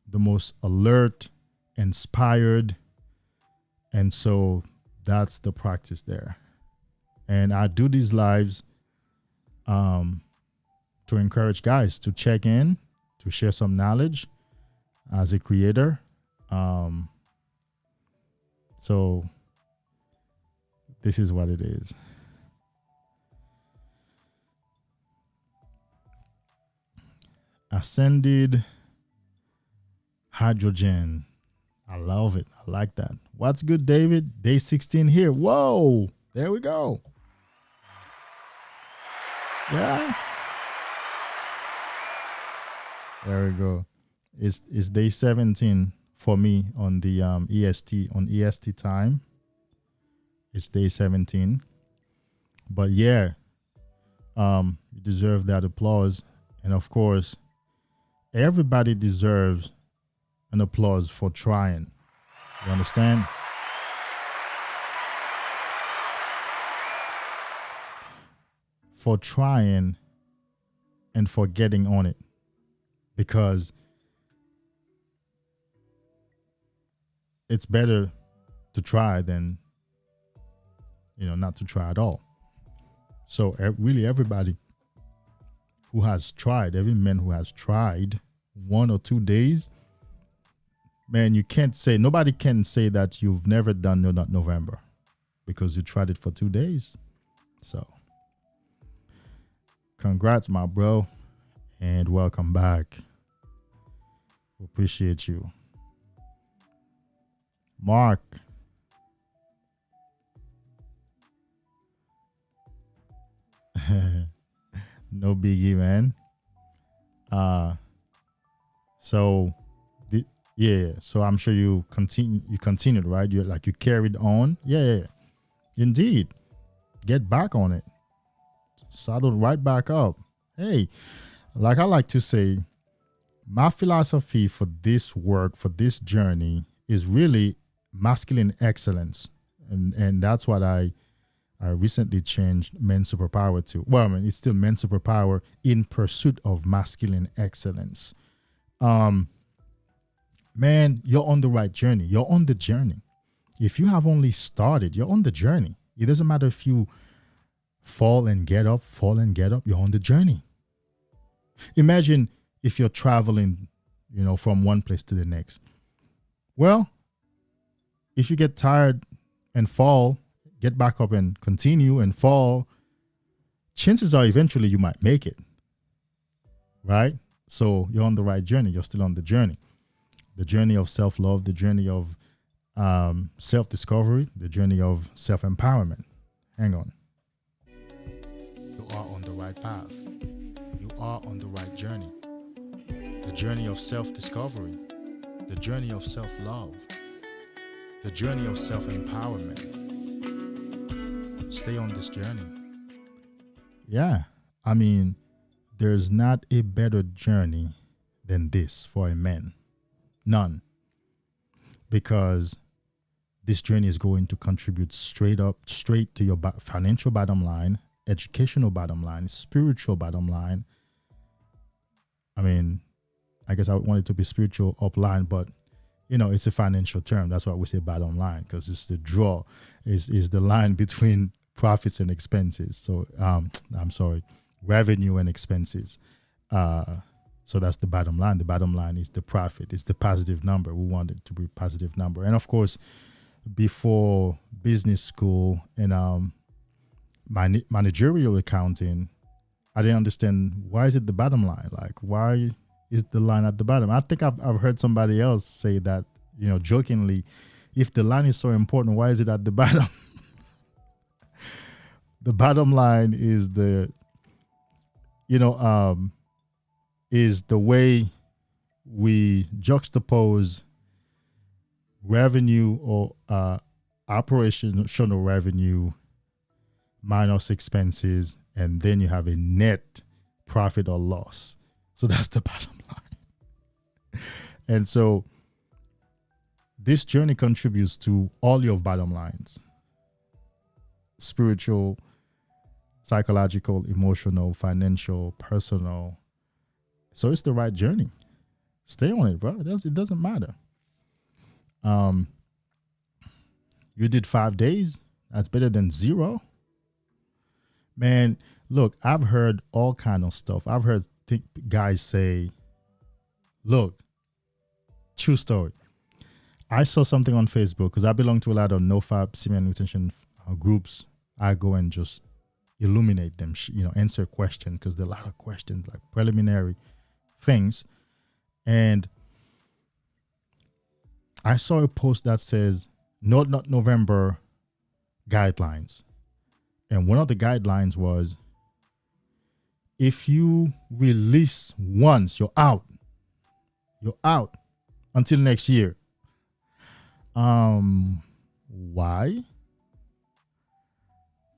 the most alert, inspired. And so that's the practice there. And I do these lives to encourage guys to check in, to share some knowledge as a creator. So this is what it is. Ascended hydrogen. I love it. I like that. What's good, David? Day 16 here. Whoa. There we go. Yeah. There we go. It's day 17 for me on the EST time. It's day 17. But yeah, you deserve that applause. And of course, everybody deserves an applause for trying. You understand? For trying and for getting on it. Because it's better to try than, not to try at all. So really everybody who has tried, every man who has tried 1 or 2 days, man, nobody can say that you've never done No Nut November because you tried it for 2 days. So congrats, my bro, and welcome back. Appreciate you. Mark. No biggie, man. So I'm sure you continued, right? You carried on. Yeah. Indeed. Get back on it. Saddle right back up. Hey, like I like to say, my philosophy for this work, for this journey, is really masculine excellence. And that's what I recently changed Men's Superpower to. Well, I mean, it's still Men's Superpower in pursuit of masculine excellence. Man, you're on the right journey. You're on the journey. If you have only started, you're on the journey. It doesn't matter if you fall and get up, you're on the journey. Imagine if you're traveling, from one place to the next. Well, if you get tired and fall, get back up and continue and fall, chances are eventually you might make it, right? So you're on the right journey. You're still on the journey of self-love, the journey of self-discovery, the journey of self-empowerment. Hang on. You are on the right path. You are on the right journey. The journey of self-discovery, the journey of self-love, the journey of self-empowerment. Stay on this journey. Yeah, I mean, there's not a better journey than this for a man. None. Because this journey is going to contribute straight to your financial bottom line, educational bottom line, spiritual bottom line. I mean, I guess I would want it to be spiritual upline, but it's a financial term. That's why we say bottom line, because it's the draw, is the line between profits and expenses. So I'm sorry, revenue and expenses. So that's the bottom line. The bottom line is the profit. It's the positive number. We want it to be a positive number. And of course, before business school and managerial accounting, I didn't understand, why is it the bottom line? Like, why is the line at the bottom? I think I've heard somebody else say that, jokingly, if the line is so important, why is it at the bottom? The bottom line is is the way we juxtapose revenue or operational revenue minus expenses, and then you have a net profit or loss. So that's the bottom line. And so this journey contributes to all your bottom lines: spiritual, psychological, emotional, financial, personal. So it's the right journey. Stay on it, bro. It doesn't matter. You did 5 days. That's better than 0. Man, look, I've heard all kind of stuff. I've heard guys say, look, true story. I saw something on Facebook, because I belong to a lot of no-fap semen retention groups. I go and just illuminate them, answer questions, because there are a lot of questions, like preliminary things. And I saw a post that says Not November guidelines. And one of the guidelines was, if you release once, you're out. You're out until next year. Why?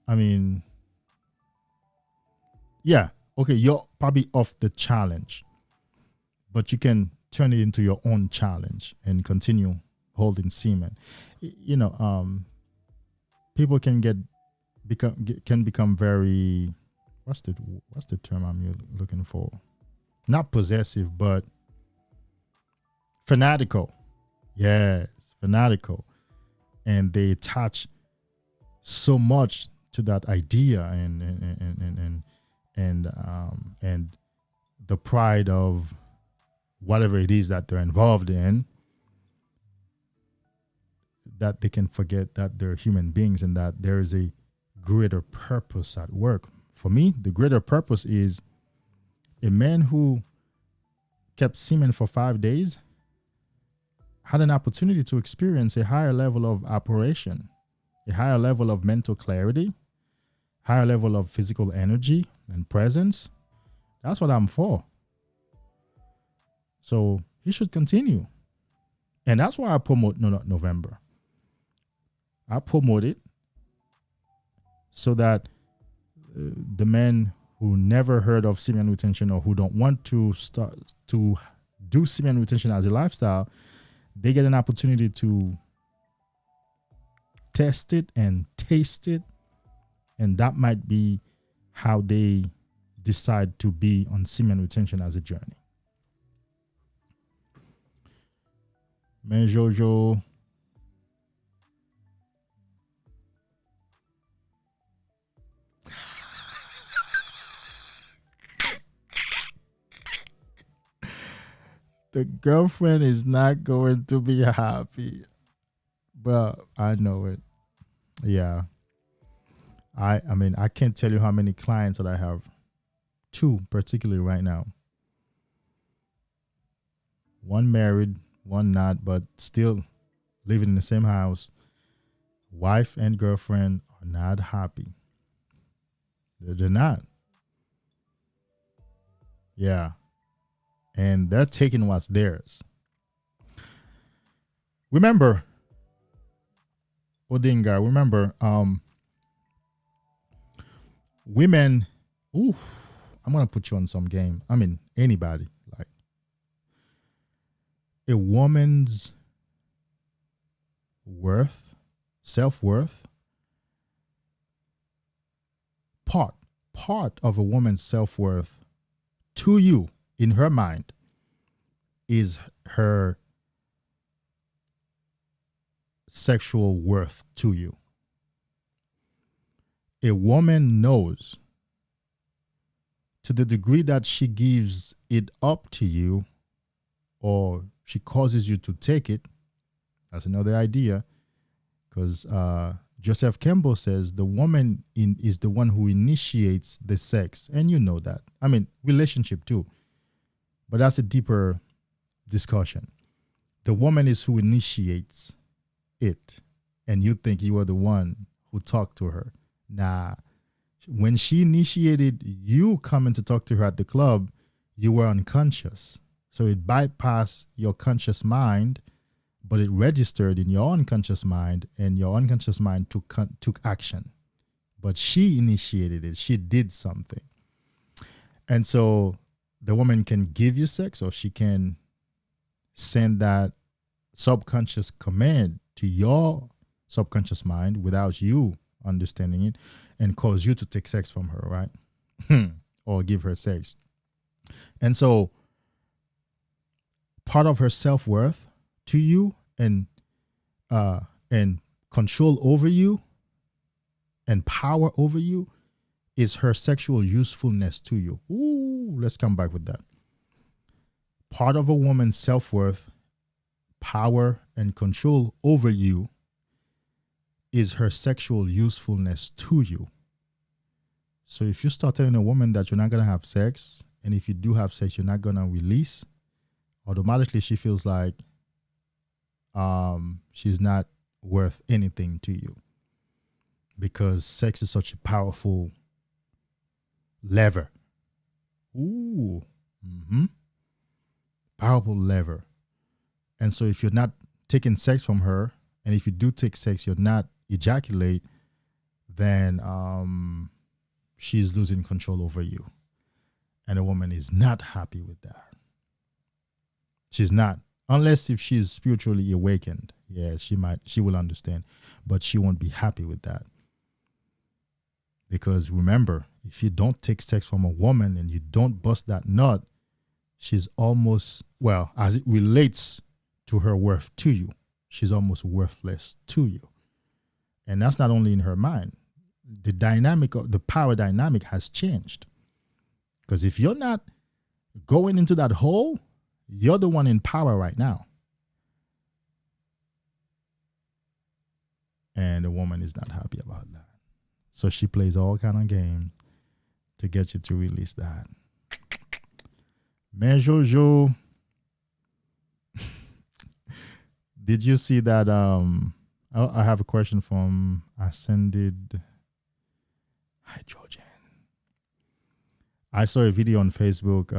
I mean, yeah, okay, you're probably off the challenge, but you can turn it into your own challenge and continue holding semen. People can become very, what's the term I'm looking for? Not possessive, but fanatical. Yes, fanatical. And they attach so much to that idea and the pride of whatever it is that they're involved in, that they can forget that they're human beings and that there is a greater purpose at work. For me, the greater purpose is a man who kept semen for 5 days had an opportunity to experience a higher level of operation, a higher level of mental clarity, higher level of physical energy and presence. That's what I'm for. So he should continue. And that's why I promote No Nut November. I promote it so that the men who never heard of semen retention or who don't want to start to do semen retention as a lifestyle, they get an opportunity to test it and taste it. And that might be how they decide to be on semen retention as a journey. Man, Jojo. The girlfriend is not going to be happy. But I know it. Yeah. I mean, I can't tell you how many clients that I have. 2 particularly right now. One married, one not, but still living in the same house. Wife and girlfriend are not happy. They're not. Yeah. And they're taking what's theirs. Remember, Odinga, remember, women, I'm going to put you on some game. I mean, anybody. Like, a woman's worth, self-worth, part of a woman's self-worth to you, in her mind, is her sexual worth to you. a woman knows, to the degree that she gives it up to you or she causes you to take it, that's another idea. Because Joseph Campbell says the woman is the one who initiates the sex. And you know that. I mean, relationship too. But that's a deeper discussion. The woman is who initiates it. And you think you are the one who talked to her. Nah. When she initiated you coming to talk to her at the club, you were unconscious. So it bypassed your conscious mind, but it registered in your unconscious mind, and your unconscious mind took action. But she initiated it. She did something. And so the woman can give you sex, or she can send that subconscious command to your subconscious mind without you understanding it and cause you to take sex from her, right? Or give her sex. And so part of her self-worth to you and control over you and power over you is her sexual usefulness to you. Ooh, let's come back with that. Part of a woman's self-worth, power, and control over you is her sexual usefulness to you. So if you start telling a woman that you're not going to have sex, and if you do have sex, you're not going to release, automatically she feels like she's not worth anything to you, because sex is such a powerful lever. Ooh. Powerful lever. And so if you're not taking sex from her, and if you do take sex, you're not ejaculate, then she's losing control over you. And a woman is not happy with that. She's not. Unless if she's spiritually awakened. Yeah, she will understand. But she won't be happy with that. Because remember, if you don't take sex from a woman and you don't bust that nut, she's almost, well, as it relates to her worth to you, she's almost worthless to you. And that's not only in her mind. The dynamic of the power dynamic has changed. Because if you're not going into that hole, you're the one in power right now. And the woman is not happy about that. So she plays all kind of games to get you to release that. Man Jojo, did you see that? I have a question from Ascended. Hi, Georgian. I saw a video on Facebook.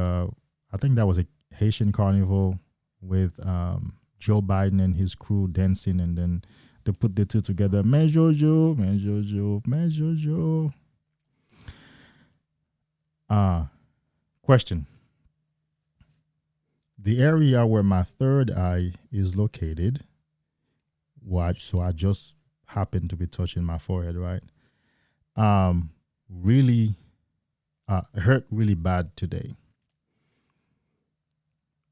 I think that was a Haitian carnival with Joe Biden and his crew dancing, and then they put the two together. Man Jojo, man Jojo, man Jojo. Question. The area where my third eye is located, so I just happened to be touching my forehead, right? Really hurt really bad today.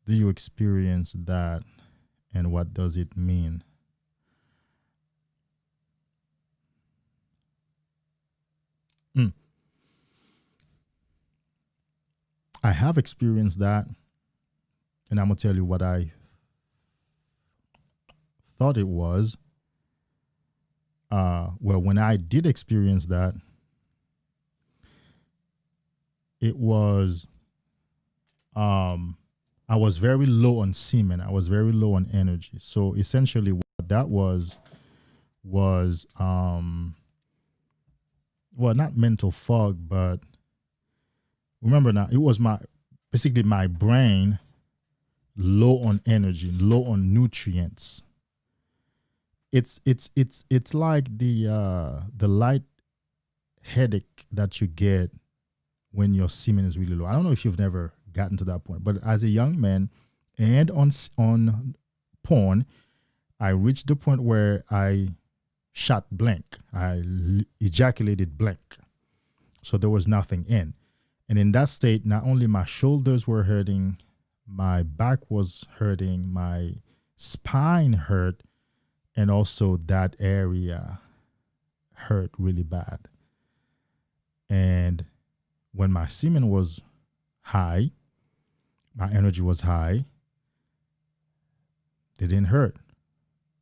Do you experience that, and what does it mean? I have experienced that, and I'm going to tell you what I thought it was. Well, when I did experience that, it was, I was very low on semen. I was very low on energy. So essentially what that was, well, not mental fog, but remember now, it was basically my brain low on energy, low on nutrients. It's like the light headache that you get when your semen is really low. I don't know if you've never gotten to that point, but as a young man and on porn, I reached the point where I shot blank. I ejaculated blank. So there was nothing in. And in that state, not only my shoulders were hurting, my back was hurting, my spine hurt, and also that area hurt really bad. And when my semen was high, my energy was high, they didn't hurt.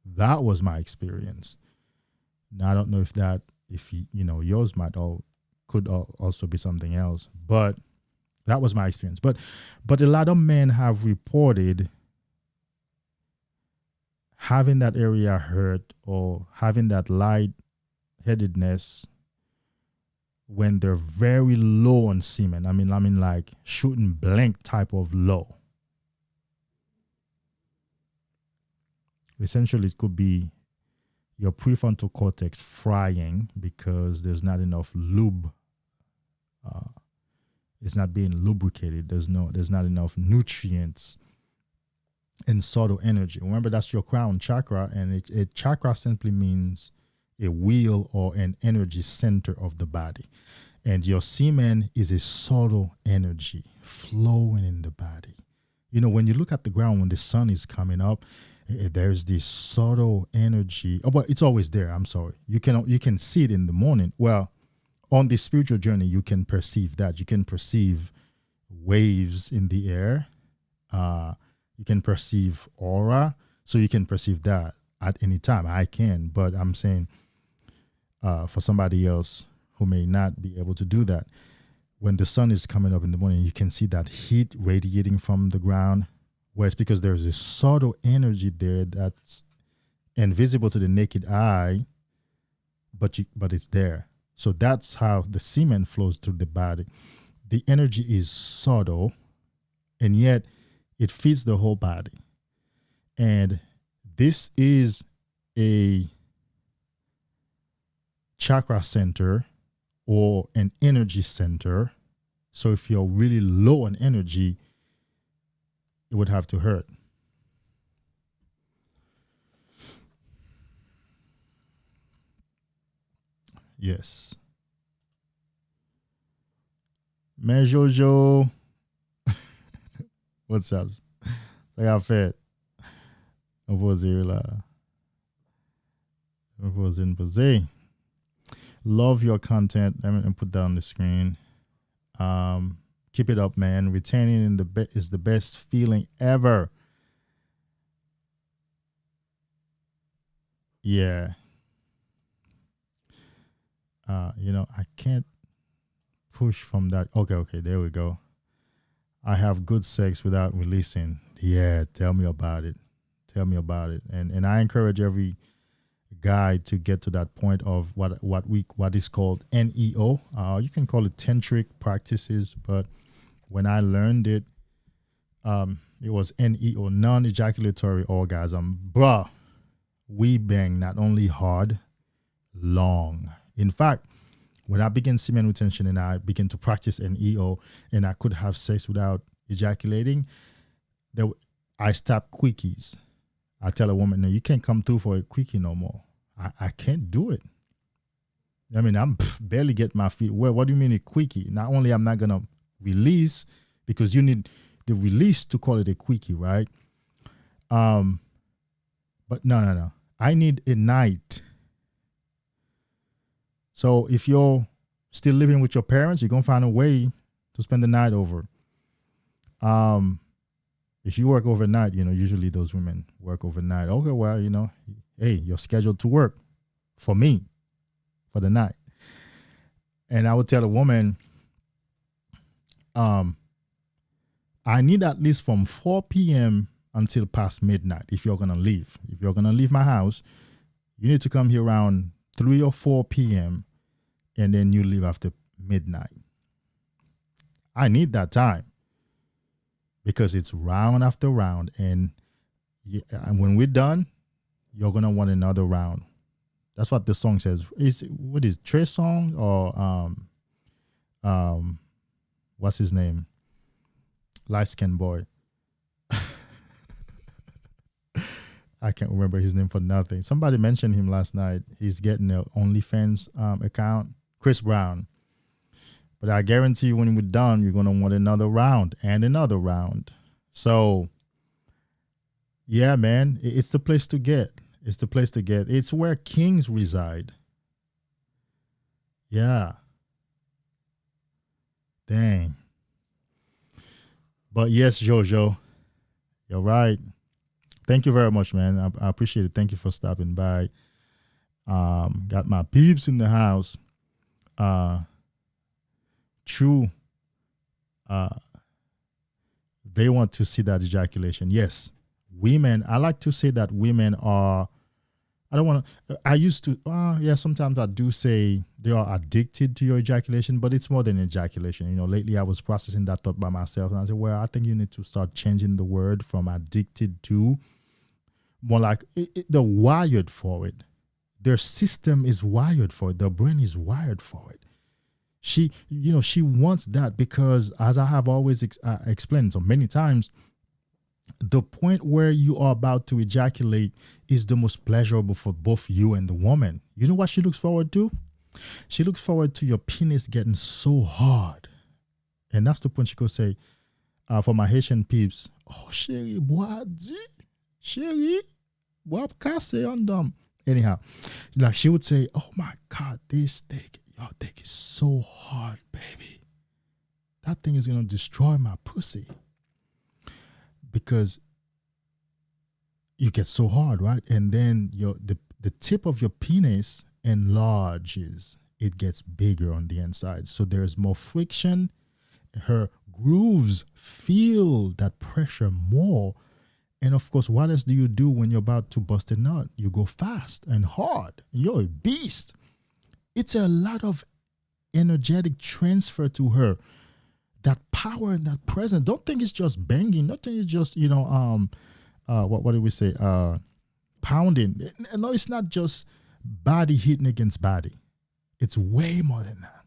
That was my experience. Now I don't know if yours could also be something else, but that was my experience. But a lot of men have reported having that area hurt or having that lightheadedness when they're very low on semen. I mean like shooting blank type of low. Essentially, it could be your prefrontal cortex frying because there's not enough lube. It's not being lubricated. There's not enough nutrients and subtle energy. Remember, that's your crown chakra, and a chakra simply means a wheel or an energy center of the body. And your semen is a subtle energy flowing in the body. When you look at the ground when the sun is coming up, there's this subtle energy. Oh, but it's always there. I'm sorry. You can see it in the morning. Well, on the spiritual journey, you can perceive that. You can perceive waves in the air. You can perceive aura. So you can perceive that at any time. I can, but I'm saying for somebody else who may not be able to do that, when the sun is coming up in the morning, you can see that heat radiating from the ground. Well, it's because there's a subtle energy there that's invisible to the naked eye, but it's there. So that's how the semen flows through the body. The energy is subtle, and yet it feeds the whole body. And this is a chakra center or an energy center. So if you're really low on energy, it would have to hurt. Yes. Man Jojo. What's up? Like I fed. Love your content. Let me put that on the screen. Keep it up, man. Retaining is the best feeling ever. Yeah. I can't push from that. Okay, there we go. I have good sex without releasing. Yeah, tell me about it. And I encourage every guy to get to that point of what is called NEO. You can call it tantric practices, but when I learned it, it was NEO, non-ejaculatory orgasm. Bruh, we bang not only hard, long. In fact, when I began semen retention and I began to practice NEO and I could have sex without ejaculating, I stopped quickies. I tell a woman, no, you can't come through for a quickie no more. I can't do it. I mean, I'm barely getting my feet wet. What do you mean a quickie? Not only I'm not going to release, because you need the release to call it a quickie, right? But no. I need a night. So if you're still living with your parents, you're going to find a way to spend the night over. If you work overnight, usually those women work overnight. Okay, well, hey, you're scheduled to work for me for the night. And I would tell a woman, I need at least from 4 p.m. until past midnight if you're going to leave. If you're going to leave my house, you need to come here around 3 or 4 p.m. and then you leave after midnight. I need that time because it's round after round. And when we're done, you're going to want another round. That's what the song says. What is Trey song or what's his name? Light skinned boy. I can't remember his name for nothing. Somebody mentioned him last night. He's getting an OnlyFans account. Chris Brown. But I guarantee you when we're done, you're going to want another round and another round. So, yeah, man, it's the place to get. It's the place to get. It's where kings reside. Yeah. Dang. But yes, Jojo, you're right. Thank you very much, man. I appreciate it. Thank you for stopping by. Got my peeps in the house. True. They want to see that ejaculation. Yes, women. I like to say that women are. I don't want to. I used to. Yeah, sometimes I do say they are addicted to your ejaculation, but it's more than ejaculation. You know, lately I was processing that thought by myself, and I said, well, I think you need to start changing the word from addicted to more like they're wired for it. Their system is wired for it. Their brain is wired for it. She wants that because, as I have always explained so many times, the point where you are about to ejaculate is the most pleasurable for both you and the woman. You know what she looks forward to? She looks forward to your penis getting so hard. And that's the point she could say, for my Haitian peeps, oh, chérie, bois du, chérie, bois cassé on them. Anyhow, like she would say, oh my God, this dick, your dick is so hard, baby. That thing is going to destroy my pussy. Because you get so hard, right? And then the tip of your penis enlarges. It gets bigger on the inside. So there's more friction. Her grooves feel that pressure more. And of course, what else do you do when you're about to bust a nut? You go fast and hard. You're a beast. It's a lot of energetic transfer to her. That power and that presence. Don't think it's just banging. Don't think it's just, what do we say? Pounding. No, it's not just body hitting against body. It's way more than that.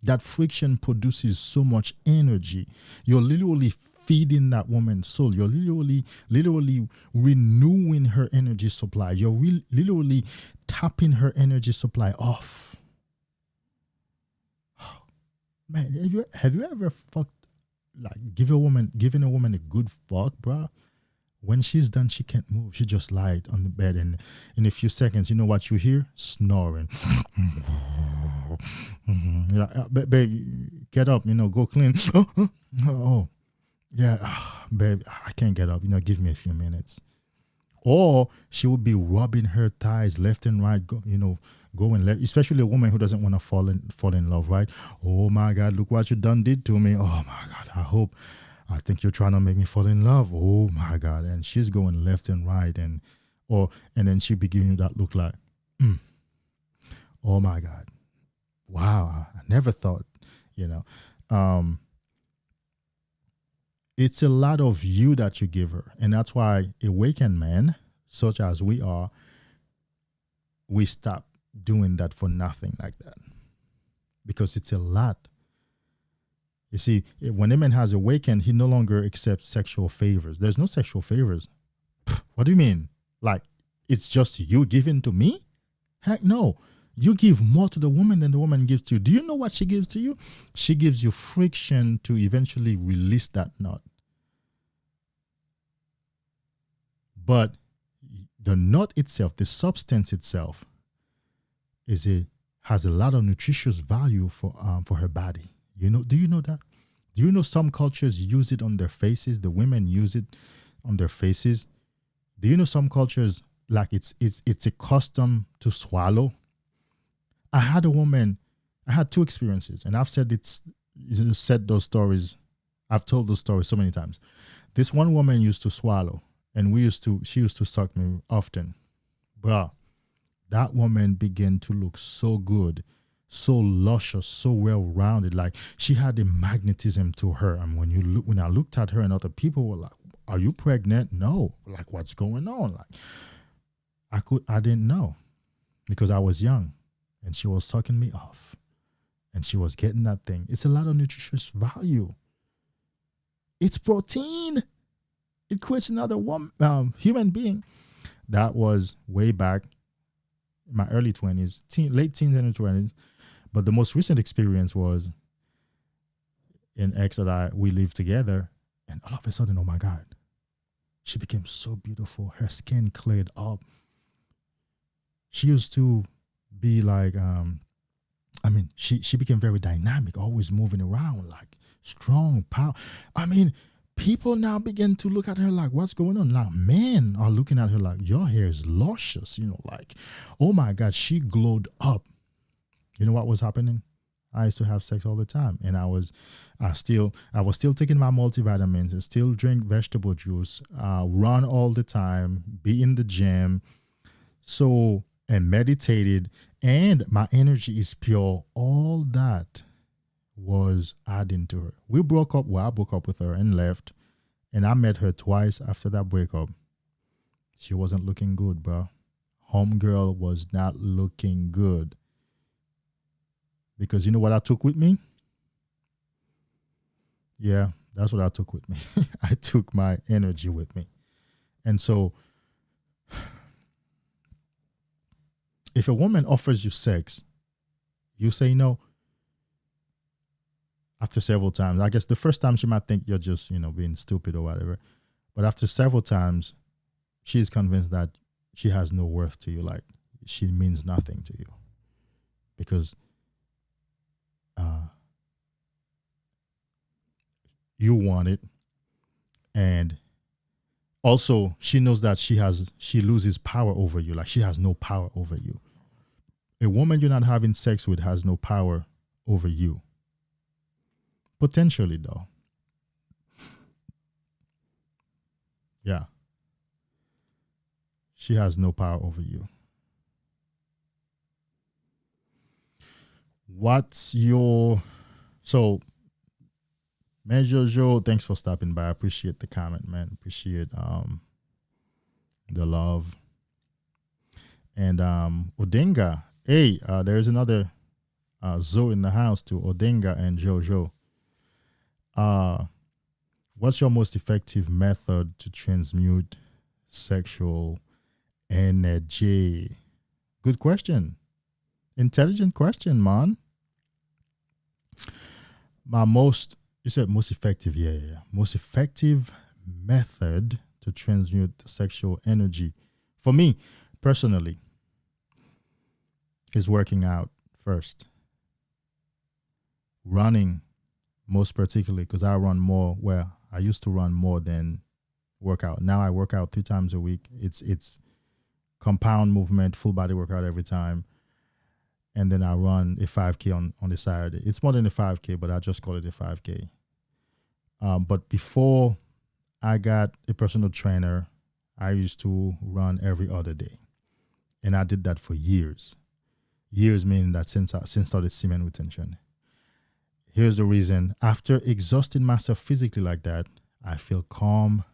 That friction produces so much energy. You're literally feeding that woman's soul. You're literally renewing her energy supply. You're literally tapping her energy supply off. Man, have you ever fucked, like, giving a woman a good fuck, bro? When she's done, she can't move. She just lied on the bed, and in a few seconds, you know what you hear? Snoring. Baby, get up. Go clean. Oh, yeah, babe, I can't get up. Give me a few minutes. Or she would be rubbing her thighs left and right. Going left, especially a woman who doesn't want to fall in love, right? Oh my God, look what you done did to me. Oh my God, I think you're trying to make me fall in love. Oh my God. And she's going left and right, and then she'll be giving you that look like, oh my God. Wow, I never thought, it's a lot of you that you give her. And that's why awakened men, such as we are, we stop doing that for nothing like that, because it's a lot. You see, when a man has awakened, he no longer accepts sexual favors. There's no sexual favors. What do you mean? Like, it's just you giving to me? Heck no. You give more to the woman than the woman gives to you. Do you know what she gives to you? She gives you friction to eventually release that nut. But the nut itself, the substance itself, has a lot of nutritious value for her body. Do you know that? Do you know some cultures use it on their faces? The women use it on their faces. Do you know some cultures, like, it's a custom to swallow? I had two experiences, and I've said those stories. I've told those stories so many times. This one woman used to swallow, and she used to suck me often. Bruh, that woman began to look so good, so luscious, so well-rounded. Like, she had a magnetism to her. And when I looked at her, and other people were like, "Are you pregnant?" No. Like, what's going on? Like, I didn't know, because I was young, and she was sucking me off, and she was getting that thing. It's a lot of nutritious value. It's protein. It creates another human being. That was way back in my early 20s, late teens and 20s. But the most recent experience was an ex that we lived together, and all of a sudden, oh my God, she became so beautiful. Her skin cleared up. She used to be like, I mean, she became very dynamic, always moving around, like strong power. I mean, people now begin to look at her like, what's going on? Like, men are looking at her like, your hair is luscious, like, oh my God, she glowed up. You know what was happening? I used to have sex all the time, and I was still taking my multivitamins, and still drink vegetable juice, run all the time, be in the gym, and meditated, and my energy is pure. All that was adding to her. We broke up. Well, I broke up with her and left, and I met her twice after that breakup. She wasn't looking good, bro. Homegirl was not looking good. Because you know what I took with me? Yeah, that's what I took with me. I took my energy with me. And so, if a woman offers you sex, you say no. After several times, I guess the first time she might think you're just, being stupid or whatever. But after several times, she's convinced that she has no worth to you. Like, she means nothing to you. Because you want it, and also she knows that she loses power over you. Like, she has no power over you. A woman you're not having sex with has no power over you. Potentially, though. Yeah. She has no power over you. Man Jojo, thanks for stopping by. I appreciate the comment, man. Appreciate the love. And Odinga, hey, there's another Zo in the house too. Odinga and Jojo. What's your most effective method to transmute sexual energy? Good question. Intelligent question, man. You said most effective, yeah. Most effective method to transmute sexual energy. For me, personally, is working out first. Running, most particularly, because I run more. Well, I used to run more than workout. Now I work out 3 times a week. It's compound movement, full body workout every time. And then I run a 5K on the Saturday. It's more than a 5K, but I just call it a 5K. But before I got a personal trainer, I used to run every other day. And I did that for years. Years meaning that since I started Semen Retention. Here's the reason. After exhausting myself physically like that, I feel calm,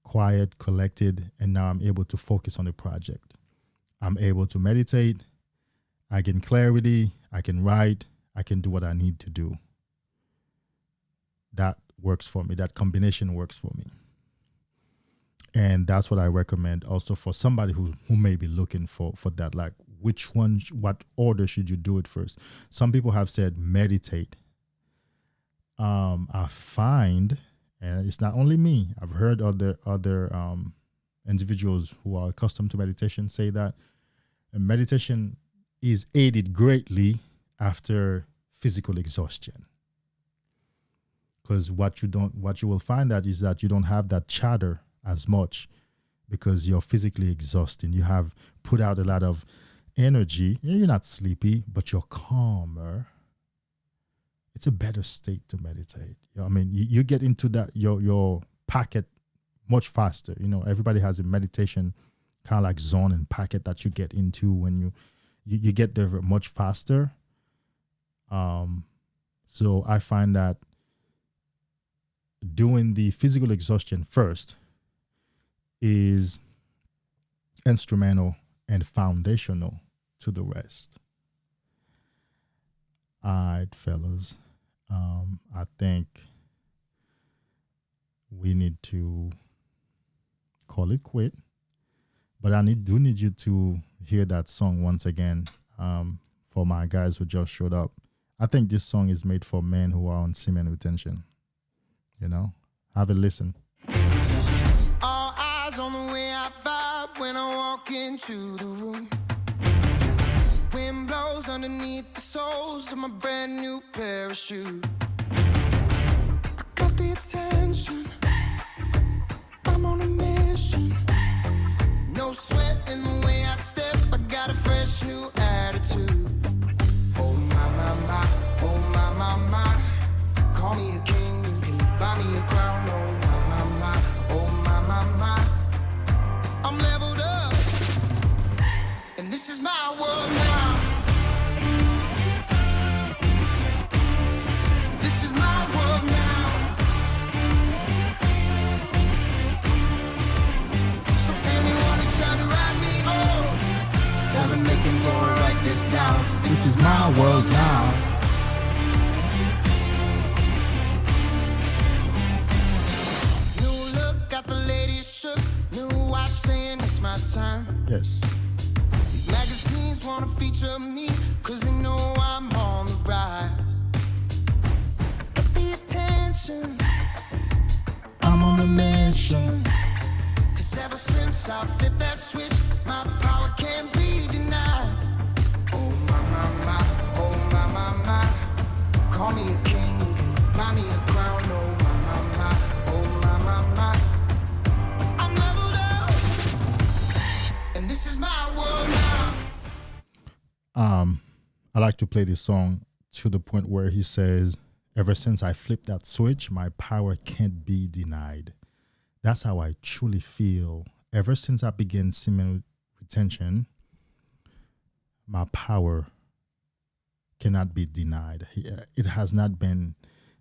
quiet, collected, and now I'm able to focus on the project. I'm able to meditate. I gain clarity. I can write. I can do what I need to do. That works for me. That combination works for me. And that's what I recommend also for somebody who may be looking for that. Like, which one, what order should you do it first? Some people have said meditate. I find, and it's not only me, I've heard other individuals who are accustomed to meditation say that meditation is aided greatly after physical exhaustion. Because what you will find that is that you don't have that chatter as much because you're physically exhausted. You have put out a lot of energy. You're not sleepy, but you're calmer. It's a better state to meditate. I mean, you get into that your packet much faster. Everybody has a meditation kind of like zone and packet that you get into when you get there much faster. So I find that doing the physical exhaustion first is instrumental and foundational to the rest. All right, fellas. I think we need to call it quit. But I do need you to hear that song once again for my guys who just showed up. I think this song is made for men who are on Semen Retention. Have a listen. All eyes on the way I vibe when I walk into the room. When wind blows underneath the soles of my brand new parachute. I got the attention, I'm on a mission. No sweat in the way I step, I got a fresh new attitude. Oh my, my, my, oh my, my, my. Call me a king, you can buy me a crown. Oh my, my, my, oh my, my, my. I'm leveled up, and this is my world now. This is my world now. So anyone who try to write me off, tell them they can go and write this down. This is my world now. New look, got the ladies shook. New watch saying it's my time. Yes. These magazines wanna feature me, cause they know I'm on the rise. But the attention, I'm on a mission. cause ever since I flipped that switch, my power can't be denied. Oh my, my, my, oh my, my, my. Call me a king, you can buy me a crown. Oh my, my, my, oh my, my, my. I'm leveled up, and this is my world now. I like to play this song to the point where he says, ever since I flipped that switch, my power can't be denied. That's how I truly feel. Ever since I began semen retention, my power cannot be denied. It has not been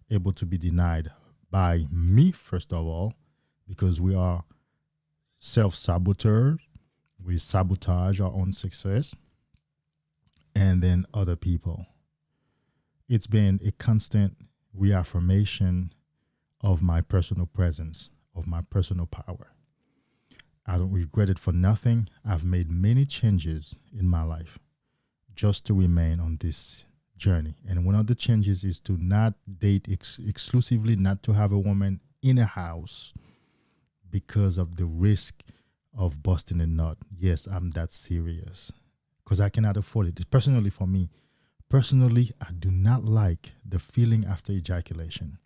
able to be denied by me, first of all, because we are self-saboteurs. We sabotage our own success, and then other people. It's been a constant reaffirmation of my personal presence, of my personal power. I don't regret it for nothing. I've made many changes in my life just to remain on this journey. And one of the changes is to not date exclusively, not to have a woman in a house because of the risk of busting a nut. Yes, I'm that serious because I cannot afford it. Personally, for me, I do not like the feeling after ejaculation.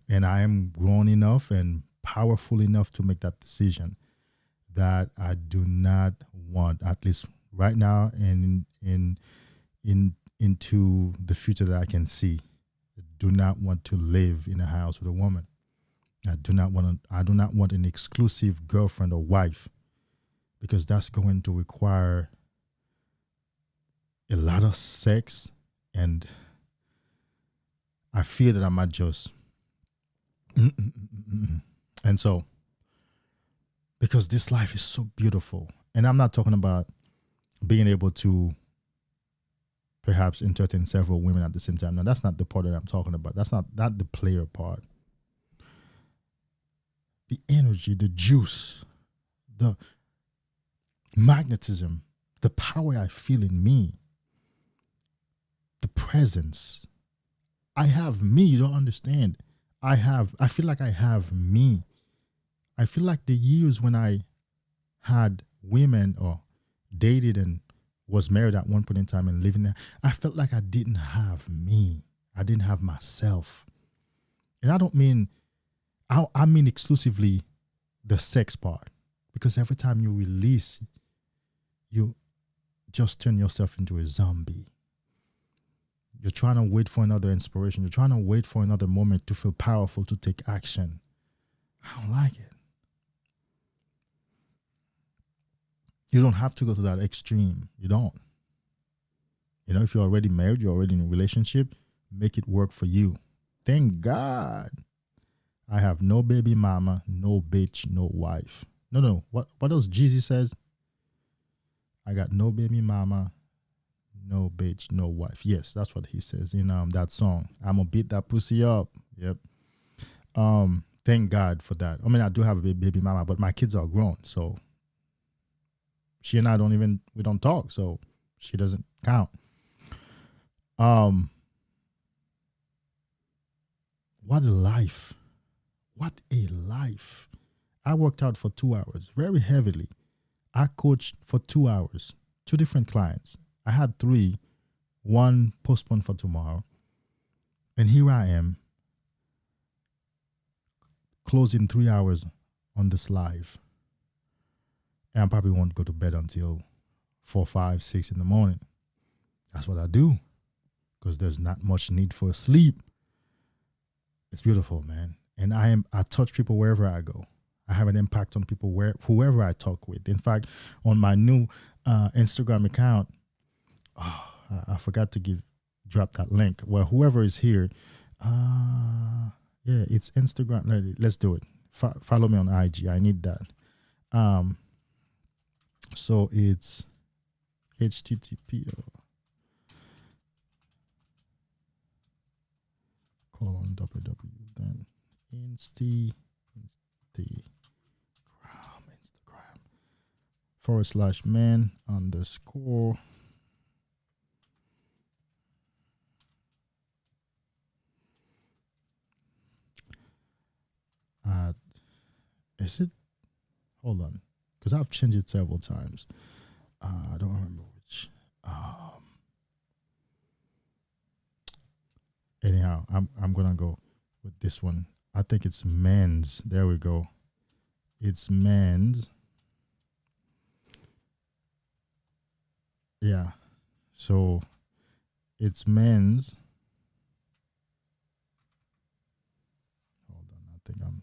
And I am grown enough and powerful enough to make that decision that I do not want, at least right now and into the future that I can see, I do not want to live in a house with a woman. I do not want an exclusive girlfriend or wife, because that's going to require a lot of sex, and I fear that I might just and so, because this life is so beautiful, and I'm not talking about being able to perhaps entertain several women at the same time. Now, that's not the part that I'm talking about. That's not the player part. The energy, the juice, the magnetism, the power I feel in me, the presence. I have me. You don't understand. I feel like I have me. I feel like the years when I had women or dated and was married at one point in time and living there, I felt like I didn't have me. I didn't have myself. And I don't mean, I mean exclusively the sex part, because every time you release, you just turn yourself into a zombie. You're trying to wait for another inspiration. You're trying to wait for another moment to feel powerful, to take action. I don't like it. You don't have to go to that extreme. You don't. You know, if you're already married, you're already in a relationship, make it work for you. Thank God I have no baby mama, no bitch, no wife. No. What else Jesus says? I got no baby mama, no bitch, no wife. Yes, that's what he says in that song. I'm gonna beat that pussy up. Yep. Thank God for that. I mean, I do have a baby mama, but my kids are grown, so she and I we don't talk, so she doesn't count. What a life. What a life. I worked out for 2 hours, very heavily. I coached for 2 hours, 2 different clients. I had 3, 1 postponed for tomorrow. And here I am, closing 3 hours on this live. And I probably won't go to bed until 4, 5, 6 in the morning. That's what I do, because there's not much need for sleep. It's beautiful, man. And I touch people wherever I go. I have an impact on people whoever I talk with. In fact, on my new Instagram account, I forgot to drop that link. Well, whoever is here, yeah, it's Instagram. Let's do it. Follow me on IG. I need that. So it's http :// then Instagram /man_ is it? Hold on, because I've changed it several times. I don't remember which. Anyhow, I'm gonna go with this one. I think it's men's. There we go. It's men's. Yeah. So it's men's. Hold on, I think I'm.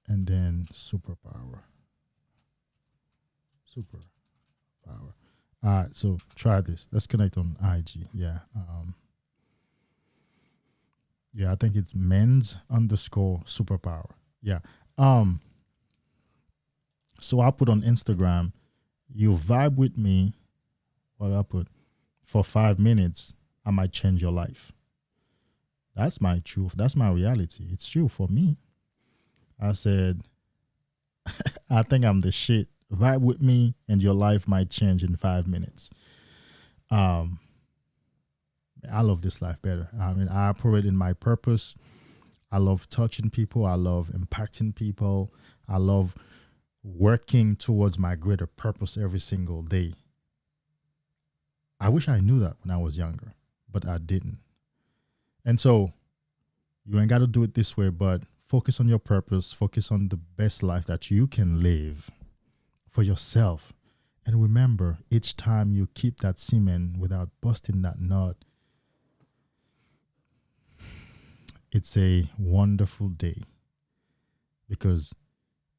And then superpower. Superpower. All right, so try this. Let's connect on IG. Yeah. Yeah, I think it's men's_superpower. Yeah. So I put on Instagram, you vibe with me, what I put, for 5 minutes, I might change your life. That's my truth. That's my reality. It's true for me. I said, I think I'm the shit. Vibe with me and your life might change in 5 minutes. I love this life better. I mean, I operate in my purpose. I love touching people. I love impacting people. I love working towards my greater purpose every single day. I wish I knew that when I was younger, but I didn't. And so you ain't got to do it this way, but focus on your purpose. Focus on the best life that you can live for yourself. And remember, each time you keep that semen without busting that nut, it's a wonderful day because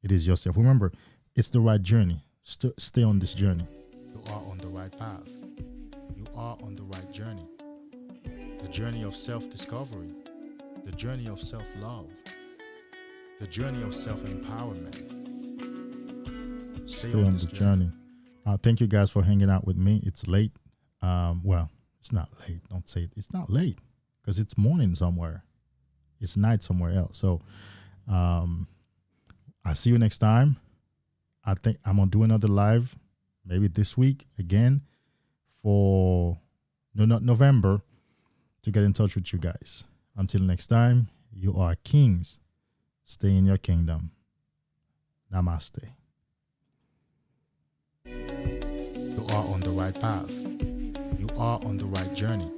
it is yourself. Remember, it's the right journey. Stay on this journey. You are on the right path. You are on the right journey. The journey of self-discovery, the journey of self-love, the journey of self-empowerment. Stay on the journey. Thank you guys for hanging out with me. It's late. Well, it's not late. Don't say it. It's not late because it's morning somewhere. It's night somewhere else. So I'll see you next time. I think I'm going to do another live maybe this week again for November to get in touch with you guys. Until next time, you are kings. Stay in your kingdom. Namaste. You are on the right path. You are on the right journey.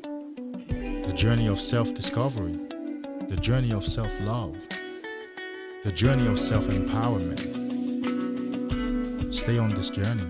The journey of self-discovery. The journey of self-love. The journey of self-empowerment. Stay on this journey.